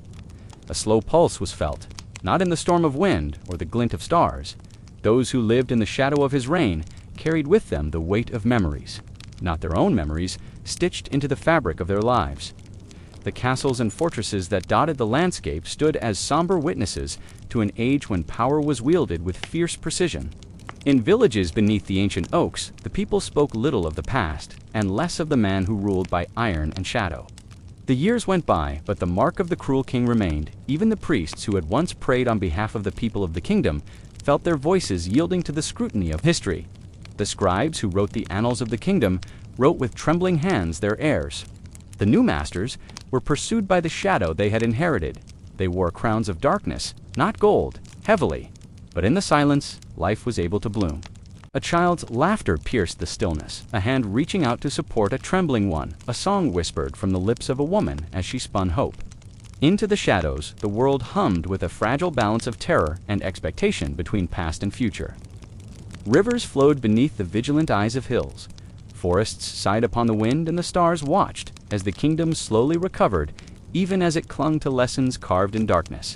A slow pulse was felt, not in the storm of wind or the glint of stars. Those who lived in the shadow of his reign carried with them the weight of memories. not their own memories, stitched into the fabric of their lives. The castles and fortresses that dotted the landscape stood as somber witnesses to an age when power was wielded with fierce precision. In villages beneath the ancient oaks, the people spoke little of the past, and less of the man who ruled by iron and shadow. The years went by, but the mark of the cruel king remained. Even the priests who had once prayed on behalf of the people of the kingdom felt their voices yielding to the scrutiny of history. The scribes who wrote the annals of the kingdom wrote with trembling hands their heirs. The new masters were pursued by the shadow they had inherited. They wore crowns of darkness, not gold, heavily. But in the silence, life was able to bloom. A child's laughter pierced the stillness, a hand reaching out to support a trembling one, a song whispered from the lips of a woman as she spun hope. Into the shadows, the world hummed with a fragile balance of terror and expectation between past and future. Rivers flowed beneath the vigilant eyes of hills. Forests sighed upon the wind, and the stars watched as the kingdom slowly recovered, even as it clung to lessons carved in darkness.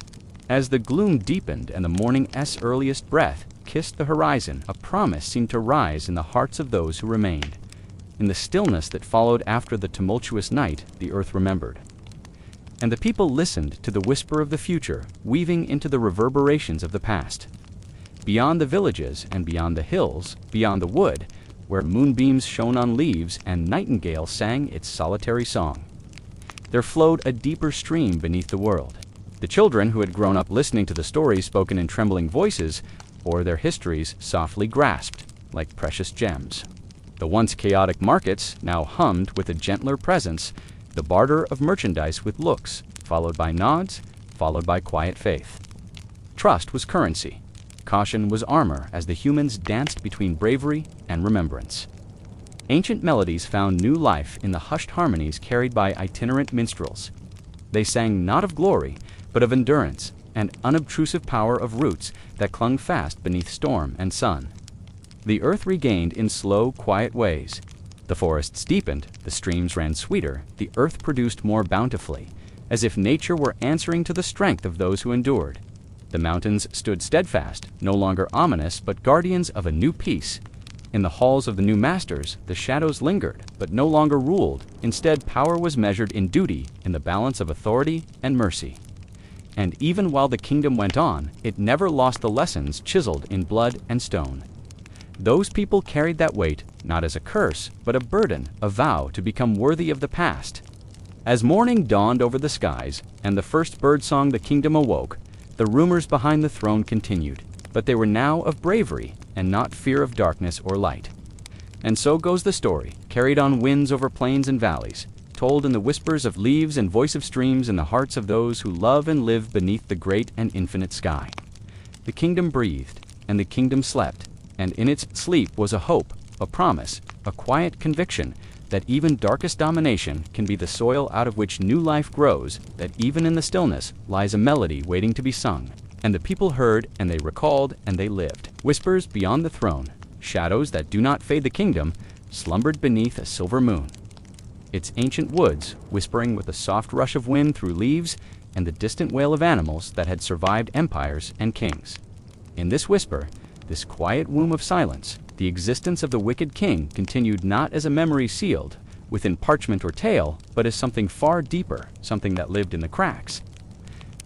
As the gloom deepened and the morning's earliest breath kissed the horizon, a promise seemed to rise in the hearts of those who remained. In the stillness that followed after the tumultuous night, the earth remembered. And the people listened to the whisper of the future, weaving into the reverberations of the past. Beyond the villages and beyond the hills, beyond the wood, where moonbeams shone on leaves and nightingale sang its solitary song, there flowed a deeper stream beneath the world. The children who had grown up listening to the stories spoken in trembling voices bore their histories softly grasped like precious gems. The once chaotic markets now hummed with a gentler presence, the barter of merchandise with looks, followed by nods, followed by quiet faith. Trust was currency. Caution was armor as the humans danced between bravery and remembrance. Ancient melodies found new life in the hushed harmonies carried by itinerant minstrels. They sang not of glory, but of endurance and unobtrusive power of roots that clung fast beneath storm and sun. The earth regained in slow, quiet ways. The forests deepened, the streams ran sweeter, the earth produced more bountifully, as if nature were answering to the strength of those who endured. The mountains stood steadfast, no longer ominous, but guardians of a new peace. In the halls of the new masters, the shadows lingered, but no longer ruled. Instead, power was measured in duty, in the balance of authority and mercy. And even while the kingdom went on, it never lost the lessons chiseled in blood and stone. Those people carried that weight, not as a curse, but a burden, a vow to become worthy of the past. As morning dawned over the skies, and the first birdsong the kingdom awoke, the rumors behind the throne continued, but they were now of bravery, and not fear of darkness or light. And so goes the story, carried on winds over plains and valleys, told in the whispers of leaves and voice of streams in the hearts of those who love and live beneath the great and infinite sky. The kingdom breathed, and the kingdom slept, and in its sleep was a hope, a promise, a quiet conviction that even darkest domination can be the soil out of which new life grows, that even in the stillness lies a melody waiting to be sung. And the people heard, and they recalled, and they lived. Whispers beyond the throne, shadows that do not fade the kingdom, slumbered beneath a silver moon. Its ancient woods, whispering with a soft rush of wind through leaves, and the distant wail of animals that had survived empires and kings. In this whisper, this quiet womb of silence, the existence of the wicked king continued not as a memory sealed within parchment or tale, but as something far deeper, something that lived in the cracks,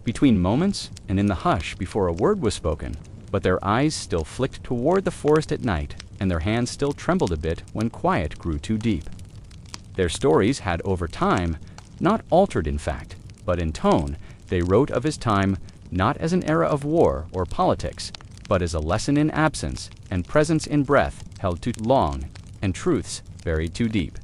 between moments and in the hush before a word was spoken. But their eyes still flicked toward the forest at night, and their hands still trembled a bit when quiet grew too deep. Their stories had over time not altered in fact, but in tone. They wrote of his time not as an era of war or politics, but as a lesson in absence and presence in breath held too long and truths buried too deep.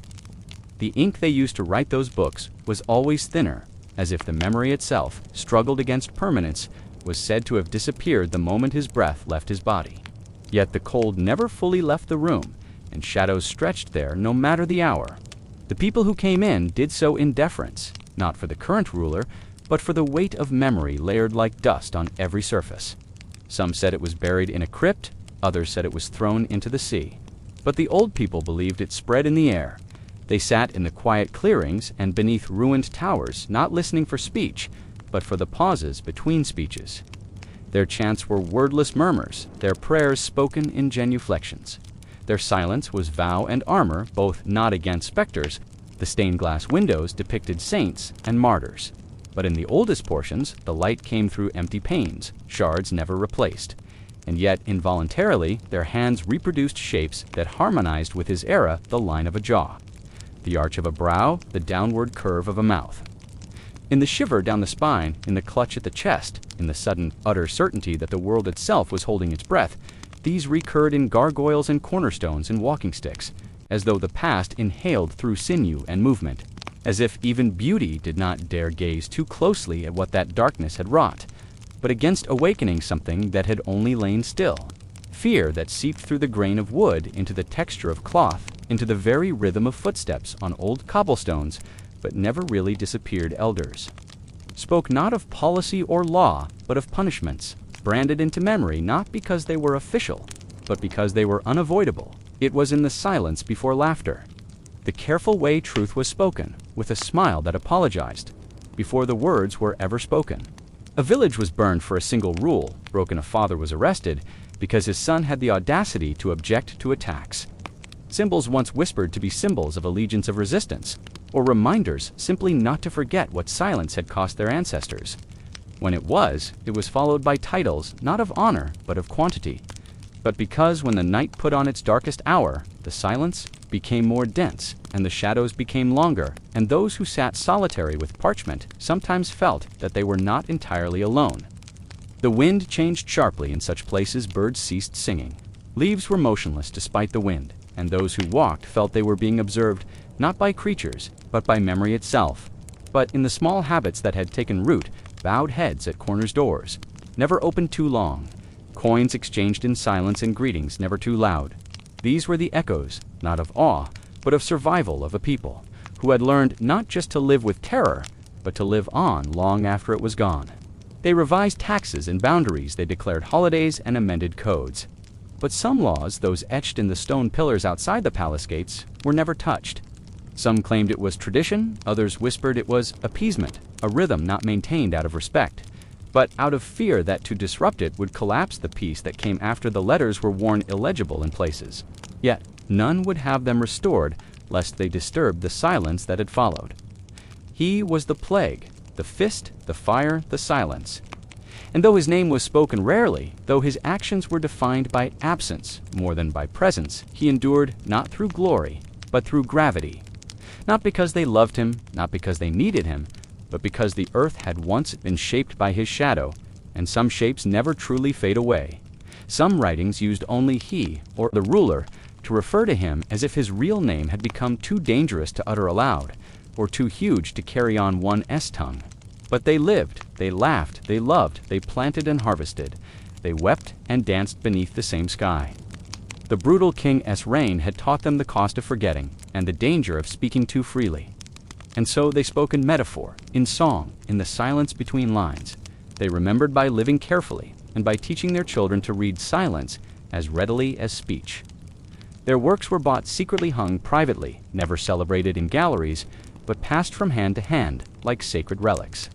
The ink they used to write those books was always thinner, as if the memory itself struggled against permanence, was said to have disappeared the moment his breath left his body. Yet the cold never fully left the room, and shadows stretched there no matter the hour. The people who came in did so in deference, not for the current ruler, but for the weight of memory layered like dust on every surface. Some said it was buried in a crypt, others said it was thrown into the sea. But the old people believed it spread in the air. They sat in the quiet clearings and beneath ruined towers, not listening for speech, but for the pauses between speeches. Their chants were wordless murmurs, their prayers spoken in genuflections. Their silence was vow and armor, both not against specters. The stained glass windows depicted saints and martyrs. But in the oldest portions, the light came through empty panes, shards never replaced. And yet, involuntarily, their hands reproduced shapes that harmonized with his era, the line of a jaw, the arch of a brow, the downward curve of a mouth. In the shiver down the spine, in the clutch at the chest, in the sudden, utter certainty that the world itself was holding its breath, these recurred in gargoyles and cornerstones and walking sticks, as though the past inhaled through sinew and movement, as if even beauty did not dare gaze too closely at what that darkness had wrought, but against awakening something that had only lain still, fear that seeped through the grain of wood into the texture of cloth, into the very rhythm of footsteps on old cobblestones, but never really disappeared elders. Spoke not of policy or law, but of punishments, branded into memory not because they were official, but because they were unavoidable. It was in the silence before laughter, the careful way truth was spoken, with a smile that apologized, before the words were ever spoken. A village was burned for a single rule. Broken, a father was arrested because his son had the audacity to object to a tax. Symbols once whispered to be symbols of allegiance of resistance, or reminders simply not to forget what silence had cost their ancestors. When it was followed by titles not of honor but of quantity. But because when the night put on its darkest hour, the silence became more dense, and the shadows became longer, and those who sat solitary with parchment sometimes felt that they were not entirely alone. The wind changed sharply in such places. Birds ceased singing. Leaves were motionless despite the wind, and those who walked felt they were being observed not by creatures, but by memory itself. But in the small habits that had taken root, bowed heads at corners' doors, never opened too long, coins exchanged in silence and greetings never too loud. These were the echoes, not of awe, but of survival of a people, who had learned not just to live with terror, but to live on long after it was gone. They revised taxes and boundaries, they declared holidays and amended codes. But some laws, those etched in the stone pillars outside the palace gates, were never touched. Some claimed it was tradition, others whispered it was appeasement, a rhythm not maintained out of respect, but out of fear that to disrupt it would collapse the peace that came after the letters were worn illegible in places. Yet none would have them restored, lest they disturbed the silence that had followed. He was the plague, the fist, the fire, the silence. And though his name was spoken rarely, though his actions were defined by absence more than by presence, he endured not through glory, but through gravity. Not because they loved him, not because they needed him, but because the earth had once been shaped by his shadow, and some shapes never truly fade away. Some writings used only he, or the ruler, to refer to him as if his real name had become too dangerous to utter aloud, or too huge to carry on one's tongue. But they lived, they laughed, they loved, they planted and harvested, they wept and danced beneath the same sky. The brutal King's reign had taught them the cost of forgetting, and the danger of speaking too freely. And so they spoke in metaphor, in song, in the silence between lines. They remembered by living carefully, and by teaching their children to read silence as readily as speech. Their works were bought secretly, hung privately, never celebrated in galleries, but passed from hand to hand like sacred relics.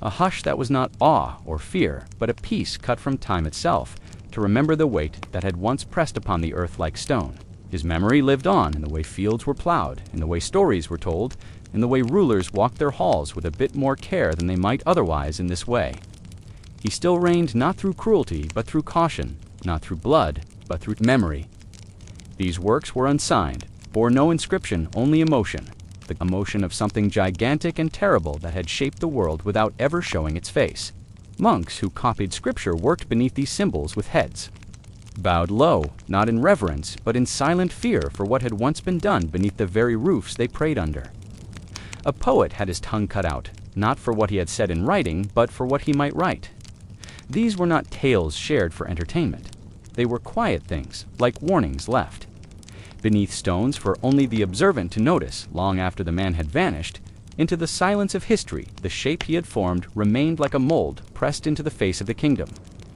A hush that was not awe or fear, but a peace cut from time itself, to remember the weight that had once pressed upon the earth like stone. His memory lived on in the way fields were plowed, in the way stories were told, in the way rulers walked their halls with a bit more care than they might otherwise in this way. He still reigned not through cruelty, but through caution, not through blood, but through memory. These works were unsigned, bore no inscription, only emotion, the emotion of something gigantic and terrible that had shaped the world without ever showing its face. Monks who copied scripture worked beneath these symbols with heads, bowed low, not in reverence, but in silent fear for what had once been done beneath the very roofs they prayed under. A poet had his tongue cut out, not for what he had said in writing, but for what he might write. These were not tales shared for entertainment. They were quiet things, like warnings left beneath stones for only the observant to notice long after the man had vanished. Into the silence of history, the shape he had formed remained like a mold pressed into the face of the kingdom.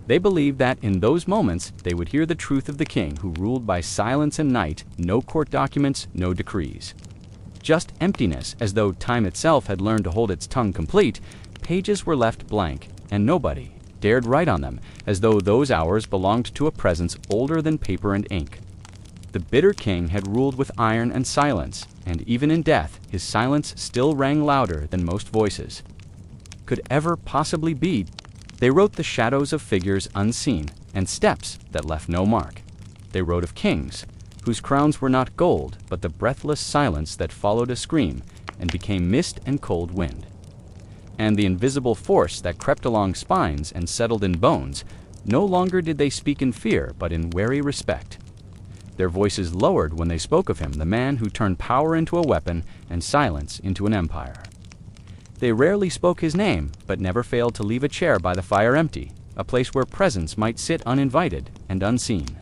They believed that in those moments they would hear the truth of the king who ruled by silence and night, no court documents, no decrees. Just emptiness, as though time itself had learned to hold its tongue complete. Pages were left blank, and nobody dared write on them, as though those hours belonged to a presence older than paper and ink. The bitter king had ruled with iron and silence, and even in death, his silence still rang louder than most voices. Could ever possibly be? They wrote the shadows of figures unseen and steps that left no mark. They wrote of kings, whose crowns were not gold, but the breathless silence that followed a scream and became mist and cold wind. And the invisible force that crept along spines and settled in bones, no longer did they speak in fear, but in wary respect. Their voices lowered when they spoke of him, the man who turned power into a weapon and silence into an empire. They rarely spoke his name, but never failed to leave a chair by the fire empty, a place where presence might sit uninvited and unseen.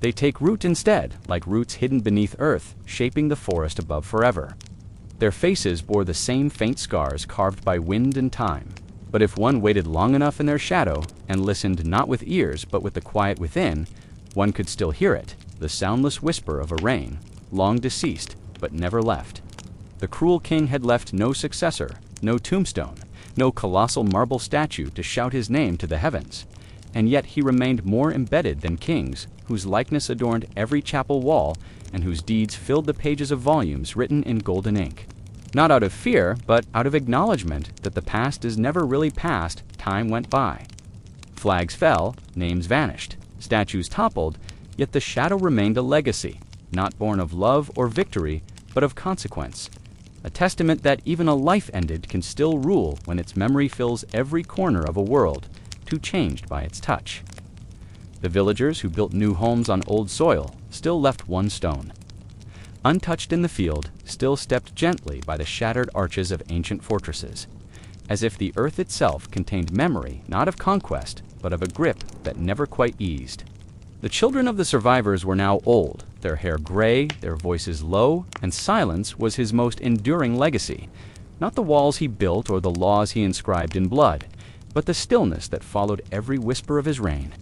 They take root instead, like roots hidden beneath earth, shaping the forest above forever. Their faces bore the same faint scars carved by wind and time. But if one waited long enough in their shadow and listened not with ears but with the quiet within, one could still hear it, the soundless whisper of a rain, long deceased but never left. The cruel king had left no successor, no tombstone, no colossal marble statue to shout his name to the heavens, and yet he remained more embedded than kings, whose likeness adorned every chapel wall and whose deeds filled the pages of volumes written in golden ink. Not out of fear, but out of acknowledgement that the past is never really past. Time went by. Flags fell, names vanished, statues toppled, yet the shadow remained a legacy, not born of love or victory, but of consequence. A testament that even a life ended can still rule when its memory fills every corner of a world, too changed by its touch. The villagers who built new homes on old soil still left one stone. Untouched in the field, still stepped gently by the shattered arches of ancient fortresses, as if the earth itself contained memory not of conquest, but of a grip that never quite eased. The children of the survivors were now old, their hair gray, their voices low, and silence was his most enduring legacy. Not the walls he built or the laws he inscribed in blood, but the stillness that followed every whisper of his reign.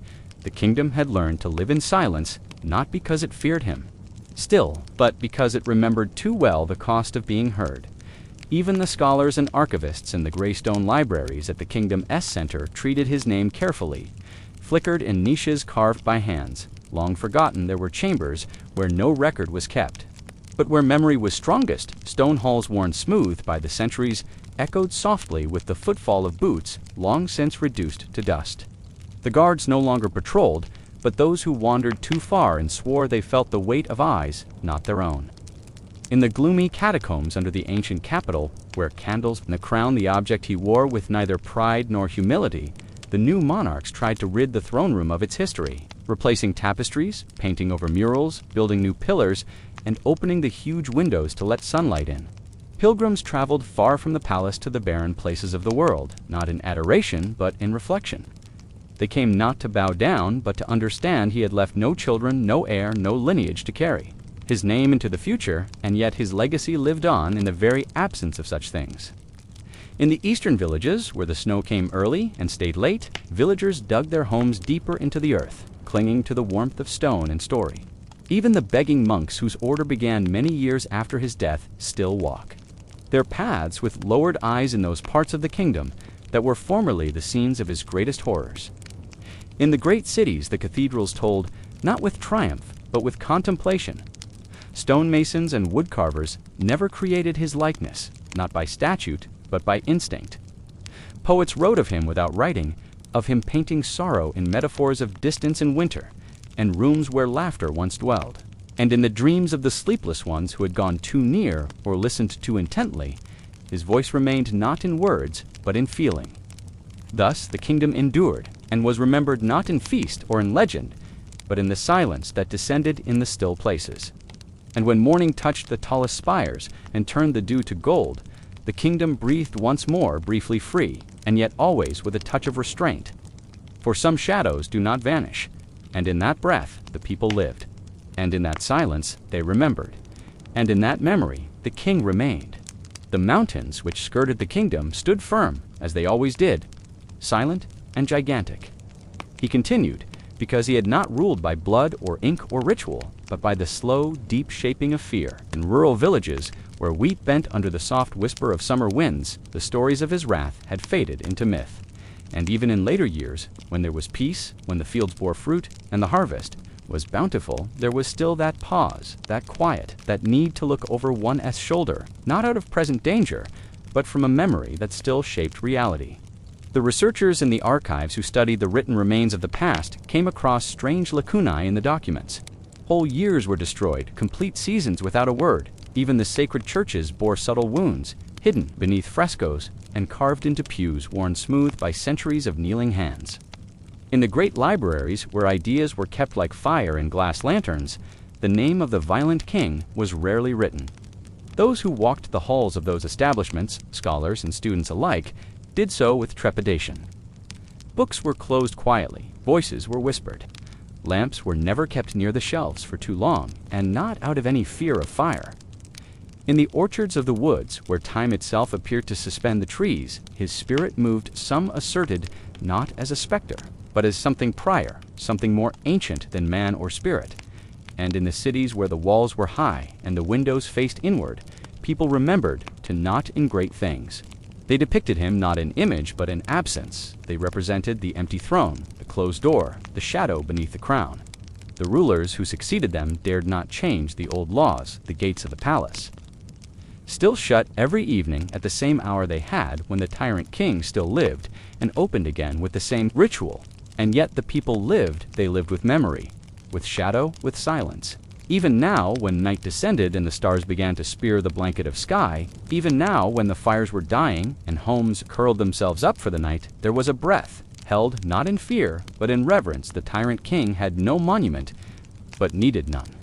The kingdom had learned to live in silence, not because it feared him, still, but because it remembered too well the cost of being heard. Even the scholars and archivists in the gray stone libraries at the Kingdom S Center treated his name carefully. Flickered in niches carved by hands, long forgotten there were chambers where no record was kept. But where memory was strongest, stone halls worn smooth by the centuries echoed softly with the footfall of boots long since reduced to dust. The guards no longer patrolled, but those who wandered too far and swore they felt the weight of eyes not their own. In the gloomy catacombs under the ancient capital, where candles in the crown the object he wore with neither pride nor humility, the new monarchs tried to rid the throne room of its history, replacing tapestries, painting over murals, building new pillars, and opening the huge windows to let sunlight in. Pilgrims traveled far from the palace to the barren places of the world, not in adoration, but in reflection. They came not to bow down, but to understand he had left no children, no heir, no lineage to carry his name into the future, and yet his legacy lived on in the very absence of such things. In the eastern villages, where the snow came early and stayed late, villagers dug their homes deeper into the earth, clinging to the warmth of stone and story. Even the begging monks whose order began many years after his death still walk their paths with lowered eyes in those parts of the kingdom that were formerly the scenes of his greatest horrors. In the great cities, the cathedrals told, not with triumph, but with contemplation. Stonemasons and woodcarvers never created his likeness, not by statute, but by instinct. Poets wrote of him without writing, of him painting sorrow in metaphors of distance and winter, and rooms where laughter once dwelled. And in the dreams of the sleepless ones who had gone too near or listened too intently, his voice remained not in words, but in feeling. Thus the kingdom endured, and was remembered not in feast or in legend, but in the silence that descended in the still places. And when morning touched the tallest spires and turned the dew to gold, the kingdom breathed once more, briefly free, and yet always with a touch of restraint. For some shadows do not vanish, and in that breath the people lived, and in that silence they remembered, and in that memory the king remained. The mountains which skirted the kingdom stood firm, as they always did, silent and gigantic. He continued, because he had not ruled by blood or ink or ritual, but by the slow, deep shaping of fear. In rural villages, where wheat bent under the soft whisper of summer winds, the stories of his wrath had faded into myth. And even in later years, when there was peace, when the fields bore fruit, and the harvest, was bountiful, there was still that pause, that quiet, that need to look over one's shoulder, not out of present danger, but from a memory that still shaped reality. The researchers in the archives who studied the written remains of the past came across strange lacunae in the documents. Whole years were destroyed, complete seasons without a word. Even the sacred churches bore subtle wounds, hidden beneath frescoes and carved into pews worn smooth by centuries of kneeling hands. In the great libraries, where ideas were kept like fire in glass lanterns, the name of the violent king was rarely written. Those who walked the halls of those establishments, scholars and students alike, did so with trepidation. Books were closed quietly, voices were whispered. Lamps were never kept near the shelves for too long, and not out of any fear of fire. In the orchards of the woods, where time itself appeared to suspend the trees, his spirit moved, some asserted, not as a specter, but as something prior, something more ancient than man or spirit. And in the cities where the walls were high and the windows faced inward, people remembered to not in great things. They depicted him not in image but in absence. They represented the empty throne, the closed door, the shadow beneath the crown. The rulers who succeeded them dared not change the old laws, the gates of the palace. Still shut every evening at the same hour they had when the tyrant king still lived, and opened again with the same ritual. And yet the people lived, they lived with memory, with shadow, with silence. Even now, when night descended and the stars began to spear the blanket of sky, even now, when the fires were dying and homes curled themselves up for the night, there was a breath, held not in fear, but in reverence. The tyrant king had no monument, but needed none.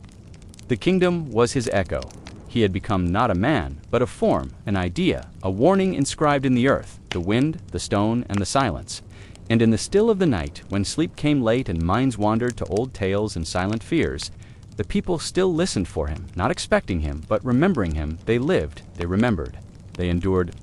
The kingdom was his echo. He had become not a man, but a form, an idea, a warning inscribed in the earth, the wind, the stone, and the silence. And in the still of the night, when sleep came late and minds wandered to old tales and silent fears, the people still listened for him, not expecting him, but remembering him. They lived, they remembered, they endured.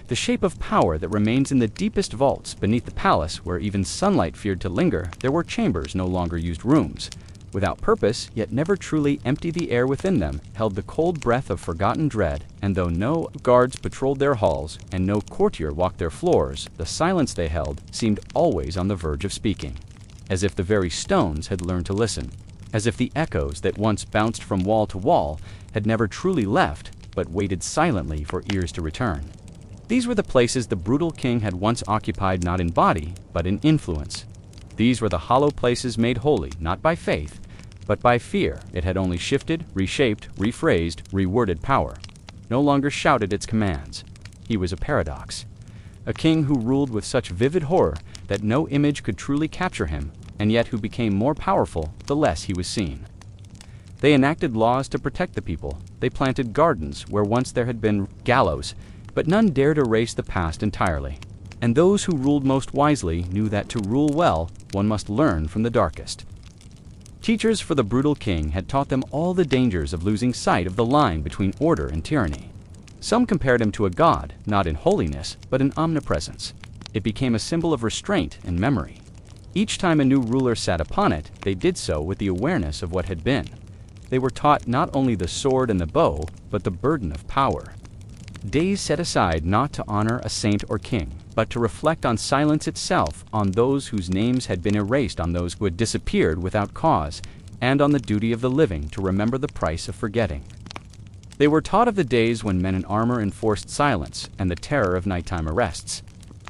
The shape of power that remains in the deepest vaults beneath the palace, where even sunlight feared to linger, there were chambers no longer used rooms. Without purpose, yet never truly empty the air within them, held the cold breath of forgotten dread, and though no guards patrolled their halls, and no courtier walked their floors, the silence they held seemed always on the verge of speaking, as if the very stones had learned to listen, as if the echoes that once bounced from wall to wall had never truly left, but waited silently for ears to return. These were the places the brutal king had once occupied, not in body, but in influence. These were the hollow places made holy, not by faith, but by fear. It had only shifted, reshaped, rephrased, reworded power. No longer shouted its commands. He was a paradox. A king who ruled with such vivid horror that no image could truly capture him, and yet who became more powerful the less he was seen. They enacted laws to protect the people. They planted gardens where once there had been gallows, but none dared erase the past entirely. And those who ruled most wisely knew that to rule well, one must learn from the darkest. Teachers for the brutal king had taught them all the dangers of losing sight of the line between order and tyranny. Some compared him to a god, not in holiness, but in omnipresence. It became a symbol of restraint and memory. Each time a new ruler sat upon it, they did so with the awareness of what had been. They were taught not only the sword and the bow, but the burden of power. Days set aside not to honor a saint or king, but to reflect on silence itself, on those whose names had been erased, on those who had disappeared without cause, and on the duty of the living to remember the price of forgetting. They were taught of the days when men in armor enforced silence and the terror of nighttime arrests.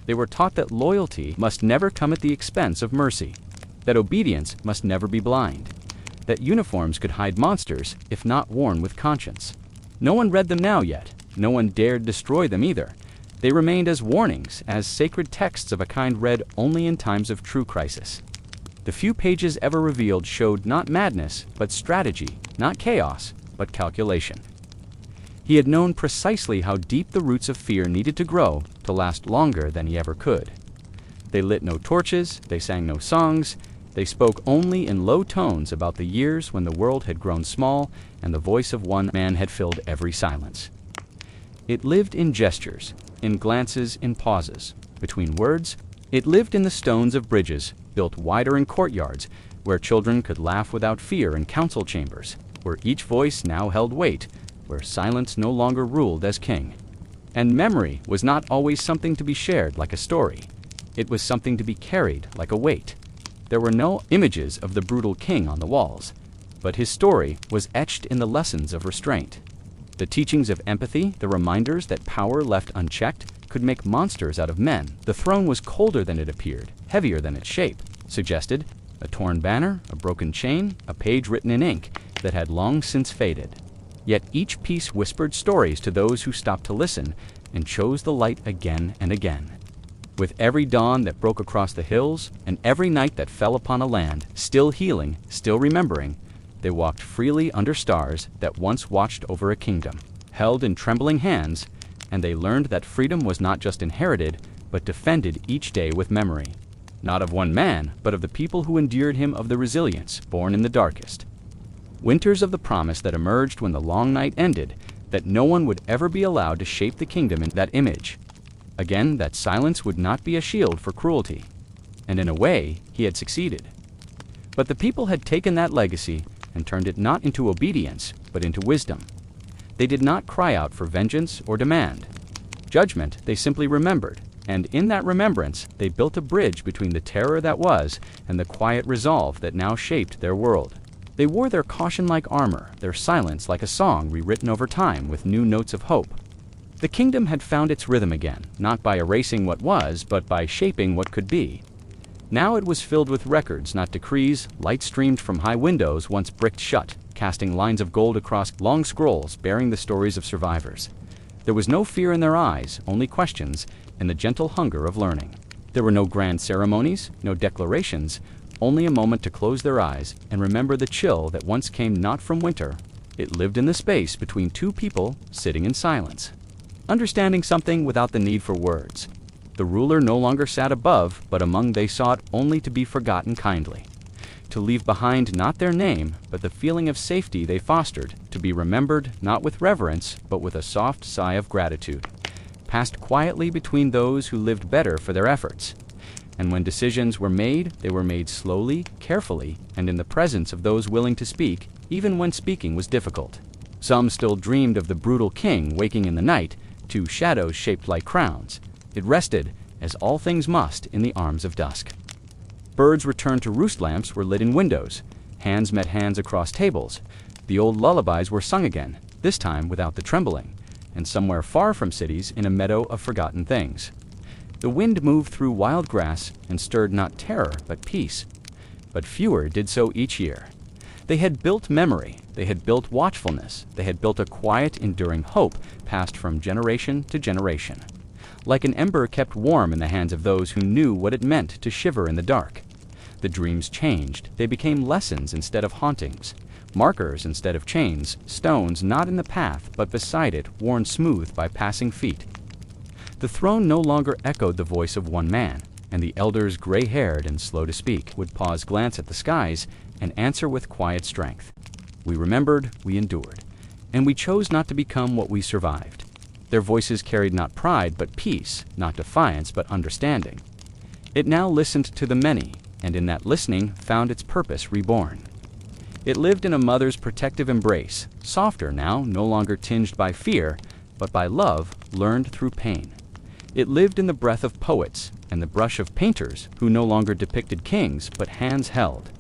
They were taught that loyalty must never come at the expense of mercy, that obedience must never be blind, that uniforms could hide monsters if not worn with conscience. No one read them now yet. No one dared destroy them either. They remained as warnings, as sacred texts of a kind read only in times of true crisis. The few pages ever revealed showed not madness, but strategy, not chaos, but calculation. He had known precisely how deep the roots of fear needed to grow to last longer than he ever could. They lit no torches, they sang no songs, they spoke only in low tones about the years when the world had grown small and the voice of one man had filled every silence. It lived in gestures, in glances, in pauses, between words. It lived in the stones of bridges, built wider in courtyards, where children could laugh without fear, in council chambers, where each voice now held weight, where silence no longer ruled as king. And memory was not always something to be shared like a story. It was something to be carried like a weight. There were no images of the brutal king on the walls, but his story was etched in the lessons of restraint. The teachings of empathy, the reminders that power left unchecked could make monsters out of men. The throne was colder than it appeared, heavier than its shape suggested. A torn banner, a broken chain, a page written in ink that had long since faded. Yet each piece whispered stories to those who stopped to listen and chose the light again and again. With every dawn that broke across the hills and every night that fell upon a land, still healing, still remembering, they walked freely under stars that once watched over a kingdom, held in trembling hands, and they learned that freedom was not just inherited, but defended each day with memory. Not of one man, but of the people who endured him, of the resilience born in the darkest. Winters of the promise that emerged when the long night ended, that no one would ever be allowed to shape the kingdom in that image. Again, that silence would not be a shield for cruelty. And in a way, he had succeeded. But the people had taken that legacy and turned it not into obedience, but into wisdom. They did not cry out for vengeance or demand. Judgment they simply remembered, and in that remembrance they built a bridge between the terror that was and the quiet resolve that now shaped their world. They wore their caution like armor, their silence like a song rewritten over time with new notes of hope. The kingdom had found its rhythm again, not by erasing what was, but by shaping what could be. Now it was filled with records, not decrees. Light streamed from high windows once bricked shut, casting lines of gold across long scrolls bearing the stories of survivors. There was no fear in their eyes, only questions and the gentle hunger of learning. There were no grand ceremonies, no declarations, only a moment to close their eyes and remember the chill that once came not from winter. It lived in the space between two people sitting in silence, understanding something without the need for words. The ruler no longer sat above, but among they sought only to be forgotten kindly, to leave behind not their name, but the feeling of safety they fostered, to be remembered not with reverence, but with a soft sigh of gratitude, passed quietly between those who lived better for their efforts. And when decisions were made, they were made slowly, carefully, and in the presence of those willing to speak, even when speaking was difficult. Some still dreamed of the brutal king waking in the night, two shadows shaped like crowns. It rested, as all things must, in the arms of dusk. Birds returned to roost, lamps were lit in windows, hands met hands across tables. The old lullabies were sung again, this time without the trembling, and somewhere far from cities in a meadow of forgotten things. The wind moved through wild grass and stirred not terror but peace. But fewer did so each year. They had built memory, they had built watchfulness, they had built a quiet, enduring hope passed from generation to generation. Like an ember kept warm in the hands of those who knew what it meant to shiver in the dark. The dreams changed. They became lessons instead of hauntings, markers instead of chains, stones not in the path but beside it, worn smooth by passing feet. The throne no longer echoed the voice of one man, and the elders, gray-haired and slow to speak, would pause, glance at the skies, and answer with quiet strength. We remembered, we endured, and we chose not to become what we survived. Their voices carried not pride but peace, not defiance but understanding. It now listened to the many, and in that listening found its purpose reborn. It lived in a mother's protective embrace, softer now, no longer tinged by fear, but by love learned through pain. It lived in the breath of poets and the brush of painters who no longer depicted kings but hands held.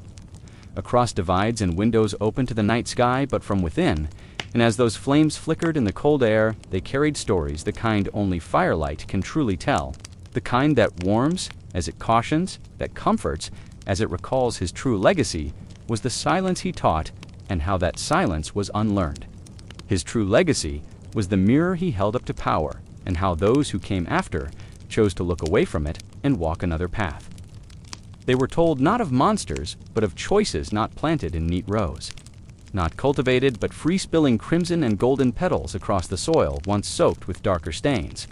Across divides and windows open to the night sky, but from within, and as those flames flickered in the cold air, they carried stories, the kind only firelight can truly tell, the kind that warms as it cautions, that comforts as it recalls his true legacy, was the silence he taught and how that silence was unlearned. His true legacy was the mirror he held up to power, and how those who came after chose to look away from it and walk another path. They were told not of monsters, but of choices not planted in neat rows, not cultivated, but free-spilling crimson and golden petals across the soil once soaked with darker stains.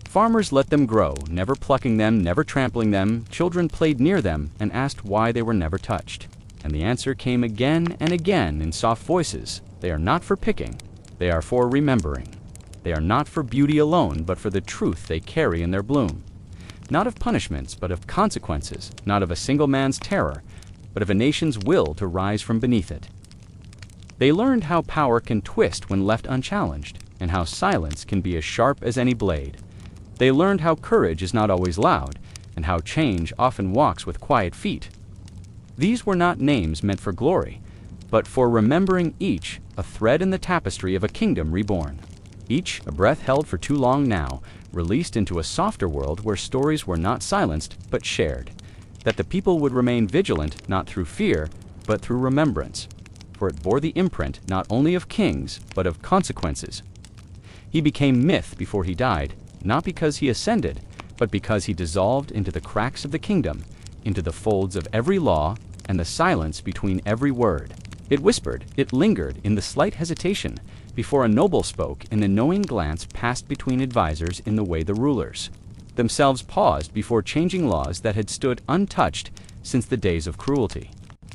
Farmers let them grow, never plucking them, never trampling them. Children played near them and asked why they were never touched. And the answer came again and again in soft voices. They are not for picking, they are for remembering. They are not for beauty alone, but for the truth they carry in their bloom. Not of punishments, but of consequences, not of a single man's terror, but of a nation's will to rise from beneath it. They learned how power can twist when left unchallenged, and how silence can be as sharp as any blade. They learned how courage is not always loud, and how change often walks with quiet feet. These were not names meant for glory, but for remembering each a thread in the tapestry of a kingdom reborn. Each a breath held for too long now, released into a softer world where stories were not silenced but shared, that the people would remain vigilant not through fear, but through remembrance, for it bore the imprint not only of kings, but of consequences. He became myth before he died, not because he ascended, but because he dissolved into the cracks of the kingdom, into the folds of every law and the silence between every word. It whispered, it lingered in the slight hesitation, before a noble spoke in the knowing glance passed between advisors in the way the rulers themselves paused before changing laws that had stood untouched since the days of cruelty.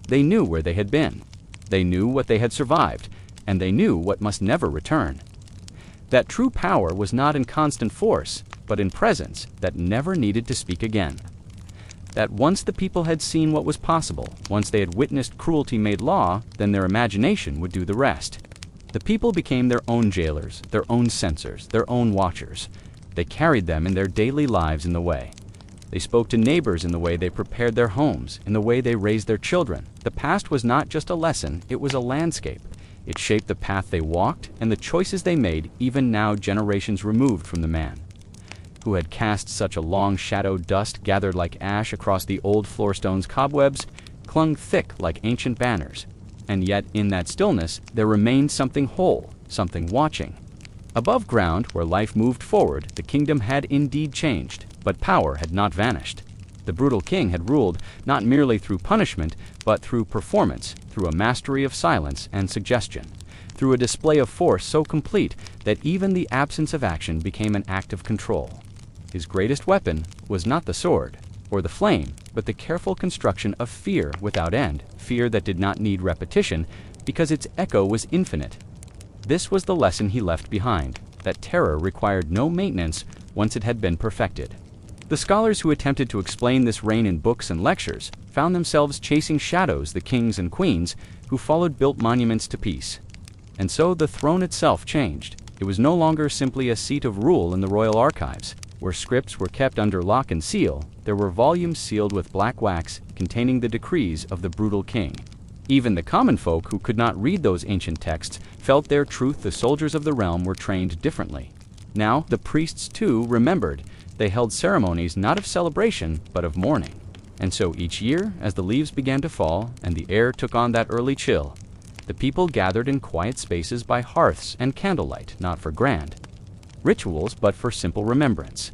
They knew where they had been. They knew what they had survived, and they knew what must never return. That true power was not in constant force, but in presence that never needed to speak again. That once the people had seen what was possible, once they had witnessed cruelty made law, then their imagination would do the rest. The people became their own jailers, their own censors, their own watchers. They carried them in their daily lives in the way. They spoke to neighbors in the way they prepared their homes, in the way they raised their children. The past was not just a lesson, it was a landscape. It shaped the path they walked and the choices they made, even now generations removed from the man who had cast such a long shadow. Dust gathered like ash across the old floorstones. Cobwebs clung thick like ancient banners. And yet in that stillness there remained something whole, something watching. Above ground, where life moved forward, the kingdom had indeed changed, but power had not vanished. The brutal king had ruled not merely through punishment, but through performance, through a mastery of silence and suggestion, through a display of force so complete that even the absence of action became an act of control. His greatest weapon was not the sword or the flame, but the careful construction of fear without end, fear that did not need repetition because its echo was infinite. This was the lesson he left behind, that terror required no maintenance once it had been perfected. The scholars who attempted to explain this reign in books and lectures found themselves chasing shadows. The kings and queens who followed built monuments to peace. And so the throne itself changed. It was no longer simply a seat of rule in the royal archives, where scripts were kept under lock and seal. There were volumes sealed with black wax containing the decrees of the brutal king. Even the common folk who could not read those ancient texts felt their truth. The soldiers of the realm were trained differently. Now the priests too remembered. They held ceremonies not of celebration but of mourning. And so each year, as the leaves began to fall and the air took on that early chill, the people gathered in quiet spaces by hearths and candlelight, not for grand rituals but for simple remembrance.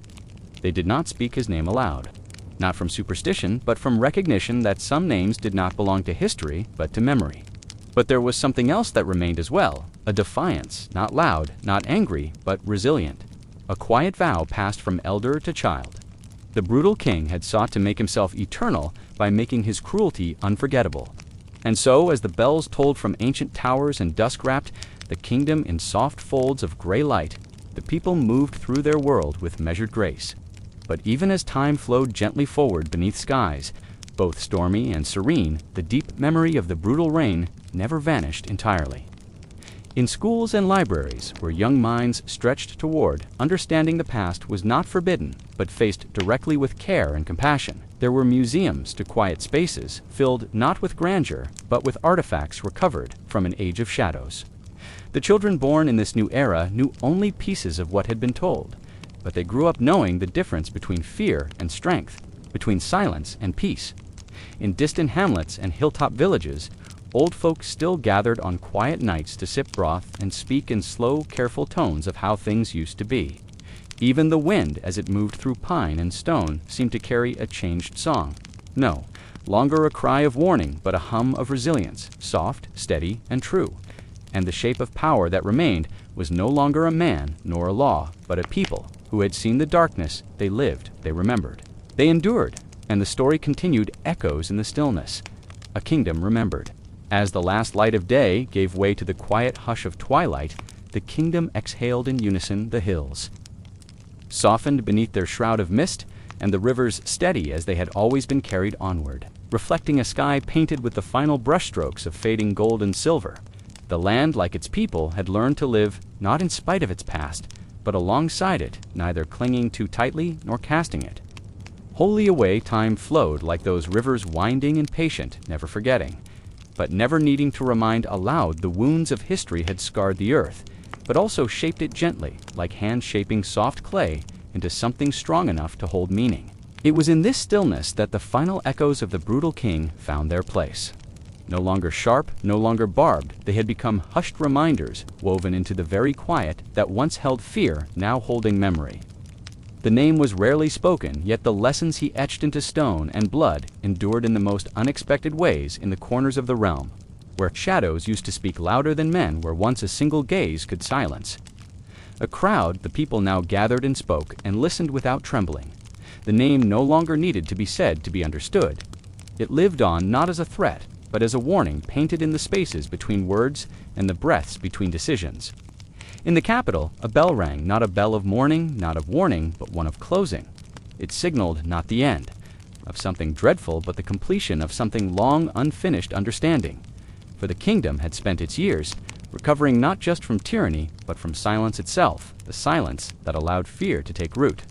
They did not speak his name aloud, not from superstition but from recognition that some names did not belong to history but to memory. But there was something else that remained as well, a defiance, not loud, not angry, but resilient. A quiet vow passed from elder to child. The brutal king had sought to make himself eternal by making his cruelty unforgettable. And so, as the bells tolled from ancient towers and dusk-wrapped the kingdom in soft folds of gray light, the people moved through their world with measured grace. But even as time flowed gently forward beneath skies, both stormy and serene, the deep memory of the brutal reign never vanished entirely. In schools and libraries, where young minds stretched toward, understanding the past was not forbidden, but faced directly with care and compassion. There were museums to quiet spaces, filled not with grandeur, but with artifacts recovered from an age of shadows. The children born in this new era knew only pieces of what had been told, but they grew up knowing the difference between fear and strength, between silence and peace. In distant hamlets and hilltop villages, old folk still gathered on quiet nights to sip broth and speak in slow, careful tones of how things used to be. Even the wind, as it moved through pine and stone, seemed to carry a changed song. No longer a cry of warning, but a hum of resilience, soft, steady, and true. And the shape of power that remained was no longer a man nor a law, but a people who had seen the darkness. They lived, they remembered. They endured, and the story continued echoes in the stillness. A kingdom remembered. As the last light of day gave way to the quiet hush of twilight, the kingdom exhaled in unison. The hills softened beneath their shroud of mist, and the rivers steady as they had always been carried onward, reflecting a sky painted with the final brushstrokes of fading gold and silver. The land, like its people, had learned to live not in spite of its past, but alongside it, neither clinging too tightly nor casting it. Wholly away, time flowed like those rivers, winding and patient, never forgetting, but never needing to remind aloud the wounds of history had scarred the earth, but also shaped it gently, like hands shaping soft clay into something strong enough to hold meaning. It was in this stillness that the final echoes of the brutal king found their place. No longer sharp, no longer barbed, they had become hushed reminders woven into the very quiet that once held fear, now holding memory. The name was rarely spoken, yet the lessons he etched into stone and blood endured in the most unexpected ways in the corners of the realm, where shadows used to speak louder than men, where once a single gaze could silence. A crowd, the people now gathered and spoke and listened without trembling. The name no longer needed to be said to be understood. It lived on not as a threat, but as a warning painted in the spaces between words and the breaths between decisions. In the capital, a bell rang, not a bell of mourning, not of warning, but one of closing. It signaled not the end of something dreadful, but the completion of something long unfinished understanding. For the kingdom had spent its years recovering not just from tyranny, but from silence itself, the silence that allowed fear to take root,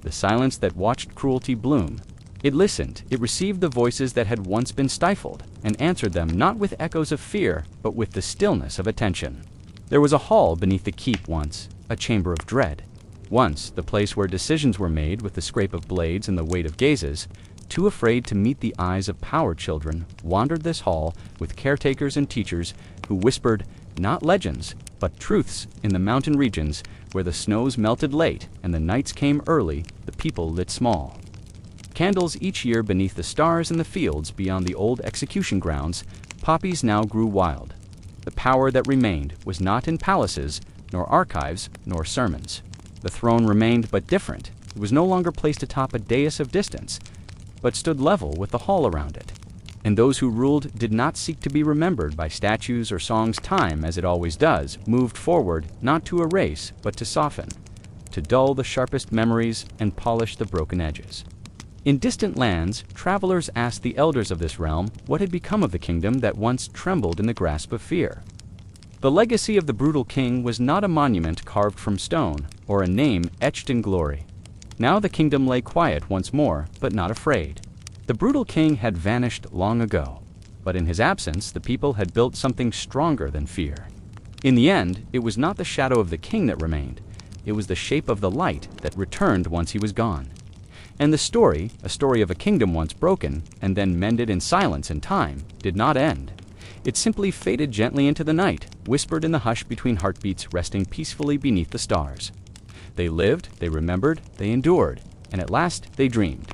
the silence that watched cruelty bloom. It listened, it received the voices that had once been stifled, and answered them not with echoes of fear, but with the stillness of attention. There was a hall beneath the keep once, a chamber of dread. Once, the place where decisions were made with the scrape of blades and the weight of gazes. Too afraid to meet the eyes of power children, wandered this hall with caretakers and teachers who whispered not legends, but truths in the mountain regions where the snows melted late and the nights came early, the people lit small candles each year beneath the stars in the fields beyond the old execution grounds. Poppies now grew wild. The power that remained was not in palaces, nor archives, nor sermons. The throne remained, but different. It was no longer placed atop a dais of distance, but stood level with the hall around it. And those who ruled did not seek to be remembered by statues or songs. Time, as it always does, moved forward, not to erase, but to soften, to dull the sharpest memories and polish the broken edges. In distant lands, travelers asked the elders of this realm what had become of the kingdom that once trembled in the grasp of fear. The legacy of the brutal king was not a monument carved from stone, or a name etched in glory. Now the kingdom lay quiet once more, but not afraid. The brutal king had vanished long ago, but in his absence the people had built something stronger than fear. In the end, it was not the shadow of the king that remained, it was the shape of the light that returned once he was gone. And the story, a story of a kingdom once broken, and then mended in silence and time, did not end. It simply faded gently into the night, whispered in the hush between heartbeats resting peacefully beneath the stars. They lived, they remembered, they endured, and at last they dreamed.